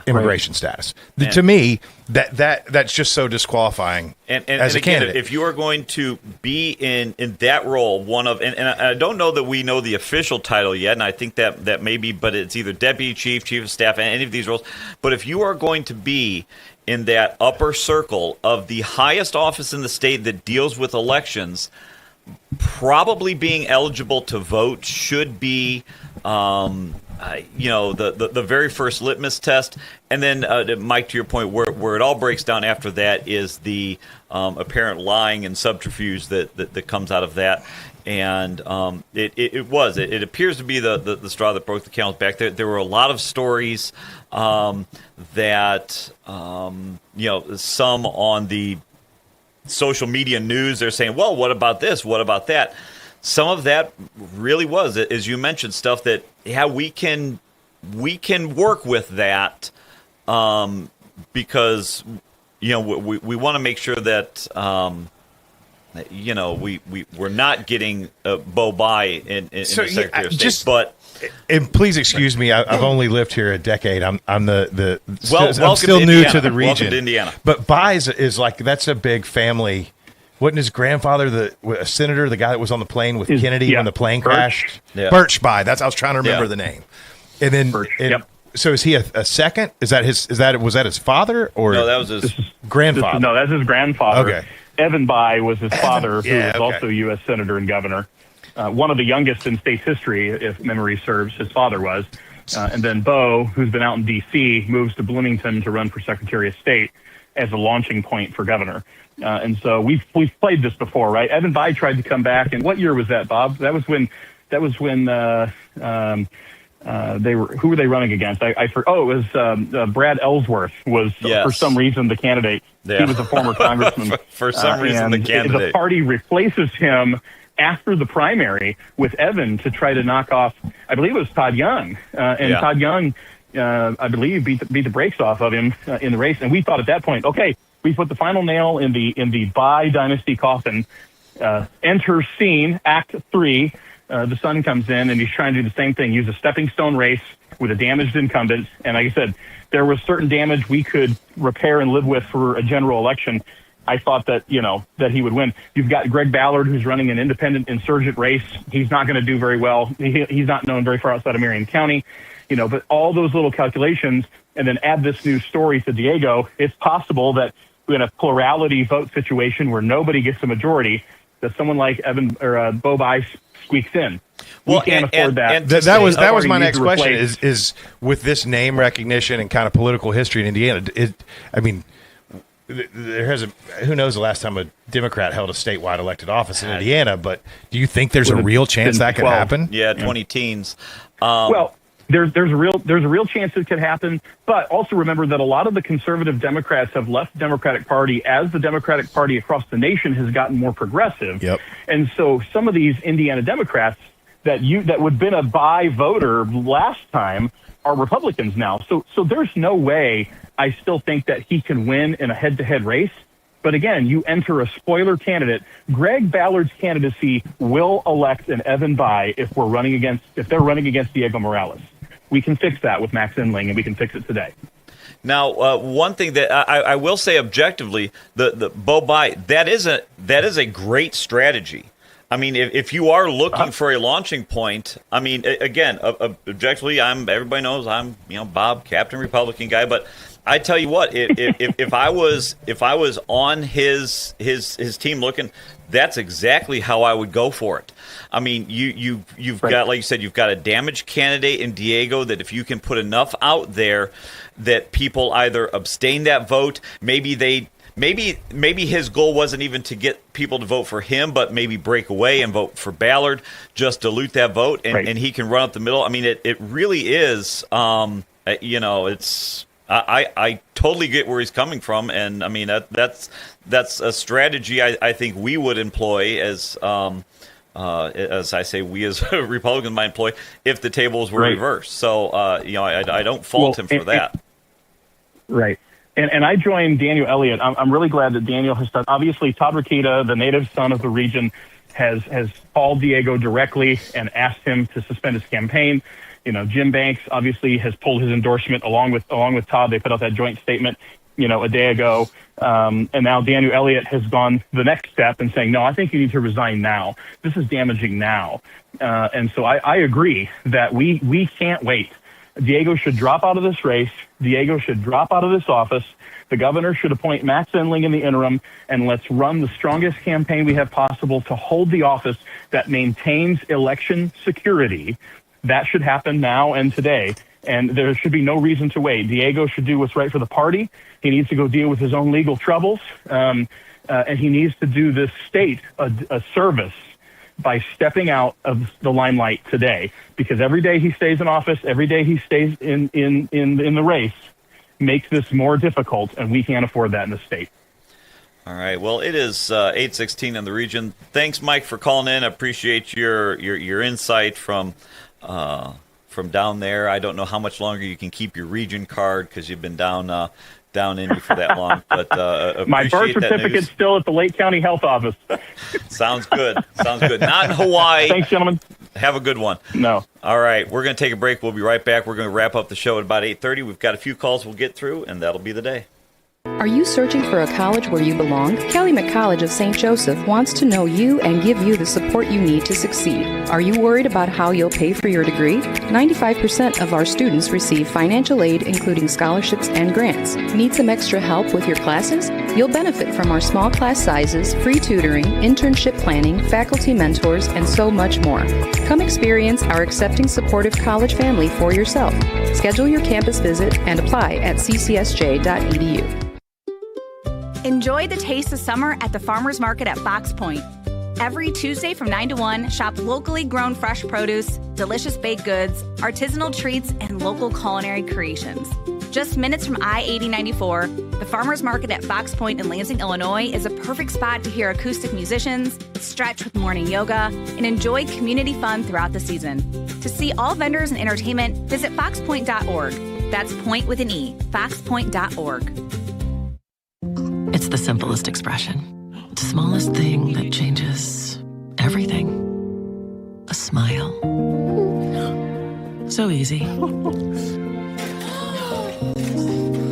immigration status. To me, that's just so disqualifying as a candidate. If you are going to be in that role, and I don't know that we know the official title yet, and I think that may be, but it's either deputy chief, chief of staff, any of these roles. But if you are going to be in that upper circle of the highest office in the state that deals with elections, probably being eligible to vote should be the very first litmus test. And then, Mike, to your point, where it all breaks down after that is the apparent lying and subterfuge that comes out of that. And it appears to be the straw that broke the camel's back. There were a lot of stories that some on the social media news, they're saying, well, what about this? What about that? Some of that really was, as you mentioned, stuff that, we can work with that because, we want to make sure that, we're not getting Bo by in the Secretary of State. But and please excuse me, I've only lived here a decade. I'm still new to the region. Welcome to Indiana. But Buys is like, that's a big family. Wasn't his grandfather a senator, the guy that was on the plane with Kennedy when the plane crashed? Yeah. Birch Buy. I was trying to remember the name. And then, so is he a second? Was that his father or no? That was his grandfather. No, that's his grandfather. Okay. Evan Buy was his father, who was also a U.S. senator and governor. One of the youngest in state history, if memory serves. His father was, and then Bo, who's been out in D.C., moves to Bloomington to run for Secretary of State as a launching point for governor. And so we've played this before, right? Evan Buy tried to come back, and what year was that, Bob? That was when they were. Who were they running against? It was Brad Ellsworth was for some reason the candidate. Yeah. He was a former congressman. For some reason, the candidate. The party replaces him after the primary with Evan to try to knock off. I believe it was Todd Young, Todd Young, I believe, beat the brakes off of him in the race. And we thought at that point, okay, we put the final nail in the Buy dynasty coffin. Enter scene, Act 3. The son comes in, and he's trying to do the same thing, use a stepping stone race with a damaged incumbent. And like I said, there was certain damage we could repair and live with for a general election. I thought that, that he would win. You've got Greg Ballard, who's running an independent insurgent race. He's not going to do very well. He's not known very far outside of Marion County, but all those little calculations, and then add this new story to Diego, it's possible that in a plurality vote situation where nobody gets a majority, that someone like Evan or Bo Bice squeaks in. We can't afford that. That was my next question is with this name recognition and kind of political history in Indiana, there hasn't. Who knows the last time a Democrat held a statewide elected office in Indiana? But do you think there's a real chance that could happen? Yeah, 20 teens. Well, there's a real chance it could happen. But also remember that a lot of the conservative Democrats have left the Democratic Party as the Democratic Party across the nation has gotten more progressive. Yep. And so some of these Indiana Democrats that would have been a buy voter last time are Republicans now. So there's no way. I still think that he can win in a head-to-head race. But again, you enter a spoiler candidate. Greg Ballard's candidacy will elect an Evan Bayh if they're running against Diego Morales. We can fix that with Max Inling, and we can fix it today. Now, one thing that I will say objectively, the Bo Bayh, that is a great strategy. I mean, if you are looking for a launching point, I mean, again, objectively, everybody knows I'm Bob, Captain Republican guy, but I tell you what, if I was on his team looking, that's exactly how I would go for it. I mean, you've got, like you said, you've got a damaged candidate in Diego that if you can put enough out there that people either abstain that vote, maybe his goal wasn't even to get people to vote for him, but maybe break away and vote for Ballard, just dilute that vote, and he can run up the middle. I mean, it really is, it's. I totally get where he's coming from, and I mean that's a strategy I think we would employ as I say, we as Republicans might employ if the tables were reversed. So I don't fault him for that. Right. And I joined Daniel Elliott. I'm really glad that Daniel has done. Obviously, Todd Rokita, the native son of the region, has called Diego directly and asked him to suspend his campaign. Jim Banks obviously has pulled his endorsement along with Todd. They put out that joint statement, a day ago. And now Daniel Elliott has gone the next step and saying, no, I think you need to resign now. This is damaging now. And so I agree that we can't wait. Diego should drop out of this race. Diego should drop out of this office. The governor should appoint Max Inling in the interim, and let's run the strongest campaign we have possible to hold the office that maintains election security. That should happen now and today, and there should be no reason to wait. Diego should do what's right for the party. He needs to go deal with his own legal troubles, and he needs to do this state a service by stepping out of the limelight today, because every day he stays in office, every day he stays in the race, makes this more difficult, and we can't afford that in the state. All right. Well, it is 8:16 in the region. Thanks, Mike, for calling in. I appreciate your insight from down there. I don't know how much longer you can keep your region card because you've been down Indy for that long. But my birth certificate's still at the Lake County Health Office. Sounds good. Not in Hawaii. Thanks, gentlemen. Have a good one. No. All right. We're going to take a break. We'll be right back. We're going to wrap up the show at about 8:30. We've got a few calls we'll get through, and that'll be the day. Are you searching for a college where you belong? Calumet College of St. Joseph wants to know you and give you the support you need to succeed. Are you worried about how you'll pay for your degree? 95% of our students receive financial aid, including scholarships and grants. Need some extra help with your classes? You'll benefit from our small class sizes, free tutoring, internship planning, faculty mentors, and so much more. Come experience our accepting, supportive college family for yourself. Schedule your campus visit and apply at ccsj.edu. Enjoy the taste of summer at the Farmers Market at Fox Point. Every Tuesday from 9 to 1, shop locally grown fresh produce, delicious baked goods, artisanal treats, and local culinary creations. Just minutes from I-8094, the Farmers Market at Fox Point in Lansing, Illinois is a perfect spot to hear acoustic musicians, stretch with morning yoga, and enjoy community fun throughout the season. To see all vendors and entertainment, visit foxpoint.org. That's point with an E, foxpoint.org. It's the simplest expression. The smallest thing that changes everything. A smile. So easy.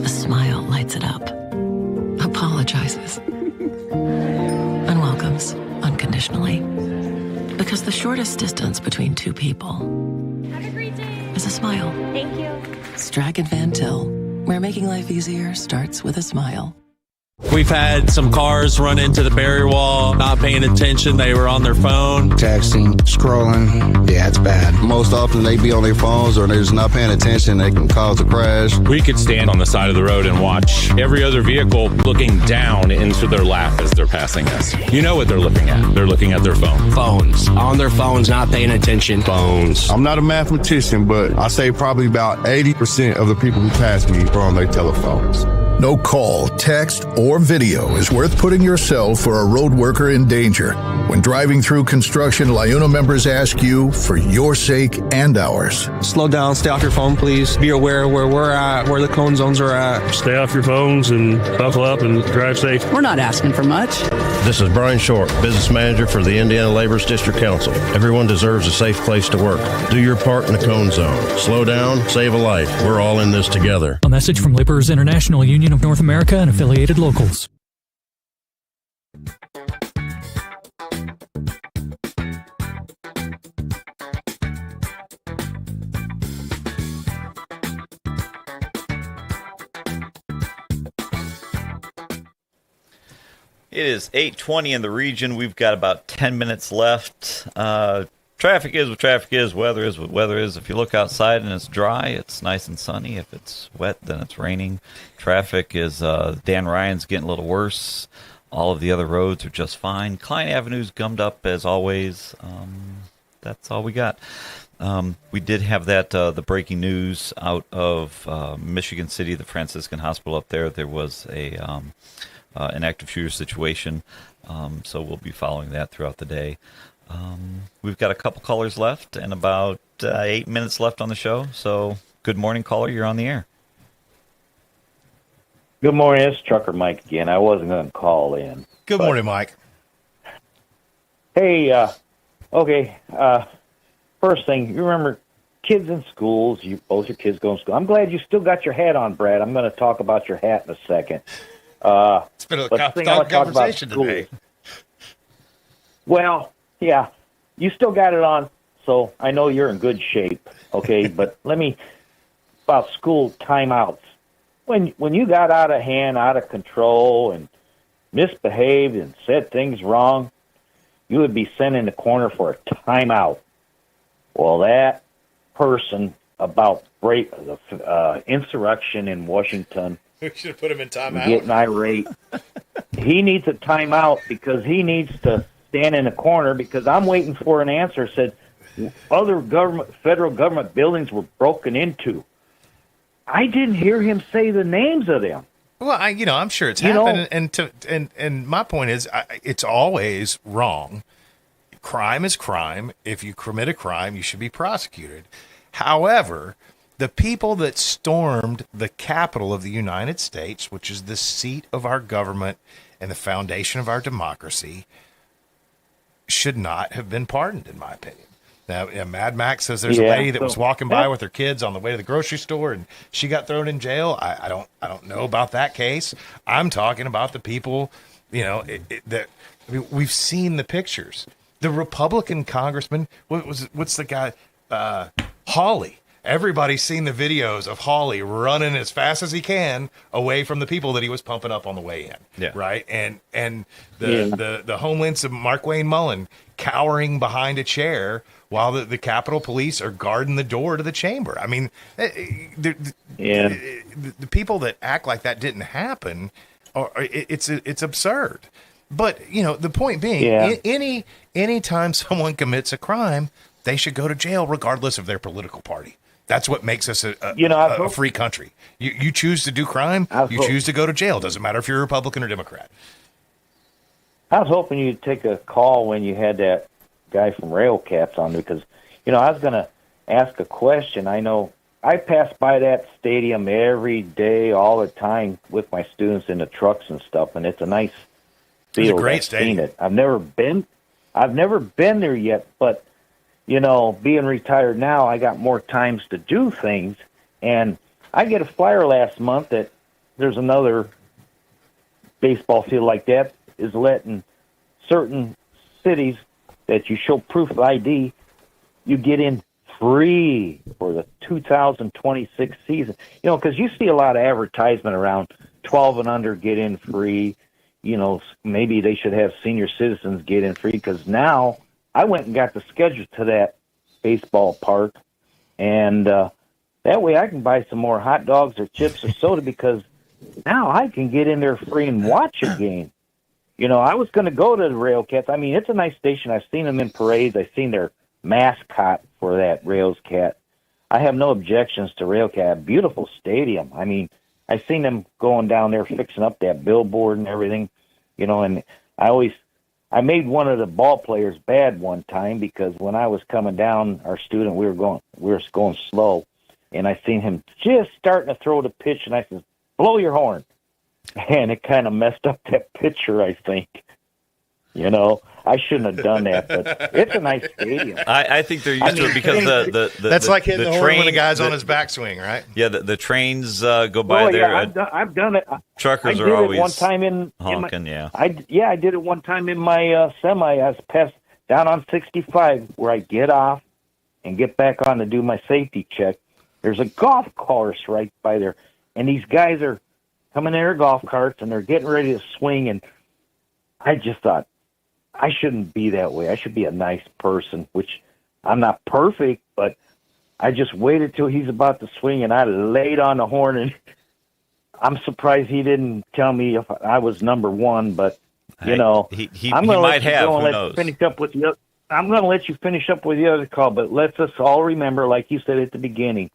A smile lights it up. Apologizes. unconditionally. Because the shortest distance between two people is a smile. Thank you. Strachan Van Til, where making life easier starts with a smile. We've had some cars run into the barrier wall, not paying attention. They were on their phone. Texting, scrolling. Yeah, it's bad. Most often they be on their phones or they're just not paying attention. They can cause a crash. We could stand on the side of the road and watch every other vehicle looking down into their lap as they're passing us. You know what they're looking at. They're looking at their phone. Phones. On their phones, not paying attention. Phones. I'm not a mathematician, but I say probably about 80% of the people who pass me are on their telephones. No call, text, or video is worth putting yourself or a road worker in danger. When driving through construction, LIUNA members ask you for your sake and ours. Slow down, stay off your phone, please. Be aware where we're at, where the cone zones are at. Stay off your phones and buckle up and drive safe. We're not asking for much. This is Brian Short, Business Manager for the Indiana Laborers District Council. Everyone deserves a safe place to work. Do your part in the cone zone. Slow down, save a life. We're all in this together. A message from Laborers International Union of North America and affiliated locals. It is 8:20 in the region. We've got about 10 minutes left. Traffic is what traffic is. Weather is what weather is. If you look outside and it's dry, it's nice and sunny. If it's wet, then it's raining. Traffic is, Dan Ryan's getting a little worse. All of the other roads are just fine. Klein Avenue's gummed up as always. That's all we got. We did have that, the breaking news out of Michigan City, the Franciscan Hospital up there. There was an active shooter situation, so we'll be following that throughout the day. We've got a couple callers left and about 8 minutes left on the show. So, good morning, caller. You're on the air. Good morning. It's Trucker Mike again. I wasn't going to call in. Good morning, Mike. Hey, okay. First thing, you remember kids in schools, both your kids go to school. I'm glad you still got your hat on, Brad. I'm going to talk about your hat in a second. It's been a conversation today. Well, yeah, you still got it on, so I know you're in good shape, okay? But about school timeouts. When you got out of hand, out of control, and misbehaved and said things wrong, you would be sent in the corner for a timeout. Well, that person about the insurrection in Washington, we should have put him in timeout. Getting irate. He needs a timeout because he needs to stand in a corner because I'm waiting for an answer. Said other federal government buildings were broken into. I didn't hear him say the names of them. Well, I'm sure it's happened, and my point is, it's always wrong. Crime is crime. If you commit a crime, you should be prosecuted. However, the people that stormed the Capitol of the United States, which is the seat of our government and the foundation of our democracy, should not have been pardoned, in my opinion. Now, Mad Max says there's a lady that was walking by with her kids on the way to the grocery store, and she got thrown in jail. I don't know about that case. I'm talking about the people, we've seen the pictures. The Republican congressman, what's the guy? Hawley. Everybody's seen the videos of Hawley running as fast as he can away from the people that he was pumping up on the way in. Yeah. Right. And the homelands of Mark Wayne Mullen cowering behind a chair while the Capitol Police are guarding the door to the chamber. I mean, the people that act like that didn't happen, it's absurd. But, the point being, any time someone commits a crime, they should go to jail regardless of their political party. That's what makes us a free country. You choose to do crime, you choose to go to jail. Doesn't matter if you're a Republican or Democrat. I was hoping you'd take a call when you had that guy from Rail Cats on because, I was going to ask a question. I know I pass by that stadium every day, all the time with my students in the trucks and stuff, and it's a nice field. It's a great stadium. I've never been there yet, but being retired now, I got more times to do things. And I get a flyer last month that there's another baseball field like that is letting certain cities that you show proof of ID, you get in free for the 2026 season. You know, because you see a lot of advertisement around 12 and under get in free. You know, maybe they should have senior citizens get in free, because now I went and got the schedule to that baseball park, and that way I can buy some more hot dogs or chips or soda, because now I can get in there free and watch a game. You know, I was going to go to the Railcats. I mean, it's a nice station. I've seen them in parades. I've seen their mascot for that Railcat. I have no objections to Railcat. Beautiful stadium. I mean, I've seen them going down there fixing up that billboard and everything, you know, and I made one of the ball players bad one time, because when I was coming down, our student, we were going slow, and I seen him just starting to throw the pitch, and I said, blow your horn. And it kind of messed up that pitcher, I think. You know, I shouldn't have done that, but it's a nice stadium. I think they're used to it, because that's like hitting the horn when a guy's on on his backswing, right? Yeah, the trains go by there. I've done it. Truckers I are did always it one time honking. I did it one time in my semi. I was passed down on 65, where I get off and get back on to do my safety check. There's a golf course right by there, and these guys are coming in their golf carts, and they're getting ready to swing, and I just thought, I shouldn't be that way. I should be a nice person, which I'm not perfect, but I just waited till he's about to swing, and I laid on the horn, and I'm surprised he didn't tell me if I was number one, but, you know, he might have. Who knows? I'm going to let you finish up with the other call, but let's us all remember, like you said at the beginning,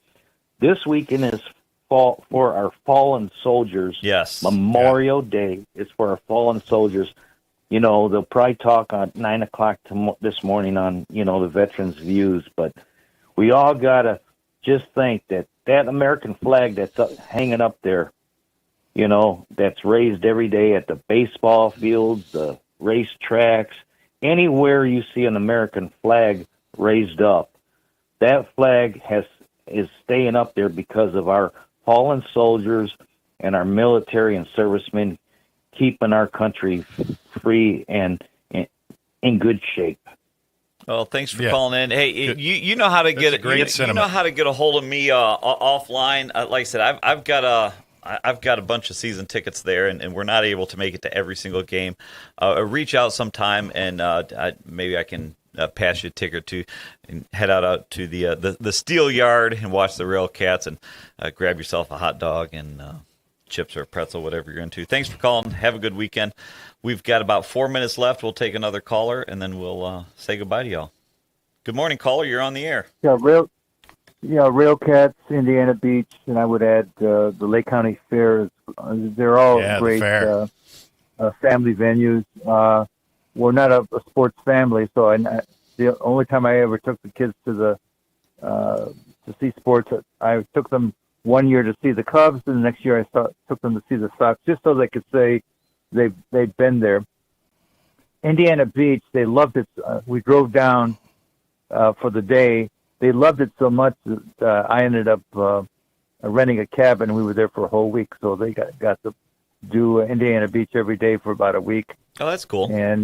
this weekend is for our fallen soldiers. Yes. Memorial Day is for our fallen soldiers. You know, they'll probably talk on 9 o'clock this morning on, you know, the veterans' views, but we all got to just think that American flag that's hanging up there, you know, that's raised every day at the baseball fields, the racetracks, anywhere you see an American flag raised up, that flag is staying up there because of our fallen soldiers and our military and servicemen keeping our country free and in good shape. Well, thanks for calling in. Hey, you know how to get you know how to get a hold of me offline. Like I said, I've got a bunch of season tickets there, and we're not able to make it to every single game. Reach out sometime, and maybe I can pass you a ticket or two, and head out to the Steel Yard and watch the Railcats, and grab yourself a hot dog and chips or a pretzel, whatever you're into. Thanks for calling. Have a good weekend. We've got about 4 minutes left. We'll take another caller, and then we'll say goodbye to y'all. Good morning, caller. You're on the air. Railcats, Indiana Beach, and I would add the Lake County Fair. They're all great family venues. We're not a sports family, so the only time I ever took the kids to see sports, I took them one year to see the Cubs, and the next year I took them to see the Sox, just so they could say they'd been there. Indiana Beach, they loved it. We drove down for the day. They loved it so much that I ended up renting a cabin, and we were there for a whole week. So they got to do Indiana Beach every day for about a week. Oh, that's cool. And